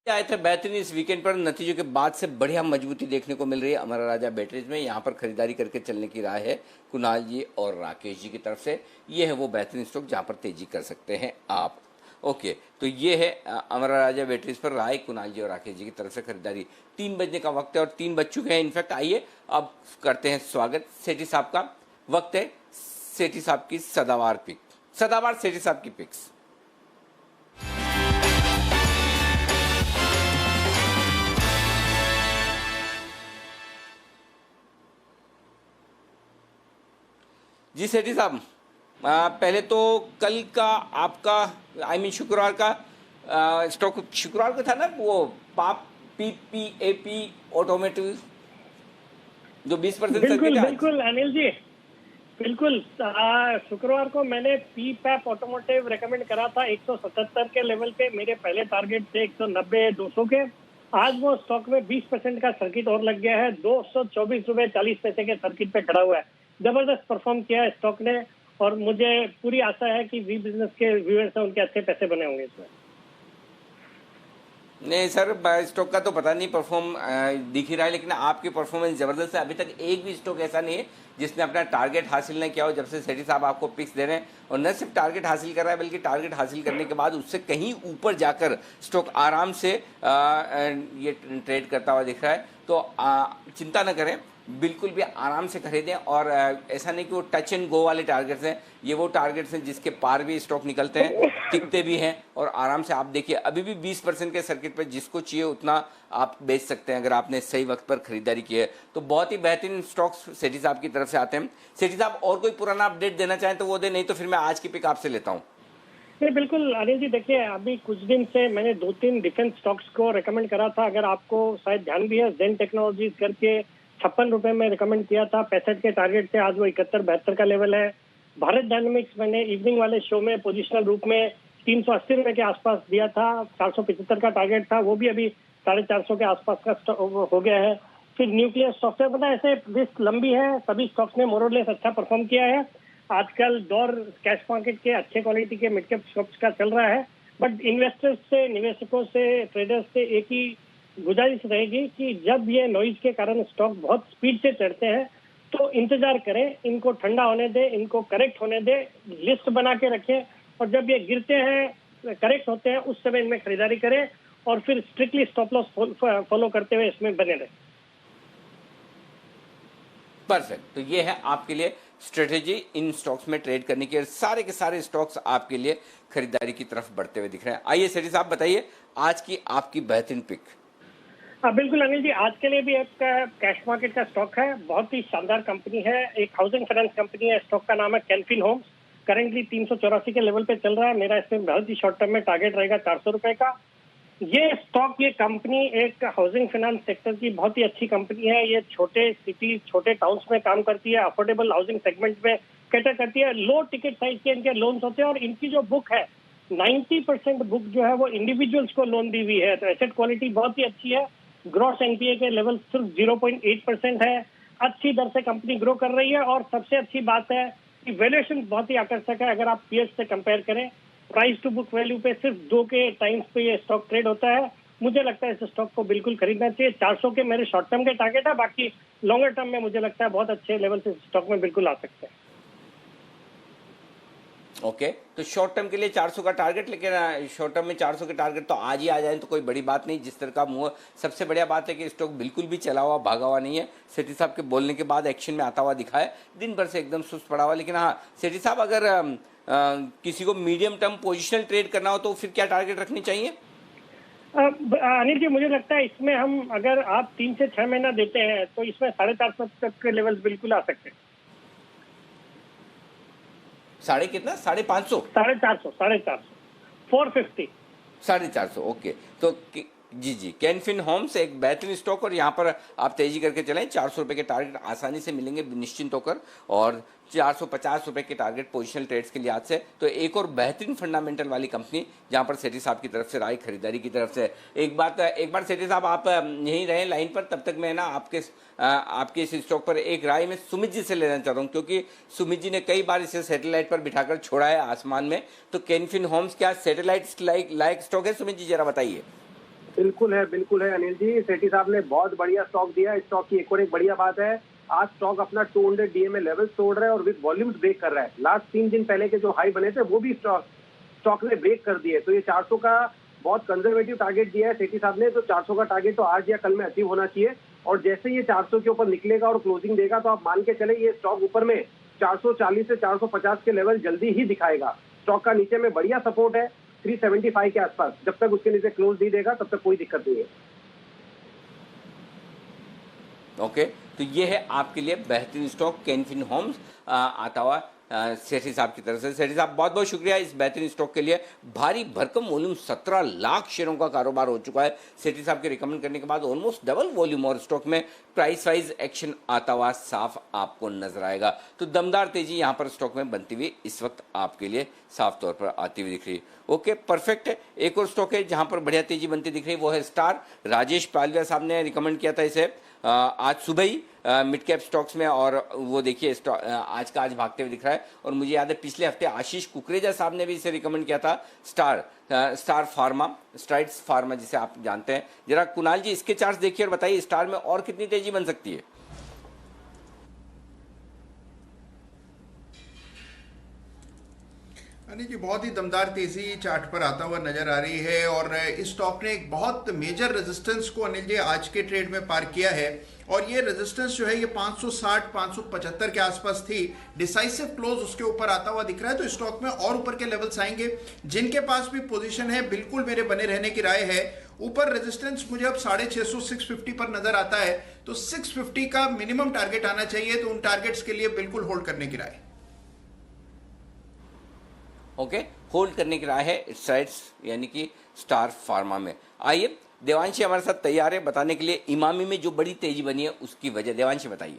आए थे बेहतरीन इस वीकेंड पर, नतीजों के बाद से बढ़िया मजबूती देखने को मिल रही है हमारा राजा बैटरीज में। यहाँ पर खरीदारी करके चलने की राय है कुणाल जी और राकेश जी की तरफ से। ये है वो बेहतरीन स्टॉक जहाँ पर तेजी कर सकते हैं आप। ओके, तो ये है हमारा राजा बैटरीज पर राय कुणाल जी और राकेश जी की तरफ से खरीदारी। 3 बजने का वक्त है और 3 बज चुके हैं इनफैक्ट। आइए अब करते हैं स्वागत सेठी साहब का। वक्त है सेठी साहब की सदाबहार पिक, सदाबहार सेठी साहब की पिक्स। जी सेठी साहब, पहले तो कल का आपका शुक्रवार का स्टॉक शुक्रवार को था ना, वो पीपीएपी ऑटोमेटिव जो 20% बिल्कुल अनिल जी, बिल्कुल शुक्रवार को मैंने पीपैप ऑटोमोटिव रेकमेंड करा था 177 के लेवल पे। मेरे पहले टारगेट थे 190-200 के। आज वो स्टॉक में 20% का सर्किट और लग गया है, 224 रुपए 40 पैसे के सर्किट पे खड़ा हुआ है। जबरदस्त परफॉर्म किया है स्टॉक ने और मुझे पूरी आशा है कि वी बिजनेस के व्यूअर्स हैं उनके अच्छे पैसे बने होंगे इसमें। नहीं सर, स्टॉक का तो पता नहीं परफॉर्म दिख ही रहा है, लेकिन आपकी परफॉर्मेंस जबरदस्त है। अभी तक एक भी स्टॉक ऐसा नहीं है जिसने अपना टारगेट हासिल नहीं किया हो जब से सेठी साहब आपको पिक्स दे रहे हैं। और न सिर्फ टारगेट हासिल कर रहा है बल्कि टारगेट हासिल करने के बाद उससे कहीं ऊपर जाकर स्टॉक आराम से ये ट्रेड करता हुआ दिख रहा है। तो चिंता न करें, बिल्कुल भी आराम से खरीदें। और ऐसा नहीं कि वो टच एंड गो वाले टारगेट्स हैं, ये वो टारगेट्स हैं जिसके पार भी स्टॉक निकलते हैं, टिकते भी हैं और आराम से आप देखिए अभी भी 20% के सर्किट पर जिसको चाहिए उतना आप बेच सकते हैं अगर आपने सही वक्त पर खरीदारी की है। तो बहुत ही बेहतरीन स्टॉक्स सेठी साहब की तरफ से आते हैं। सेठी साहब और कोई पुराना अपडेट देना चाहें तो वो दे, नहीं तो फिर मैं आज की पिक आपसे लेता हूँ। नहीं बिल्कुल अनिल जी, देखिए अभी कुछ दिन से मैंने 2-3 डिफेंस स्टॉक्स को रेकमेंड करा था। अगर आपको शायद ध्यान भी है, जेन टेक्नोलॉजीज करके 56 रुपए में रिकमेंड किया था, 65 के टारगेट थे, आज वो 71-72 का लेवल है। भारत डायनेमिक्स मैंने इवनिंग वाले शो में पोजिशनल रूप में 380 रुपए के आसपास दिया था, 475 का टारगेट था, वो भी अभी 450 के आसपास का हो गया है। फिर न्यूक्लियर सॉफ्टवेयर, पता है ऐसे लिस्ट लंबी है, सभी स्टॉक्स ने मोरलेस अच्छा परफॉर्म किया है। आजकल दौर कैश मार्केट के अच्छे क्वालिटी के मिड कैप स्टॉक्स का चल रहा है। बट इन्वेस्टर्स से, निवेशकों से, ट्रेडर्स से एक ही गुजारिश रहेगी कि जब ये नॉइज के कारण स्टॉक बहुत स्पीड से चढ़ते हैं तो इंतजार करें, इनको ठंडा होने दें, इनको करेक्ट होने दें, लिस्ट बना के रखें, और जब ये गिरते हैं, करेक्ट होते हैं, उस समय इनमें खरीदारी करें और फिर स्ट्रिक्टली स्टॉप लॉस फॉलो करते हुए इसमें बने रहें। परफेक्ट। तो ये है आपके लिए स्ट्रेटेजी इन स्टॉक्स में ट्रेड करने की, और सारे के सारे स्टॉक्स आपके लिए खरीदारी की तरफ बढ़ते हुए दिख रहे हैं। आइए सेठी साहब बताइए आज की आपकी बेहतरीन पिक। बिल्कुल अनिल जी, आज के लिए भी एक कैश मार्केट का स्टॉक है, बहुत ही शानदार कंपनी है, एक हाउसिंग फाइनेंस कंपनी है, स्टॉक का नाम है कैनफिन होम्स, करेंटली 384 के लेवल पे चल रहा है। मेरा इसमें बहुत ही शॉर्ट टर्म में टारगेट रहेगा 400 रुपए का। ये स्टॉक, ये कंपनी एक हाउसिंग फाइनेंस सेक्टर की बहुत ही अच्छी कंपनी है। ये छोटे सिटी, छोटे टाउन्स में काम करती है, अफोर्डेबल हाउसिंग सेगमेंट में कैटर करती है, लो टिकट साइज के इनके लोन्स होते हैं, और इनकी जो बुक है 90% बुक जो है वो इंडिविजुअल्स को लोन दी हुई है, तो एसेट क्वालिटी बहुत ही अच्छी है। ग्रॉस एनपीए के लेवल सिर्फ 0.8% है। अच्छी दर से कंपनी ग्रो कर रही है, और सबसे अच्छी बात है कि वैल्यूएशन बहुत ही आकर्षक है। अगर आप पीएस से कंपेयर करें, प्राइस टू बुक वैल्यू पे सिर्फ 2 के टाइम्स पे ये स्टॉक ट्रेड होता है। मुझे लगता है इस स्टॉक को बिल्कुल खरीदना चाहिए। 400 के मेरे शॉर्ट टर्म के टारगेट है, बाकी लॉन्गर टर्म में मुझे लगता है बहुत अच्छे लेवल से स्टॉक में बिल्कुल आ सकते हैं। ओके, तो शॉर्ट टर्म के लिए 400 का टारगेट, लेकिन शॉर्ट टर्म में 400 के टारगेट तो आज ही आ जाए तो कोई बड़ी बात नहीं, जिस तरह का मुंह। सबसे बढ़िया बात है कि स्टॉक बिल्कुल भी चला हुआ, भागा हुआ नहीं है। सेठी साहब के बोलने के बाद एक्शन में आता हुआ दिखा है, दिन भर से एकदम सुस्त पड़ा हुआ। लेकिन हाँ सेठी साहब, अगर किसी को मीडियम टर्म पोजिशनल ट्रेड करना हो तो फिर क्या टारगेट रखनी चाहिए? अनिल जी, मुझे लगता है इसमें हम, अगर आप 3 से 6 महीना देते हैं तो इसमें 450 तक के लेवल बिल्कुल आ सकते हैं। साढ़े कितना? 550? 450, 450, 450। ओके, तो जी कैनफिन होम्स एक बेहतरीन स्टॉक, और यहाँ पर आप तेजी करके चलें। 400 रुपए के टारगेट आसानी से मिलेंगे निश्चिंत होकर, और 450 रुपए के टारगेट पोजिशनल ट्रेड्स के लिहाज से। तो एक और बेहतरीन फंडामेंटल वाली कंपनी जहाँ पर सेठी साहब की तरफ से राय खरीदारी की तरफ से। एक बार सेठी साहब आप यहीं रहें लाइन पर, तब तक मैं ना आपके इस स्टॉक पर एक राय में सुमित जी से लेना चाह रहा हूँ, क्योंकि सुमित जी ने कई बार इसे सैटेलाइट पर बिठाकर छोड़ा है आसमान में। तो कैनफिन होम्स क्या सैटेलाइट लाइक स्टॉक है? सुमित जी जरा बताइए। बिल्कुल है अनिल जी, सेठी साहब ने बहुत बढ़िया स्टॉक दिया। स्टॉक की एक और एक बढ़िया बात है, आज स्टॉक अपना 200 डीएमए लेवल तोड़ रहा है और विद वॉल्यूम्स ब्रेक कर रहा है। लास्ट 3 दिन पहले के जो हाई बने थे वो भी स्टॉक ने ब्रेक कर दिए। तो ये 400 का बहुत कंजर्वेटिव टारगेट दिया है सेठी साहब ने, तो 400 का टारगेट तो आज या कल में अचीव होना चाहिए। और जैसे ये 400 के ऊपर निकलेगा और क्लोजिंग देगा तो आप मान के चले ये स्टॉक ऊपर में 440 से 450 के लेवल जल्दी ही दिखाएगा। स्टॉक का नीचे में बढ़िया सपोर्ट है 375 के आसपास, जब तक उसके नीचे क्लोज नहीं देगा तब तक कोई दिक्कत नहीं है। ओके, तो ये है आपके लिए बेहतरीन स्टॉक कैनफिन होम्स आता हुआ सेठी साहब की तरफ से। सेठी साहब बहुत बहुत शुक्रिया इस बेहतरीन स्टॉक के लिए। भारी भरकम वॉल्यूम 17 लाख शेयरों का कारोबार हो चुका है सेठी साहब के रिकमेंड करने के बाद, ऑलमोस्ट डबल वॉल्यूम, और स्टॉक में प्राइस वाइज एक्शन आता हुआ साफ आपको नजर आएगा। तो दमदार तेजी यहाँ पर स्टॉक में बनती हुई इस वक्त आपके लिए साफ तौर पर आती हुई दिख रही है। ओके, परफेक्ट है। एक और स्टॉक है जहाँ पर बढ़िया तेजी बनती दिख रही है, वो है स्टार। राजेश पालविया साहब ने रिकमेंड किया था इसे आज सुबह ही मिड कैप स्टॉक्स में, और वो देखिए आज भागते हुए दिख रहा है। और मुझे याद है पिछले हफ्ते आशीष कुकरेजा साहब ने भी इसे रिकमेंड किया था, स्टार फार्मा, स्ट्राइड्स फार्मा जिसे आप जानते हैं। जरा कुणाल जी इसके चार्ट्स देखिए और बताइए स्टार में और कितनी तेजी बन सकती है? अनिल जी, बहुत ही दमदार तेजी चार्ट पर आता हुआ नजर आ रही है, और इस स्टॉक ने एक बहुत मेजर रेजिस्टेंस को अनिल जी आज के ट्रेड में पार किया है, और ये रेजिस्टेंस जो है ये 560 575 के आसपास थी। डिसाइसिव क्लोज उसके ऊपर आता हुआ दिख रहा है, तो स्टॉक में और ऊपर के लेवल्स आएंगे। जिनके पास भी पोजीशन है बिल्कुल मेरे बने रहने की राय है। ऊपर रेजिस्टेंस मुझे अब 650 650 पर नजर आता है, तो 650 का मिनिमम टारगेट आना चाहिए, तो उन टारगेट्स के लिए बिल्कुल होल्ड करने की राय। ओके, होल्ड करने की राय है स्ट्राइड्स यानी कि स्टार फार्मा में। आइए देवांशी हमारे साथ तैयार है बताने के लिए इमामी में जो बड़ी तेजी बनी है उसकी वजह। देवांशी बताइए।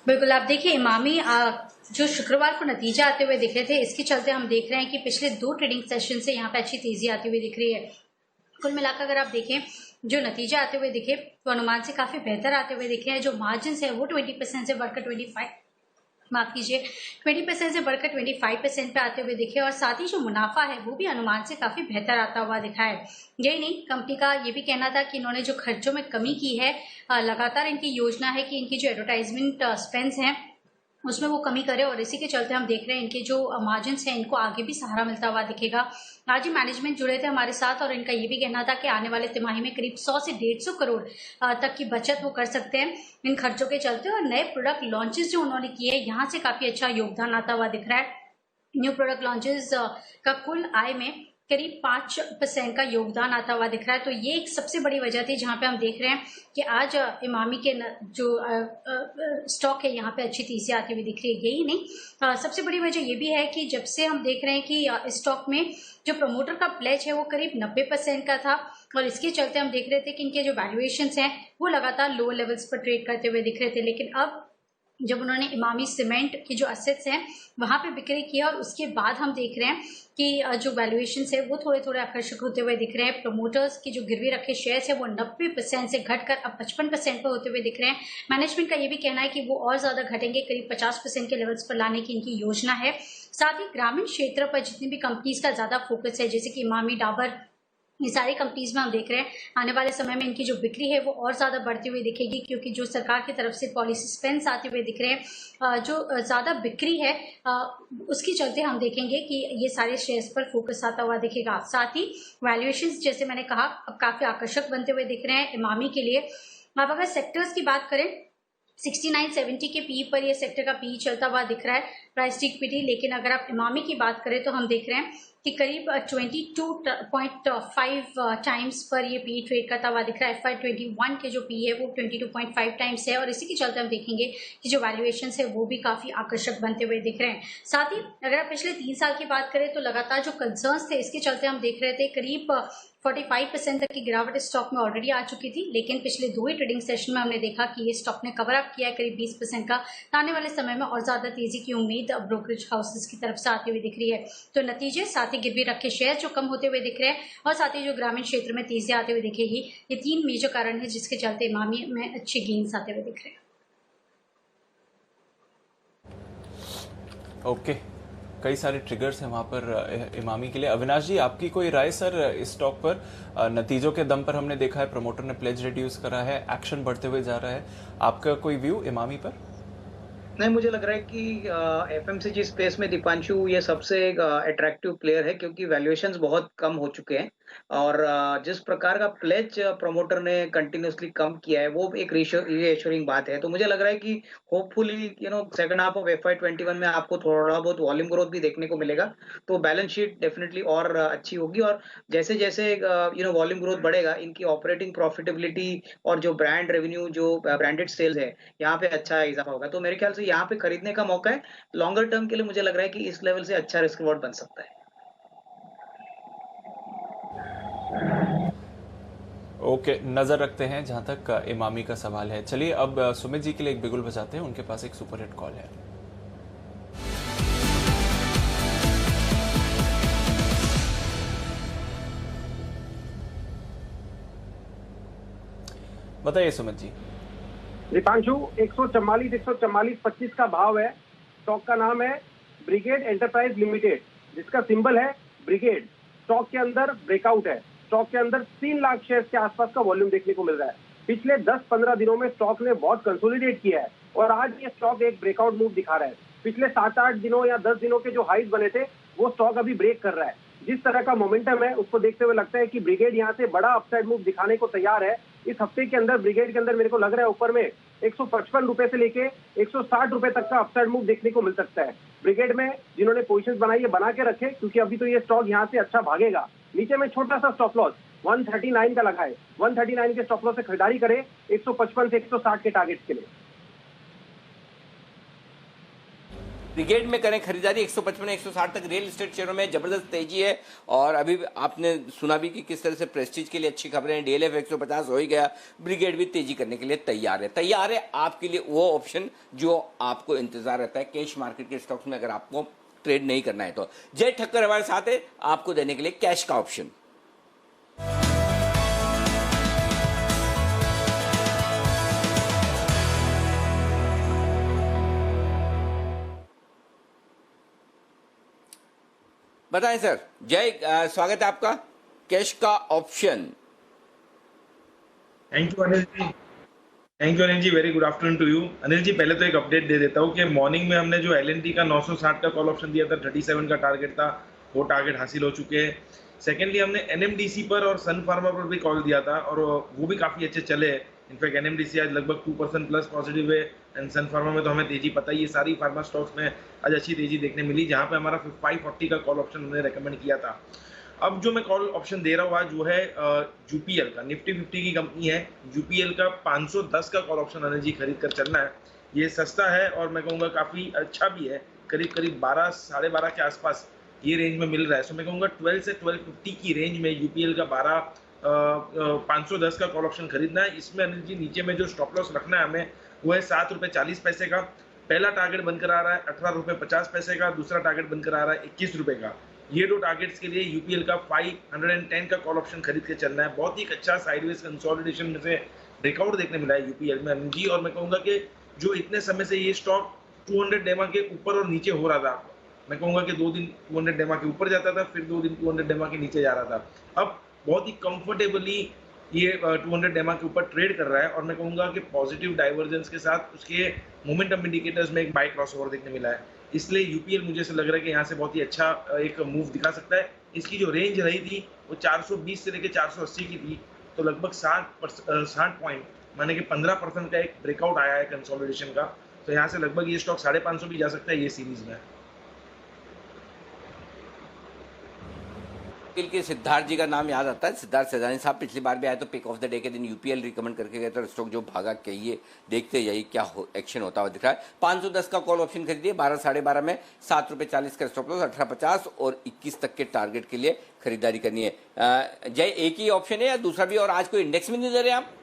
बिल्कुल, आप देखिए इमामी जो शुक्रवार को नतीजा आते हुए दिख रहे थे, इसके चलते हम देख रहे हैं कि पिछले 2 ट्रेडिंग सेशन से यहाँ पे अच्छी तेजी आती हुई दिख रही है। कुल मिलाकर अगर आप देखें जो नतीजा आते हुए दिखे तो अनुमान से काफी बेहतर आते हुए दिखे हैं। जो मार्जिन है वो 20% से बढ़कर माफ कीजिए 20% से बढ़कर 25% पे आते हुए दिखे और साथ ही जो मुनाफा है वो भी अनुमान से काफी बेहतर आता हुआ दिखा है। यही नहीं, कंपनी का ये भी कहना था कि इन्होंने जो खर्चों में कमी की है, लगातार इनकी योजना है कि इनकी जो एडवर्टाइजमेंट स्पेंड्स हैं उसमें वो कमी करे और इसी के चलते हम देख रहे हैं इनके जो मार्जिन्स हैं इनको आगे भी सहारा मिलता हुआ दिखेगा। आज ही मैनेजमेंट जुड़े थे हमारे साथ और इनका ये भी कहना था कि आने वाले तिमाही में करीब 100 से 150 करोड़ तक की बचत वो कर सकते हैं इन खर्चों के चलते, और नए प्रोडक्ट लॉन्चेस जो उन्होंने किए हैं यहाँ से काफी अच्छा योगदान आता हुआ दिख रहा है। न्यू प्रोडक्ट लॉन्चेस का कुल आय में करीब 5% का योगदान आता हुआ दिख रहा है। तो ये एक सबसे बड़ी वजह थी जहां पे हम देख रहे हैं कि आज इमामी के जो स्टॉक है यहाँ पे अच्छी तेजी आती हुई दिख रही है। यही नहीं, सबसे बड़ी वजह ये भी है कि जब से हम देख रहे हैं कि स्टॉक में जो प्रमोटर का प्लेज है वो करीब 90% का था और इसके चलते हम देख रहे थे कि इनके जो वैल्यूएशंस हैं वो लगातार लो लेवल्स पर ट्रेड करते हुए दिख रहे थे। लेकिन अब जब उन्होंने इमामी सीमेंट की जो एसेट्स हैं वहां पे बिक्री किया और उसके बाद हम देख रहे हैं कि जो वैल्यूएशंस है वो थोड़े थोड़े आकर्षक होते हुए दिख रहे हैं। प्रमोटर्स की जो गिरवी रखे शेयर्स है वो 90% से घटकर अब 55% पर होते हुए दिख रहे हैं। मैनेजमेंट का ये भी कहना है कि वो और ज्यादा घटेंगे, करीब 50% के लेवल्स पर लाने की इनकी योजना है। साथ ही ग्रामीण क्षेत्र पर जितनी भी कंपनीज का ज्यादा फोकस है, जैसे कि इमामी, डाबर, ये सारी कंपनीज में हम देख रहे हैं आने वाले समय में इनकी जो बिक्री है वो और ज्यादा बढ़ती हुई दिखेगी, क्योंकि जो सरकार की तरफ से पॉलिसी स्पेंड्स आते हुए दिख रहे हैं, जो ज्यादा बिक्री है उसके चलते हम देखेंगे कि ये सारे शेयर्स पर फोकस आता हुआ दिखेगा। साथ ही वैल्यूएशंस जैसे मैंने कहा अब काफी आकर्षक बनते हुए दिख रहे हैं इमामी के लिए। अब अगर सेक्टर्स की बात करें 69-70 के पी पर ये सेक्टर का पी चलता हुआ दिख रहा है, प्राइस टू इक्विटी। लेकिन अगर आप इमामी की बात करें तो हम देख रहे हैं कि करीब 22.5 टाइम्स पर ये पी ट्रेड करता हुआ दिख रहा है। FY21 के जो पी है वो 22.5 टाइम्स है और इसी के चलते हम देखेंगे कि जो वैल्यूएशन है वो भी काफी आकर्षक बनते हुए दिख रहे हैं। साथ ही अगर आप पिछले 3 साल की बात करें तो लगातार जो कंसर्न्स थे इसके चलते हम देख रहे थे करीब 45% तक की गिरावट स्टॉक में ऑलरेडी आ चुकी थी, लेकिन पिछले 2 ही ट्रेडिंग सेशन में हमने देखा कि ये स्टॉक ने कवर अप किया है करीब 20% का। आने वाले समय में और ज्यादा तेजी की उम्मीद ब्रोकरेज हाउसेस की तरफ से आती हुई दिख रही है। तो नतीजे साथ ही गिरवी रखे शेयर जो कम होते हुए दिख रहे हैं और साथ ही जो ग्रामीण क्षेत्र में तेजी आते हुए दिखेगी, ये 3 मेजर कारण है जिसके चलते इमामी में अच्छे गेन्स आते हुए दिख रहे हैं। ओके, कई सारे ट्रिगर्स हैं वहां पर इमामी के लिए। अविनाश जी, आपकी कोई राय सर इस स्टॉक पर? नतीजों के दम पर हमने देखा है प्रमोटर ने प्लेज रिड्यूस करा है, एक्शन बढ़ते हुए जा रहा है, आपका कोई व्यू इमामी पर? नहीं, मुझे लग रहा है कि एफएमसीजी स्पेस में दीपांशु ये सबसे अट्रैक्टिव प्लेयर है, क्योंकि वैल्यूएशंस बहुत कम हो चुके हैं और जिस प्रकार का प्लेज प्रमोटर ने कंटिन्यूसली कम किया है वो एक रीएश्योरिंग बात है। तो मुझे लग रहा है कि hopefully second half of FY21 में आपको थोड़ा बहुत वॉल्यूम ग्रोथ भी देखने को मिलेगा, तो बैलेंस शीट डेफिनेटली और अच्छी होगी। और जैसे जैसे वॉल्यूम ग्रोथ बढ़ेगा, इनकी ऑपरेटिंग प्रॉफिटेबिलिटी और जो ब्रांड रेवेन्यू, जो ब्रांडेड सेल्स है, यहाँ पे अच्छा इजाफा होगा। तो मेरे ख्याल से यहाँ पे खरीदने का मौका है। लॉन्गर टर्म के लिए मुझे लग रहा है कि इस लेवल से अच्छा रिस्क रिवॉर्ड बन सकता है। ओके, नजर रखते हैं जहां तक इमामी का सवाल है। चलिए अब सुमित जी के लिए एक बिगुल बजाते हैं, उनके पास एक सुपरहिट कॉल है। बताइए सुमित जी। दीपांशु, 144 का भाव है। स्टॉक का नाम है ब्रिगेड एंटरप्राइज लिमिटेड, जिसका सिंबल है ब्रिगेड। स्टॉक के अंदर ब्रेकआउट है। स्टॉक के अंदर 3 लाख शेयर के आसपास का वॉल्यूम देखने को मिल रहा है। पिछले 10-15 दिनों में स्टॉक ने बहुत कंसोलिडेट किया है और आज ये स्टॉक एक ब्रेकआउट मूव दिखा रहा है। पिछले 7-8 दिनों या 10 दिनों के जो हाइज बने थे वो स्टॉक अभी ब्रेक कर रहा है। जिस तरह का मोमेंटम है उसको देखते हुए लगता है कि ब्रिगेड यहाँ से बड़ा अपसाइड मूव दिखाने को तैयार है। इस हफ्ते के अंदर ब्रिगेड के अंदर मेरे को लग रहा है ऊपर में 155 रुपए से लेके 160 रुपए तक का अपसाइड मूव देखने को मिल सकता है। ब्रिगेड में जिन्होंने पोजीशंस बनाई है बना के रखे, क्योंकि अभी तो ये स्टॉक यहाँ से अच्छा भागेगा। नीचे में छोटा सा स्टॉप लॉस 139 का लगा है। 139 के स्टॉप लॉस से खरीदारी करें 155 से 160 के टारगेट के लिए। ब्रिगेड में करें खरीदारी 155-160 तक। रियल एस्टेट शेयरों में जबरदस्त तेजी है और अभी आपने सुना भी कि किस तरह से प्रेस्टीज के लिए अच्छी खबरें हैं। DLF 150 हो ही गया, ब्रिगेड भी तेजी करने के लिए तैयार है आपके लिए वो ऑप्शन जो आपको इंतजार रहता है कैश मार्केट के स्टॉक्स में। अगर आपको ट्रेड नहीं करना है तो जय ठक्कर हमारे साथ है आपको देने के लिए कैश का ऑप्शन। बताएं सर। जय, स्वागत है आपका। कैश का option. Thank you Anil ji. Thank you Anil ji, very good afternoon to you. Anil ji, पहले तो एक अपडेट दे देता हूँ कि मॉर्निंग में हमने जो एलएनटी का 960 का कॉल ऑप्शन दिया था, 37 का टारगेट था, वो टारगेट हासिल हो चुके हैं। सेकेंडली हमने एनएमडीसी पर और सन फार्मा पर भी कॉल दिया था और वो भी काफ़ी अच्छे चले। इनफैक्ट एनएमडीसी आज लगभग 2% प्लस पॉजिटिव है एंड सन फार्मा में तो हमें तेजी पता ही है, सारी फार्मा स्टॉक्स में आज अच्छी तेजी देखने मिली, जहाँ पे हमारा 540 का कॉल ऑप्शन हमने रेकमेंड किया था। अब जो मैं कॉल ऑप्शन दे रहा हूँ आज वो है यूपीएल का, निफ्टी 50 की कंपनी है, यूपीएल का 510 का कॉल ऑप्शन अनिल जी खरीद कर चलना है। ये सस्ता है और मैं कहूँगा काफ़ी अच्छा भी है, करीब करीब 12 साढ़े 12 के आसपास ये रेंज में मिल रहा है। सो मैं कहूँगा 12 से 1250 की रेंज में यूपीएल का 510 का कॉल ऑप्शन खरीदना है। इसमें अनिल जी नीचे में जो स्टॉप लॉस रखना है हमें वो है 7 रुपये 40 पैसे का। पहला टारगेट बनकर आ रहा है 18 रुपये 50 पैसे का, दूसरा टारगेट बनकर आ रहा है 21 रुपये का। ये दो टारगेट्स के लिए यूपीएल का 510 का कॉल ऑप्शन खरीद के चलना है। बहुत ही अच्छा साइडवेज कंसोलिडेशन में से ब्रेकआउट देखने मिला है यूपीएल में अनिल जी। और मैं कहूँगा कि जो इतने समय से ये स्टॉक 200 डेमा के ऊपर और नीचे हो रहा था, मैं कहूँगा कि 2 दिन 200 डेमा के ऊपर जाता था, फिर 2 दिन 200 डेमा के नीचे जा रहा था। अब बहुत ही कंफर्टेबली ये 200 डेमा के ऊपर ट्रेड कर रहा है और मैं कहूँगा कि पॉजिटिव डाइवर्जेंस के साथ उसके मोमेंटम इंडिकेटर्स में एक बाय क्रॉसओवर देखने मिला है। इसलिए यूपीएल मुझे ऐसा लग रहा है कि यहाँ से बहुत ही अच्छा एक मूव दिखा सकता है। इसकी जो रेंज रही थी वो 420 से लेकर 480 की थी, तो लगभग 60 पॉइंट माने कि 15% का एक ब्रेकआउट आया है कंसोलिडेशन का। तो यहाँ से लगभग ये स्टॉक 550 भी जा सकता है ये सीरीज में। यूपीएल के सिद्धार्थ जी का नाम याद आता है। सिद्धार्थ सैजानी साहब पिछली बार भी आए तो पिक ऑफ द डे के दिन यूपीएल रिकमेंड करके गए थे, स्टॉक जो भागा कहिए देखते जाइए क्या एक्शन होता हुआ दिख रहा है। 510 का कॉल ऑप्शन खरीदिए 12 साढ़े 12 में, 7 रुपये 40 का स्टॉप लॉस, 1850 और 21 तक के टारगेट के लिए खरीदारी करनी है। जय, एक ही ऑप्शन है या दूसरा भी? और आज कोई इंडेक्स में नहीं दे रहे आप?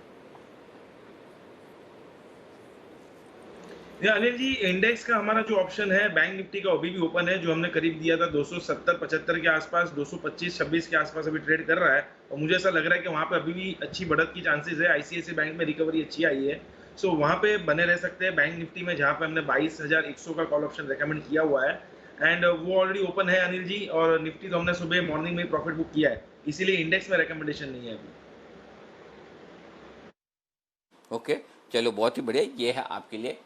अनिल जी, इंडेक्स का हमारा जो ऑप्शन है बैंक निफ्टी का अभी भी ओपन है, जो हमने करीब दिया था 270-75 के आसपास, 225-26 के आसपास अभी ट्रेड कर रहा है और मुझे ऐसा लग रहा है कि वहाँ पे अभी भी अच्छी बढ़त की चांसेस है। आईसीआईसीआई बैंक में रिकवरी अच्छी आई है, सो वहाँ पे बने रह सकते हैं बैंक निफ्टी में, जहाँ पे हमने 22,100 का कॉल ऑप्शन रेकमेंड किया हुआ है एंड वो ऑलरेडी ओपन है अनिल जी। और निफ्टी तो हमने सुबह मॉर्निंग में प्रॉफिट बुक किया है, इसीलिए इंडेक्स में रिकमेंडेशन नहीं है अभी। ओके, चलो बहुत ही बढ़िया। ये है आपके लिए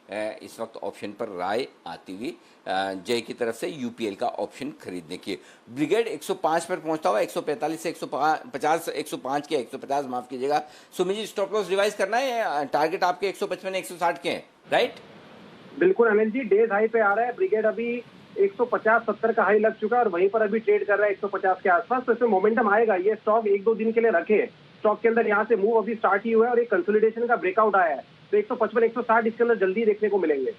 इस वक्त ऑप्शन पर राय आती हुई जय की तरफ से यूपीएल का ऑप्शन खरीदने की। ब्रिगेड 105 पर पहुंचता हुआ 145 से 150, 105 के 150 माफ कीजिएगा। Sumit ji, stop loss revise करना है, टारगेट आपके 155 160 के हैं, राइट? बिल्कुल अनिल जी, डेज हाई पे आ रहा है ब्रिगेड, अभी 150-70 का हाई लग चुका है और वहीं पर अभी ट्रेड कर रहा है 150 के आसपास। तो इसमें मोमेंटम आएगा, ये स्टॉक 1-2 दिन के लिए रखे। स्टॉक के अंदर यहाँ से मूव अभी स्टार्ट ही हुआ है और एक कंसोलिडेशन का ब्रेकआउट आया है, तो 155-160 इसके अंदर जल्दी देखने को मिलेंगे।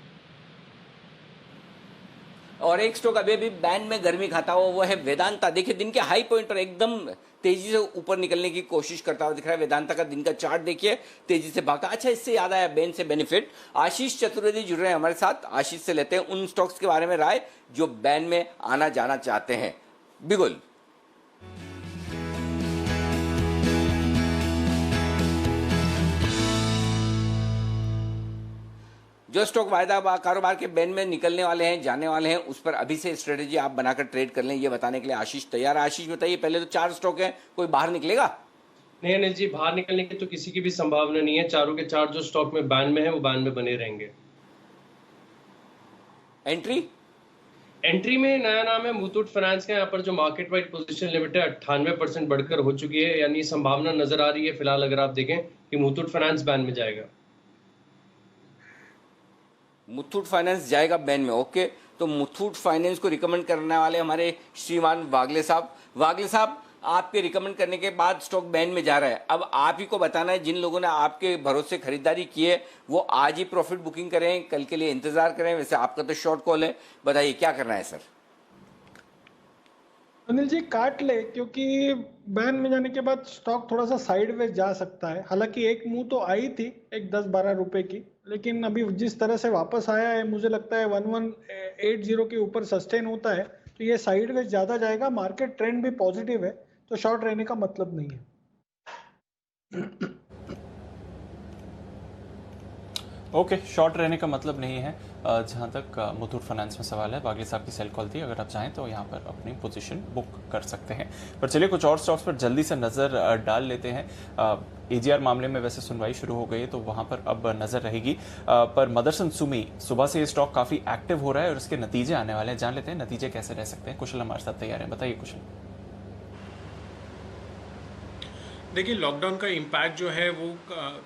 और एक स्टॉक अभी भी बैंड में गर्मी खाता हुआ वो है वेदांता। देखिए दिन के हाई पॉइंट पर एकदम तेजी से ऊपर निकलने की कोशिश करता हुआ दिख रहा है। वेदांता का दिन का चार्ट देखिए, तेजी से भागता। अच्छा, इससे याद आया बैंड से बेनिफिट, आशीष चतुर्वेदी जुड़ रहे हैं हमारे साथ। आशीष से लेते हैं उन स्टॉक्स के बारे में राय जो बैंड में आना जाना चाहते हैं। बिल्कुल जो स्टॉक वायदा कारोबार के बैन में निकलने वाले हैं, जाने वाले हैं, उस पर अभी से स्ट्रेटेजी आप बनाकर ट्रेड कर लें, ये बताने के लिए आशीष तैयार है। आशीष बताइए, पहले तो 4 स्टॉक हैं, कोई बाहर निकलेगा? नहीं अनिल जी, बाहर निकलने की तो किसी की भी संभावना नहीं है। चारों के चार जो स्टॉक में बैन में है वो बैन में बने रहेंगे। एंट्री में नया नाम है मुथूट फाइनेंस का। यहाँ पर जो मार्केट वाइड पोजीशन लिमिट है 98% बढ़कर हो चुकी है, यानी संभावना नजर आ रही है फिलहाल अगर आप देखें कि मुथूट फाइनेंस बैन में जाएगा। मुथूट फाइनेंस जाएगा बैन में, ओके। तो मुथूट फाइनेंस को रिकमेंड करने वाले हमारे श्रीमान वागले साहब। वागले साहब, आपके रिकमेंड करने के बाद स्टॉक बैन में जा रहा है, अब आप ही को बताना है जिन लोगों ने आपके भरोसे खरीदारी की है वो आज ही प्रॉफिट बुकिंग करें, कल के लिए इंतजार करें। वैसे आपका तो शॉर्ट कॉल है, बताइए क्या करना है सर? अनिल जी, काट ले, क्योंकि बैन में जाने के बाद स्टॉक थोड़ा सा साइडवेज जा सकता है। हालांकि एक मुंह तो आई थी एक 10-12 रुपए की, लेकिन अभी जिस तरह से वापस आया है मुझे लगता है 1180 के ऊपर सस्टेन होता है तो ये साइडवेज ज्यादा जाएगा। मार्केट ट्रेंड भी पॉजिटिव है, तो शॉर्ट रहने का मतलब नहीं है। ओके, शॉर्ट रहने का मतलब नहीं है जहां तक मुथूट फाइनेंस में सवाल है। बागली साहब की सेल कॉल थी, अगर आप चाहें तो यहाँ पर अपनी पोजीशन बुक कर सकते हैं। पर चलिए कुछ और स्टॉक्स पर जल्दी से नज़र डाल लेते हैं। एजीआर मामले में वैसे सुनवाई शुरू हो गई है तो वहां पर अब नजर रहेगी, पर मदरसन सुमी सुबह से ये स्टॉक काफी एक्टिव हो रहा है और इसके नतीजे आने वाले हैं। जान लेते हैं नतीजे कैसे रह सकते हैं। कुशल हमारे साथ तैयार है, बताइए कुशल। देखिए, लॉकडाउन का इम्पैक्ट जो है वो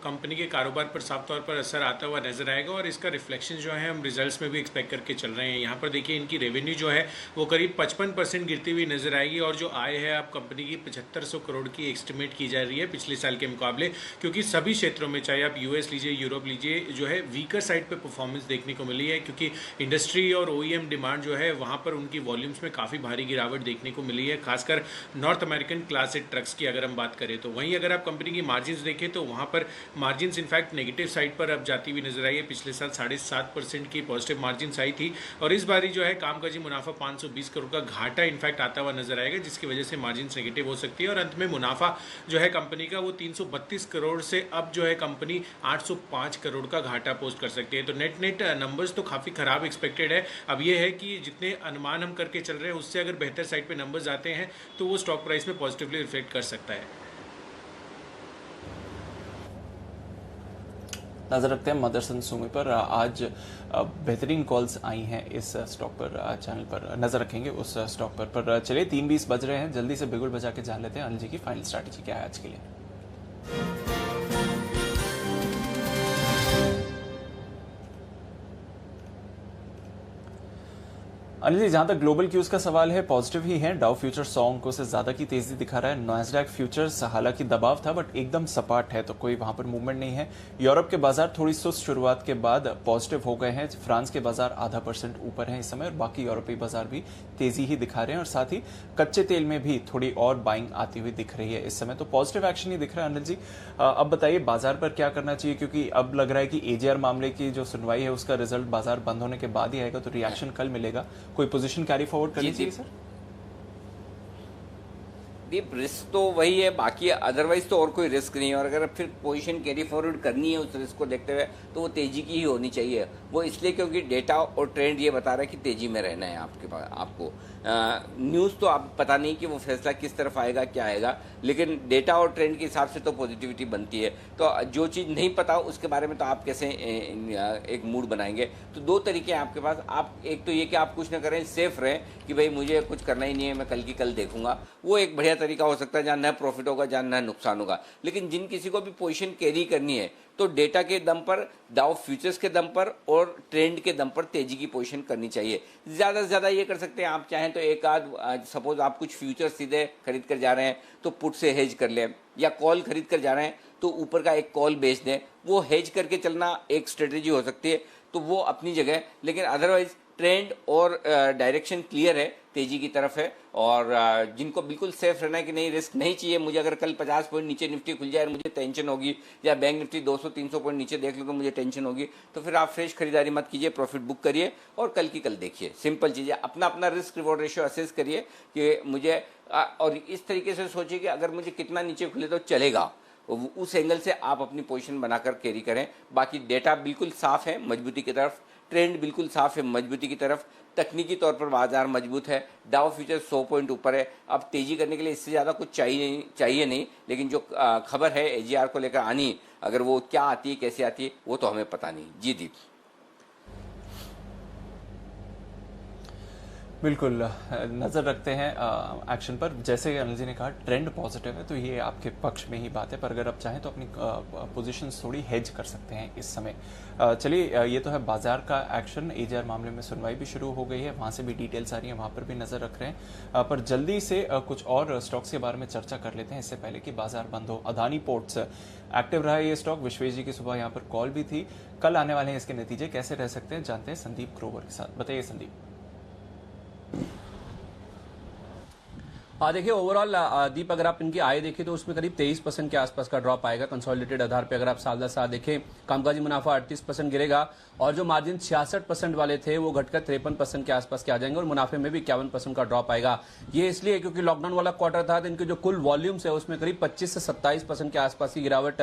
कंपनी के कारोबार पर साफ तौर पर असर आता हुआ नजर आएगा और इसका रिफ्लेक्शन जो है हम रिजल्ट्स में भी एक्सपेक्ट करके चल रहे हैं। यहाँ पर देखिए इनकी रेवेन्यू जो है वो करीब 55% गिरती हुई नजर आएगी और जो आय है अब कंपनी की 7500 करोड़ की एस्टिमेट की जा रही है पिछले साल के मुकाबले, क्योंकि सभी क्षेत्रों में चाहे आप यूएस लीजिए, यूरोप लीजिए, जो है वीकर साइड पर परफॉर्मेंस देखने को मिली है, क्योंकि इंडस्ट्री और ओईएम डिमांड जो है वहाँ पर उनकी वॉल्यूम्स में काफ़ी भारी गिरावट देखने को मिली है, खासकर नॉर्थ अमेरिकन क्लास 8 ट्रक्स की अगर हम बात करें तो। वहीं अगर आप कंपनी की मार्जिन्स देखें तो वहां पर मार्जिन्स इनफैक्ट नेगेटिव साइड पर अब जाती हुई नजर आई है। पिछले साल 7.5% की पॉजिटिव मार्जिन्स आई थी और इस बारी जो है कामकाजी मुनाफा 520 करोड़ का घाटा इनफैक्ट आता हुआ नजर आएगा, जिसकी वजह से मार्जिन्स नेगेटिव हो सकती है और अंत में मुनाफा जो है कंपनी का वो 332 करोड़ से अब जो है कंपनी 805 करोड़ का घाटा पोस्ट कर सकती है। तो नेट नंबर्स तो काफ़ी खराब एक्सपेक्टेड है। अब ये है कि जितने अनुमान हम करके चल रहे हैं उससे अगर बेहतर साइड पर नंबर्स आते हैं तो वो स्टॉक प्राइस में पॉजिटिवली रिफ्लेक्ट कर सकता है। नजर रखते हैं मदरसन सुमी पर। आज बेहतरीन कॉल्स आई हैं इस स्टॉक पर, चैनल पर नजर रखेंगे उस स्टॉक पर चलिए 3:20 बज रहे हैं, जल्दी से बिगुल बजा के जान लेते हैं अनिल जी की फाइनल स्ट्रैटेजी क्या है आज के लिए। अनिल जी, जहां तक ग्लोबल क्यूज का सवाल है पॉजिटिव ही है। डाउ फ्यूचर 100 अंकों से ज्यादा की तेजी दिखा रहा है। नैस्डैक फ्यूचर्स हालांकि दबाव था बट एकदम सपाट है, तो कोई वहां पर मूवमेंट नहीं है। यूरोप के बाजार थोड़ी सुस्त शुरुआत के बाद पॉजिटिव हो गए हैं। फ्रांस के बाजार 0.5% ऊपर हैं इस समय और बाकी यूरोपीय बाजार भी तेजी ही दिखा रहे हैं और साथ ही कच्चे तेल में भी थोड़ी और बाइंग आती हुई दिख रही है इस समय, तो पॉजिटिव एक्शन ही दिख रहा है। अनिल जी, अब बताइए बाजार पर क्या करना चाहिए, क्योंकि अब लग रहा है कि एजीआर मामले की जो सुनवाई है उसका रिजल्ट बाजार बंद होने के बाद ही आएगा, तो रिएक्शन कल मिलेगा। कोई पोजीशन कैरी फॉरवर्ड करनी चाहिए सर? दीप, रिस्क तो वही है, बाकी अदरवाइज तो और कोई रिस्क नहीं है। और अगर फिर पोजीशन कैरी फॉरवर्ड करनी है उस रिस्क को देखते हुए तो वो तेजी की ही होनी चाहिए। वो इसलिए क्योंकि डेटा और ट्रेंड ये बता रहा है कि तेजी में रहना है आपके पास। आपको न्यूज़ तो आप पता नहीं कि वो फैसला किस तरफ आएगा, क्या आएगा, लेकिन डेटा और ट्रेंड के हिसाब से तो पॉजिटिविटी बनती है। तो जो चीज़ नहीं पता उसके बारे में तो आप कैसे एक मूड बनाएंगे। तो दो तरीके हैं आपके पास। आप एक तो ये कि आप कुछ ना करें, सेफ रहें कि भाई मुझे कुछ करना ही नहीं है, मैं कल की कल देखूंगा। वो एक बढ़िया तरीका हो सकता है जहाँ न प्रॉफिट होगा, जहाँ न नुकसान होगा। लेकिन जिन किसी को भी पोजीशन कैरी करनी है तो डेटा के दम पर, डाउ फ्यूचर्स के दम पर और ट्रेंड के दम पर तेजी की पोजीशन करनी चाहिए। ज़्यादा से ज़्यादा ये कर सकते हैं आप चाहें तो एक आध, सपोज आप कुछ फ्यूचर्स सीधे खरीद कर जा रहे हैं तो पुट से हेज कर लें, या कॉल खरीद कर जा रहे हैं तो ऊपर का एक कॉल बेच दें। वो हेज करके चलना एक स्ट्रेटेजी हो सकती है, तो वो अपनी जगह। लेकिन अदरवाइज ट्रेंड और डायरेक्शन क्लियर है, तेजी की तरफ है। और जिनको बिल्कुल सेफ रहना है कि नहीं, रिस्क नहीं चाहिए मुझे, अगर कल 50 पॉइंट नीचे निफ्टी खुल जाए मुझे टेंशन होगी, या बैंक निफ्टी 200-300 पॉइंट नीचे देख लो तो मुझे टेंशन होगी, तो फिर आप फ्रेश खरीदारी मत कीजिए, प्रॉफिट बुक करिए और कल की कल देखिए। सिंपल चीज़ है, अपना अपना रिस्क रिवॉर्ड रेशियो असेस करिए कि मुझे, और इस तरीके से सोचिए कि अगर मुझे कितना नीचे खुले तो चलेगा, उस एंगल से आप अपनी पोजीशन बनाकर कैरी करें। बाकी डेटा बिल्कुल साफ है मजबूती की तरफ, ट्रेंड बिल्कुल साफ है मजबूती की तरफ, तकनीकी तौर पर बाजार मजबूत है, डाउ फ्यूचर 100 पॉइंट ऊपर है। अब तेजी करने के लिए इससे ज़्यादा कुछ चाहिए नहीं, लेकिन जो खबर है एजीआर को लेकर आनी, अगर वो क्या आती है, कैसे आती है, वो तो हमें पता नहीं। जी दीप, बिल्कुल नज़र रखते हैं एक्शन पर। जैसे अनिल जी ने कहा ट्रेंड पॉजिटिव है तो ये आपके पक्ष में ही बात है, पर अगर आप चाहें तो अपनी पोजीशंस थोड़ी हेज कर सकते हैं इस समय। चलिए, ये तो है बाजार का एक्शन। एजीआर मामले में सुनवाई भी शुरू हो गई है, वहाँ से भी डिटेल्स आ रही है, वहाँ पर भी नज़र रख रहे हैं। पर जल्दी से कुछ और स्टॉक्स के बारे में चर्चा कर लेते हैं इससे पहले कि बाजार बंद हो। अदानी पोर्ट्स एक्टिव रहा है ये स्टॉक, विश्वेश जी की सुबह यहाँ पर कॉल भी थी। कल आने वाले हैं इसके नतीजे, कैसे रह सकते हैं जानते हैं संदीप ग्रोवर के साथ। बताइए संदीप। देखिए ओवरऑल दीप अगर आप इनकी आय देखें तो उसमें करीब 23% के आसपास का ड्रॉप आएगा कंसोलिडेटेड आधार पे। अगर आप साल दर साल देखें कामकाजी मुनाफा 38% गिरेगा और जो मार्जिन 66% वाले थे वो घटकर 53% के आसपास के आ जाएंगे और मुनाफे में भी 51% का ड्रॉप आएगा। ये इसलिए क्योंकि लॉकडाउन वाला क्वार्टर था तो इनके जो कुल वॉल्यूम्स है उसमें करीब 25 से 27% के आसपास की गिरावट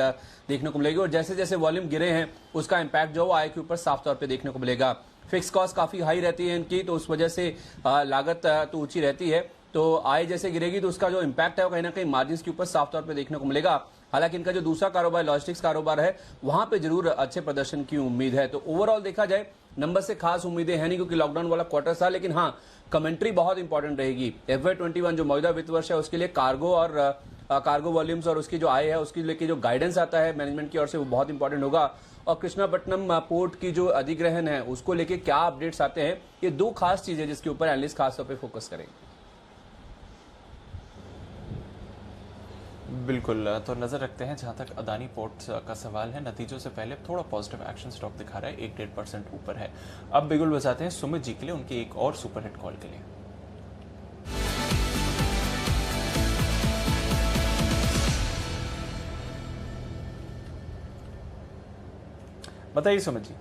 देखने को मिलेगी और जैसे जैसे वॉल्यूम गिरे हैं उसका इम्पैक्ट जो आय के ऊपर साफ तौर पर देखने को मिलेगा। फिक्स कॉस्ट काफी हाई रहती है इनकी तो उस वजह से लागत तो ऊंची रहती है, तो आय जैसे गिरेगी तो उसका जो इम्पैक्ट है वो कहीं ना कहीं मार्जिन के ऊपर साफ तौर पे देखने को मिलेगा। हालांकि इनका जो दूसरा कारोबार लॉजिस्टिक्स कारोबार है वहां पे जरूर अच्छे प्रदर्शन की उम्मीद है। तो ओवरऑल देखा जाए नंबर से खास उम्मीदें हैं नहीं क्योंकि लॉकडाउन वाला क्वार्टर था, लेकिन हाँ कमेंट्री बहुत इंपॉर्टेंट रहेगी। FY21 जो मौजूदा वित्त वर्ष है उसके लिए कार्गो और कार्गो वॉल्यूम्स और उसकी जो आय है उसकी लेके जो गाइडेंस आता है मैनेजमेंट की ओर से वो बहुत इंपॉर्टेंट होगा। और कृष्णापट्टनम पोर्ट की जो अधिग्रहण है उसको लेके क्या अपडेट्स आते हैं, ये दो खास चीजें जिसके ऊपर एनालिस्ट खास तौर पे फोकस करेंगे। बिल्कुल, तो नजर रखते हैं जहां तक अदानी पोर्ट्स का सवाल है। नतीजों से पहले थोड़ा पॉजिटिव एक्शन स्टॉक दिखा रहा है, 1-1.5% ऊपर है। अब बिगुल बजाते हैं सुमित जी के लिए उनकी एक और सुपरहिट कॉल के लिए। बताइए सुमित जी।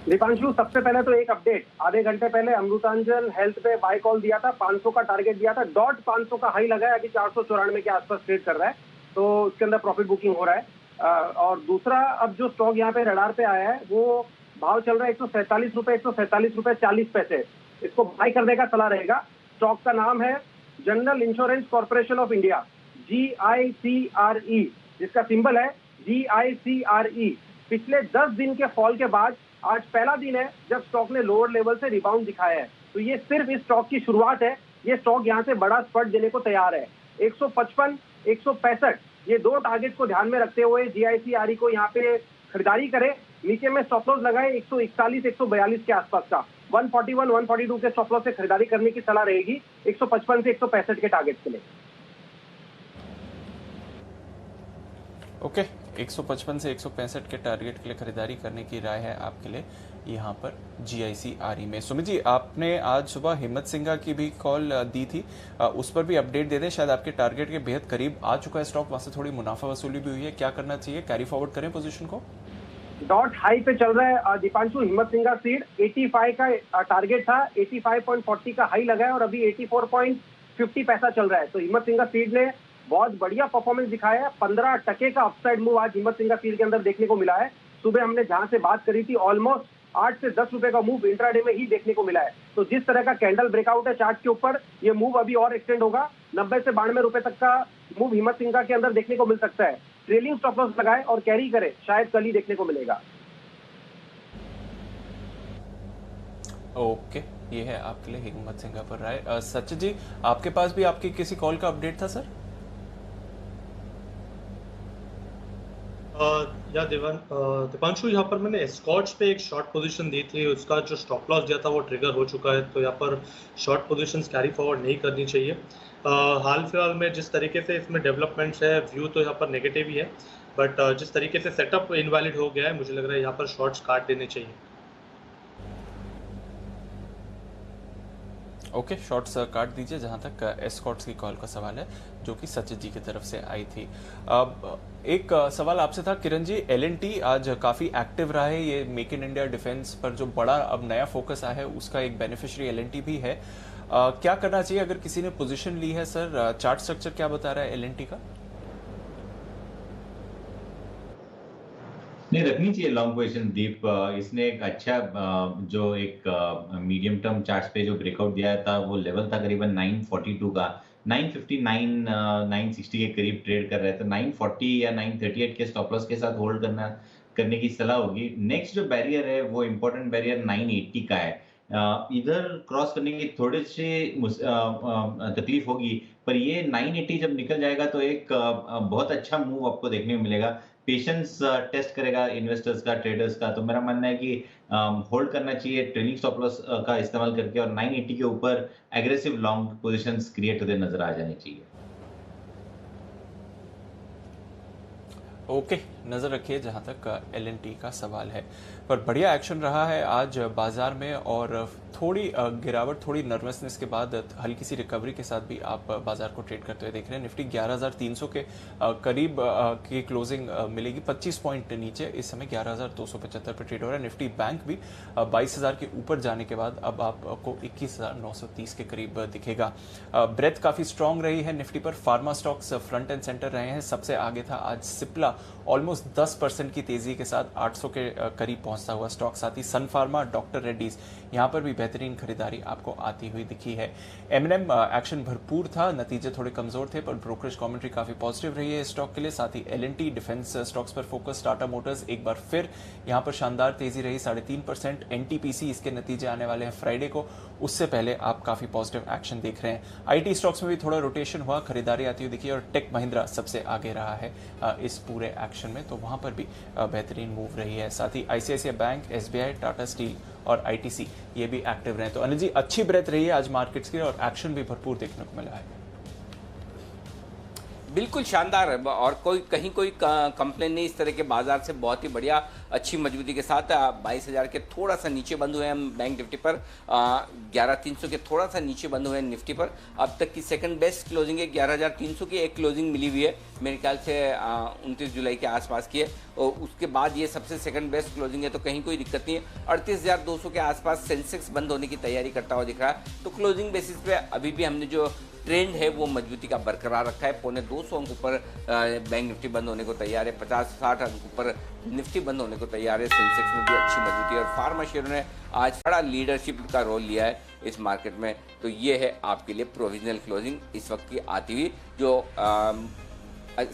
दीपांशु, सबसे पहले तो एक अपडेट, आधे घंटे पहले अमृतांचल हेल्थ पे बाय कॉल दिया था, 500 का टारगेट दिया था, डॉट 500 का हाई लगा है, अभी 494 के आसपास ट्रेड कर रहा है, तो उसके अंदर प्रॉफिट बुकिंग हो रहा है। और दूसरा, अब जो स्टॉक यहाँ पे रडार पे आया है वो भाव चल रहा है 147 रुपए, 147 रुपए 40 पैसे। इसको बाय करने का सलाह रहेगा। स्टॉक का नाम है general insurance corporation of India, GICRE, जिसका सिंबल है GICRE। पिछले 10 दिन के फॉल के बाद आज पहला दिन है जब स्टॉक ने लोअर लेवल से रिबाउंड दिखाया है, तो ये सिर्फ इस स्टॉक की शुरुआत है। ये स्टॉक यहाँ से बड़ा स्पर्ट देने को तैयार है। 155, 165 ये दो टारगेट को ध्यान में रखते हुए GICRE को यहाँ पे खरीदारी करे। नीचे में स्टॉप लॉस लगाए 141, 142 के आसपास का, 141, 142 के स्टॉप लॉस से खरीदारी करने की सलाह रहेगी 155 से 165 के टारगेट के लिए। ओके, 155 से 165 के टारगेट के लिए खरीदारी करने की राय है आपके लिए यहाँ पर GICRE में। सुमित जी, आपने आज सुबह हिम्मत सिंघा की भी कॉल दी थी, उस पर भी अपडेट दे दें। शायद आपके टारगेट के बेहद करीब आ चुका है स्टॉक, वहां से थोड़ी मुनाफा वसूली भी हुई है, क्या करना चाहिए? कैरी फॉरवर्ड करें पोजीशन को? डॉट हाई पे चल रहा है दीपांशु। हिम्मत सिंघा सीड 85 का टारगेट था, 85.40 का हाई लगा है और अभी 84.50 पैसा चल रहा है। तो हिम्मत सिंघा सीड ने बहुत बढ़िया परफॉर्मेंस दिखाया है। 15% का अपसाइड मूव आज हिम्मत सिंघा सीड के अंदर देखने को मिला है। सुबह हमने जहां से बात करी थी ऑलमोस्ट 8 से 10 रुपए का मूव इंट्राडे में ही देखने को मिला है। तो जिस तरह का कैंडल ब्रेकआउट है चार्ट के ऊपर, ये मूव अभी और एक्सटेंड होगा। 90 से 92 रुपए तक का मूव हिम्मत सिंघा के अंदर देखने को मिल सकता है। ट्रेलिंग स्टॉप लॉस लगाए और कैरी करे, शायद कल ही देखने को मिलेगा। ओके, ये है आपके लिए हिम्मत सिंघा पर राय। सचिन जी, आपके पास भी आपकी किसी कॉल का अपडेट था सर? या दीपांशु, यहाँ पर मैंने एस्कॉर्ट्स पे एक शॉर्ट पोजीशन दी थी, उसका जो स्टॉप लॉस दिया था वो ट्रिगर हो चुका है, तो यहाँ पर शॉर्ट पोजीशंस कैरी फॉरवर्ड नहीं करनी चाहिए। हाल फिलहाल में जिस तरीके से इसमें डेवलपमेंट्स है, व्यू तो यहाँ पर नेगेटिव ही है, बट जिस तरीके से सेटअप इनवैलिड हो गया है, मुझे लग रहा है यहाँ पर शॉर्ट्स काट देने चाहिए। ओके, शॉर्ट्स काट दीजिए जहां तक एस्कॉर्ट्स की कॉल का सवाल है जो कि सचिन जी की तरफ से आई थी। अब एक सवाल आपसे था किरण जी, L&T आज काफी एक्टिव रहा है, ये मेक इन इंडिया डिफेंस पर जो बड़ा अब नया फोकस आया है उसका एक बेनिफिशियरी L&T भी है। क्या करना चाहिए अगर किसी ने पोजीशन ली है सर? चार्ट स्ट्रक्चर क्या बता रहा है L&T का? नहीं, रखनी चाहिए लॉन्ग पोजीशन दीप। इसने एक अच्छा जो एक मीडियम टर्म चार्ट्स पे जो ब्रेकआउट दिया था वो लेवल था करीबन 942 का, 959 960 के करीब ट्रेड कर रहे थे। 940 या 938 के स्टॉप लॉस के साथ होल्ड करने की सलाह होगी। नेक्स्ट जो बैरियर है वो इम्पोर्टेंट बैरियर 980 का है। इधर क्रॉस करने की थोड़ी सी तकलीफ होगी, पर ये 980 जब निकल जाएगा तो एक बहुत अच्छा मूव आपको देखने को मिलेगा। पेशेंस टेस्ट करेगा इन्वेस्टर्स का, ट्रेडर्स का। तो मेरा मानना है कि होल्ड करना चाहिए ट्रेलिंग स्टॉप लॉस का इस्तेमाल करके, और 980 के ऊपर एग्रेसिव लॉन्ग पोजीशंस क्रिएट होते नजर आ जानी चाहिए। ओके, नजर रखिए जहां तक L&T का सवाल है। पर बढ़िया एक्शन रहा है आज बाजार में और थोड़ी गिरावट, थोड़ी नर्वसनेस के बाद हल्की सी रिकवरी के साथ भी आप बाजार को ट्रेड करते हुए देख रहे हैं। निफ्टी 11,300 के करीब की क्लोजिंग मिलेगी, 25 पॉइंट नीचे इस समय 11,275 पर ट्रेड हो रहा है। निफ्टी बैंक भी 22,000 के ऊपर जाने के बाद अब आपको 21,930 के करीब दिखेगा। ब्रेथ काफी स्ट्रांग रही है निफ्टी पर। Pharma stocks front end centre रहे हैं। सबसे आगे था आज सिप्ला, ऑलमोस्ट 10% की तेजी के साथ 800 के करीब पहुंचता हुआ स्टॉक। साथ ही सन फार्मा, डॉक्टर रेड्डीज, यहां पर भी बेहतरीन खरीदारी आपको आती हुई दिखी है। M&M एक्शन भरपूर था, नतीजे थोड़े कमजोर थे पर ब्रोकरेज कमेंट्री काफी पॉजिटिव रही है स्टॉक के लिए। साथ ही L&T डिफेंस स्टॉक्स पर फोकस। टाटा मोटर्स एक बार फिर यहां पर शानदार तेजी रही, 3.5%। NTPC, इसके नतीजे आने वाले हैं फ्राइडे को, उससे पहले आप काफी पॉजिटिव एक्शन देख रहे हैं। IT स्टॉक्स में भी थोड़ा रोटेशन हुआ, खरीदारी आती हुई दिखी और टेक महिंद्रा सबसे आगे रहा है इस पूरे एक्शन में, तो वहां पर भी बेहतरीन मूव रही है। साथ ही ICICI bank, SBI, Tata steel और ITC ये भी एक्टिव रहे। तो अनिल जी, अच्छी ब्रेथ रही है आज मार्केट्स की और एक्शन भी भरपूर देखने को मिला है। बिल्कुल शानदार है और कहीं कोई कंप्लेन नहीं। इस तरह के बाजार से बहुत ही बढ़िया अच्छी मजबूती के साथ 22,000 के थोड़ा सा नीचे बंद हुए हैं बैंक निफ्टी पर, 11,300 के थोड़ा सा नीचे बंद हुए हैं निफ्टी पर। अब तक की सेकंड बेस्ट क्लोजिंग है 11,300 की, एक क्लोजिंग मिली हुई है मेरे ख्याल से 29 जुलाई के आसपास की है, और उसके बाद ये सबसे सेकंड बेस्ट क्लोजिंग है, तो कहीं कोई दिक्कत नहीं है। 38,200 के आसपास सेंसेक्स बंद होने की तैयारी करता हुआ दिख रहा है। तो क्लोजिंग बेसिस पे अभी भी हमने जो ट्रेंड है वो मजबूती का बरकरार रखा है। 250 अंक ऊपर बैंक निफ्टी बंद होने को तैयार है, 50-60 अंक ऊपर निफ्टी बंद होने को तैयार है। सेंसेक्स में भी अच्छी मजबूती है और फार्मा शेयरों ने आज बड़ा लीडरशिप का रोल लिया है इस मार्केट में। तो ये है आपके लिए प्रोविजनल क्लोजिंग इस वक्त की आती हुई, जो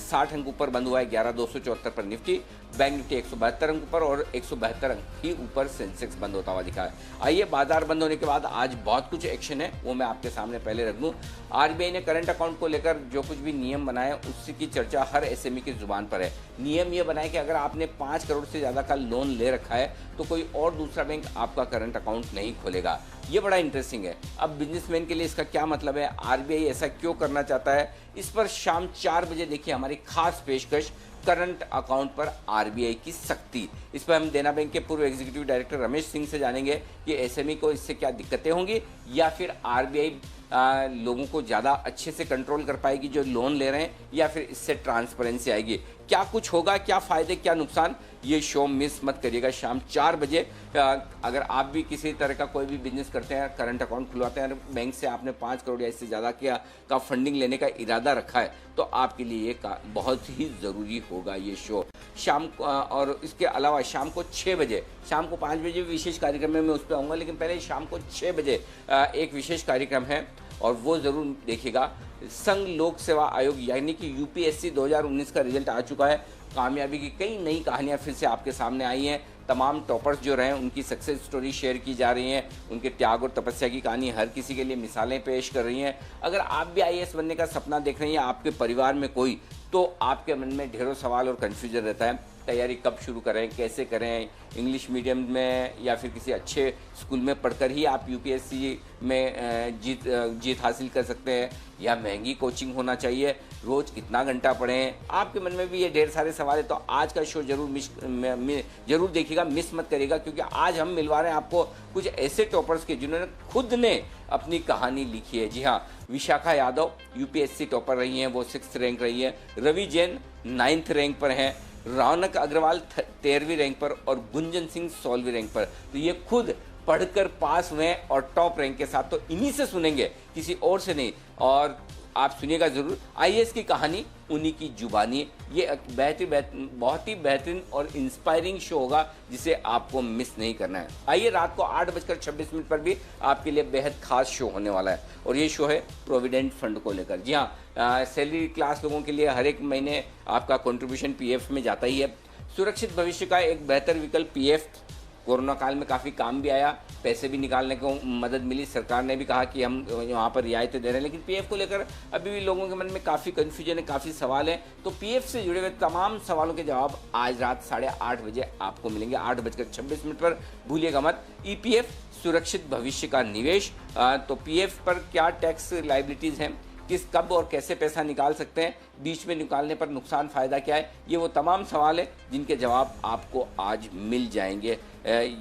60 अंक ऊपर बंद हुआ है 11,274 पर निफ्टी, बैंक निफ्टी 172 अंक ऊपर और 172 अंक ही ऊपर सेंसेक्स बंद होता हुआ दिखा है। आइए बाजार बंद होने के बाद आज बहुत कुछ एक्शन है वो मैं आपके सामने पहले रख दूं। RBI ने करंट अकाउंट को लेकर जो कुछ भी नियम बनाए उसकी की चर्चा हर SME की जुबान पर है। नियम ये बनाए कि अगर आपने 5 करोड़ से ज़्यादा का लोन ले रखा है तो कोई और दूसरा बैंक आपका करंट अकाउंट नहीं खोलेगा। ये बड़ा इंटरेस्टिंग है। अब बिजनेसमैन के लिए इसका क्या मतलब है, RBI ऐसा क्यों करना चाहता है, इस पर शाम 4 बजे देखिए हमारी खास पेशकश करंट अकाउंट पर RBI की सख्ती। इस पर हम देना बैंक के पूर्व एग्जीक्यूटिव डायरेक्टर रमेश सिंह से जानेंगे कि SME को इससे क्या दिक्कतें होंगी या फिर RBI लोगों को ज़्यादा अच्छे से कंट्रोल कर पाएगी जो लोन ले रहे हैं, या फिर इससे ट्रांसपेरेंसी आएगी। क्या कुछ होगा, क्या फ़ायदे क्या नुकसान, ये शो मिस मत करिएगा शाम 4 बजे। अगर आप भी किसी तरह का कोई भी बिजनेस करते हैं, करंट अकाउंट खुलवाते हैं, बैंक से आपने 5 करोड़ या इससे ज़्यादा का फंडिंग लेने का इरादा रखा है तो आपके लिए ये बहुत ही ज़रूरी होगा ये शो शाम। और इसके अलावा शाम को 6 बजे, शाम को 5 बजे विशेष कार्यक्रम में मैं उस पर आऊँगा, लेकिन पहले शाम को 6 बजे एक विशेष कार्यक्रम है और वो ज़रूर देखिएगा। संघ लोक सेवा आयोग यानी कि UPSC 2019 का रिजल्ट आ चुका है। कामयाबी की कई नई कहानियां फिर से आपके सामने आई हैं। तमाम टॉपर्स जो रहे उनकी सक्सेस स्टोरी शेयर की जा रही हैं, उनके त्याग और तपस्या की कहानी हर किसी के लिए मिसालें पेश कर रही हैं। अगर आप भी IAS बनने का सपना देख रहे हैं या आपके परिवार में कोई, तो आपके मन में ढेरों सवाल और कन्फ्यूजन रहता है। तैयारी कब शुरू करें, कैसे करें, इंग्लिश मीडियम में या फिर किसी अच्छे स्कूल में पढ़कर ही आप UPSC में जीत हासिल कर सकते हैं, या महंगी कोचिंग होना चाहिए, रोज़ कितना घंटा पढ़ें, आपके मन में भी ये ढेर सारे सवाल है। तो आज का शो जरूर देखिएगा, मिस मत करिएगा, क्योंकि आज हम मिलवा रहे हैं आपको कुछ ऐसे टॉपर्स के जिन्होंने खुद ने अपनी कहानी लिखी है। जी हाँ, विशाखा यादव UPSC टॉपर रही हैं, वो 6th रैंक रही है। रवि जैन 9th रैंक पर हैं। रौनक अग्रवाल 13वीं रैंक पर और गुंजन सिंह 16वीं रैंक पर। तो ये खुद पढ़कर पास हुए हैं और टॉप रैंक के साथ, तो इन्हीं से सुनेंगे, किसी और से नहीं। और आप सुनिएगा ज़रूर, IAS की कहानी उन्हीं की जुबानी। ये बहुत ही बेहतरीन और इंस्पायरिंग शो होगा जिसे आपको मिस नहीं करना है। आइए, रात को 8:26 पर भी आपके लिए बेहद खास शो होने वाला है और ये शो है प्रोविडेंट फंड को लेकर। जी हाँ, सैलरी क्लास लोगों के लिए हर एक महीने आपका कंट्रीब्यूशन PF में जाता ही है। सुरक्षित भविष्य का एक बेहतर विकल्प PF कोरोना काल में काफ़ी काम भी आया, पैसे भी निकालने को मदद मिली। सरकार ने भी कहा कि हम वहाँ पर रियायतें दे रहे हैं, लेकिन PF को लेकर अभी भी लोगों के मन में काफ़ी कन्फ्यूजन है, काफ़ी सवाल हैं। तो PF से जुड़े हुए तमाम सवालों के जवाब आज रात 8:30 बजे आपको मिलेंगे, 8:26 पर। भूलिएगा मत, EPF सुरक्षित भविष्य का निवेश। तो PF पर क्या टैक्स लाइबिलिटीज़ हैं, किस कब और कैसे पैसा निकाल सकते हैं, बीच में निकालने पर नुकसान फ़ायदा क्या है, ये वो तमाम सवाल है जिनके जवाब आपको आज मिल जाएंगे,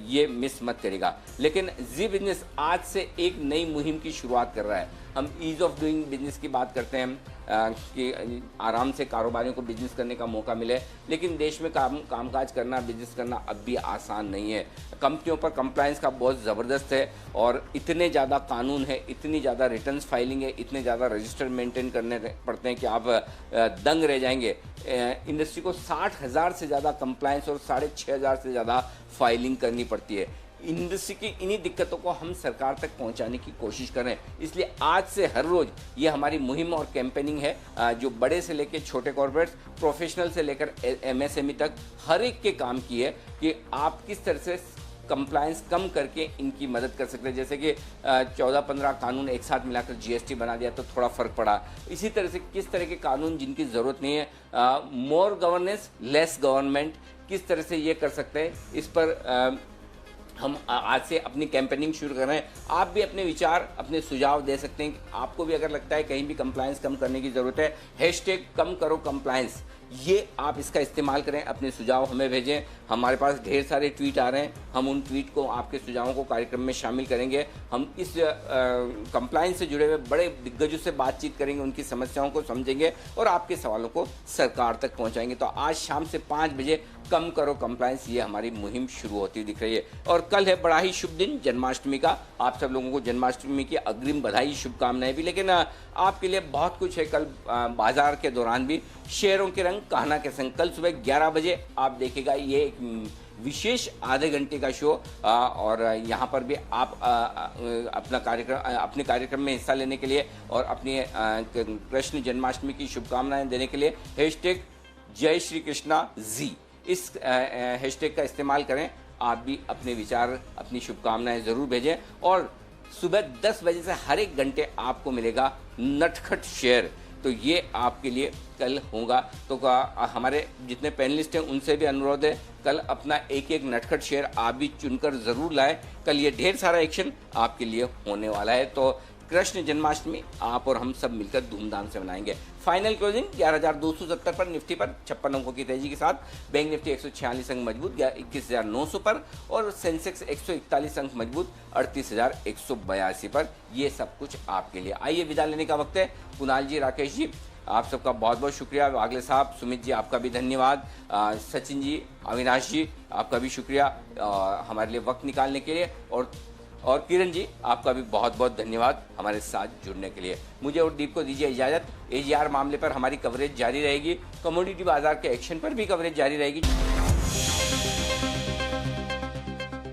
ये मिस मत करेगा। लेकिन जी बिजनेस आज से एक नई मुहिम की शुरुआत कर रहा है। हम ईज़ ऑफ डूइंग बिजनेस की बात करते हैं कि आराम से कारोबारियों को बिजनेस करने का मौका मिले, लेकिन देश में कामकाज करना, बिजनेस करना अब भी आसान नहीं है। कंपनियों पर कंप्लायंस का बहुत ज़बरदस्त है और इतने ज़्यादा कानून है, इतनी ज़्यादा रिटर्न्स फाइलिंग है, इतने ज़्यादा रजिस्टर मेंटेन करने पड़ते हैं कि आप दंग रह जाएंगे। इंडस्ट्री को 60,000 से ज़्यादा कंप्लायंस और 6,500 से ज़्यादा फाइलिंग करनी पड़ती है। इंडस्ट्री की इन्हीं दिक्कतों को हम सरकार तक पहुंचाने की कोशिश करें, इसलिए आज से हर रोज़ ये हमारी मुहिम और कैंपेनिंग है, जो बड़े से लेकर छोटे कॉर्पोरेट्स, प्रोफेशनल से लेकर MSME तक हर एक के काम की है कि आप किस तरह से कंप्लायंस कम करके इनकी मदद कर सकते हैं। जैसे कि 14-15 कानून एक साथ मिलाकर GST बना दिया तो थोड़ा फ़र्क पड़ा। इसी तरह से किस तरह के कानून जिनकी ज़रूरत नहीं है, मोर गवर्नेंस लेस गवर्नमेंट, किस तरह से ये कर सकते हैं, इस पर हम आज से अपनी कैंपेनिंग शुरू कर रहे हैं। आप भी अपने विचार, अपने सुझाव दे सकते हैं कि आपको भी अगर लगता है कहीं भी कंप्लायंस कम करने की ज़रूरत है, हैशटैग कम करो कंप्लायंस, ये आप इसका इस्तेमाल करें, अपने सुझाव हमें भेजें। हमारे पास ढेर सारे ट्वीट आ रहे हैं, हम उन ट्वीट को, आपके सुझावों को कार्यक्रम में शामिल करेंगे। हम इस कंप्लायंस से जुड़े हुए बड़े दिग्गजों से बातचीत करेंगे, उनकी समस्याओं को समझेंगे और आपके सवालों को सरकार तक पहुंचाएंगे। तो आज शाम से 5 बजे कम करो कंप्लायंस, ये हमारी मुहिम शुरू होती दिख रही है। और कल है बड़ा ही शुभ दिन, जन्माष्टमी का। आप सब लोगों को जन्माष्टमी की अग्रिम बधाई, शुभकामनाएं भी। लेकिन आपके लिए बहुत कुछ है कल बाजार के दौरान भी। शेयरों के रंग कहना के संग कल सुबह 11 बजे आप देखेगा ये एक विशेष आधे घंटे का शो, और यहाँ पर भी आप अपने कार्यक्रम में हिस्सा लेने के लिए और अपनी कृष्ण जन्माष्टमी की शुभकामनाएं देने के लिए हैशटैग जय श्री कृष्णा जी, इस हैशटैग का इस्तेमाल करें। आप भी अपने विचार, अपनी शुभकामनाएं ज़रूर भेजें। और सुबह 10 बजे से हर एक घंटे आपको मिलेगा नटखट शेयर, तो ये आपके लिए कल होगा। तो हमारे जितने पैनलिस्ट हैं उनसे भी अनुरोध है, कल अपना एक एक नटखट शेयर आप भी चुनकर ज़रूर लाएं। कल ये ढेर सारा एक्शन आपके लिए होने वाला है। तो कृष्ण जन्माष्टमी आप और हम सब मिलकर धूमधाम से मनाएंगे। फाइनल क्लोजिंग 11,270 पर, निफ्टी पर 56 अंकों की तेजी के साथ। बैंक निफ्टी 146 अंक मजबूत 21,900 पर और सेंसेक्स 141 अंक मजबूत 38,182 पर। ये सब कुछ आपके लिए। आइए विदा लेने का वक्त है। कुणाल जी, राकेश जी, आप सबका बहुत बहुत शुक्रिया। वागले साहब, सुमित जी, आपका भी धन्यवाद। सचिन जी, अविनाश जी, आपका भी शुक्रिया हमारे लिए वक्त निकालने के लिए। और किरण जी, आपका भी बहुत बहुत धन्यवाद हमारे साथ जुड़ने के लिए। मुझे और दीप को दीजिए इजाज़त। AGR मामले पर हमारी कवरेज जारी रहेगी, कमोडिटी बाजार के एक्शन पर भी कवरेज जारी रहेगी।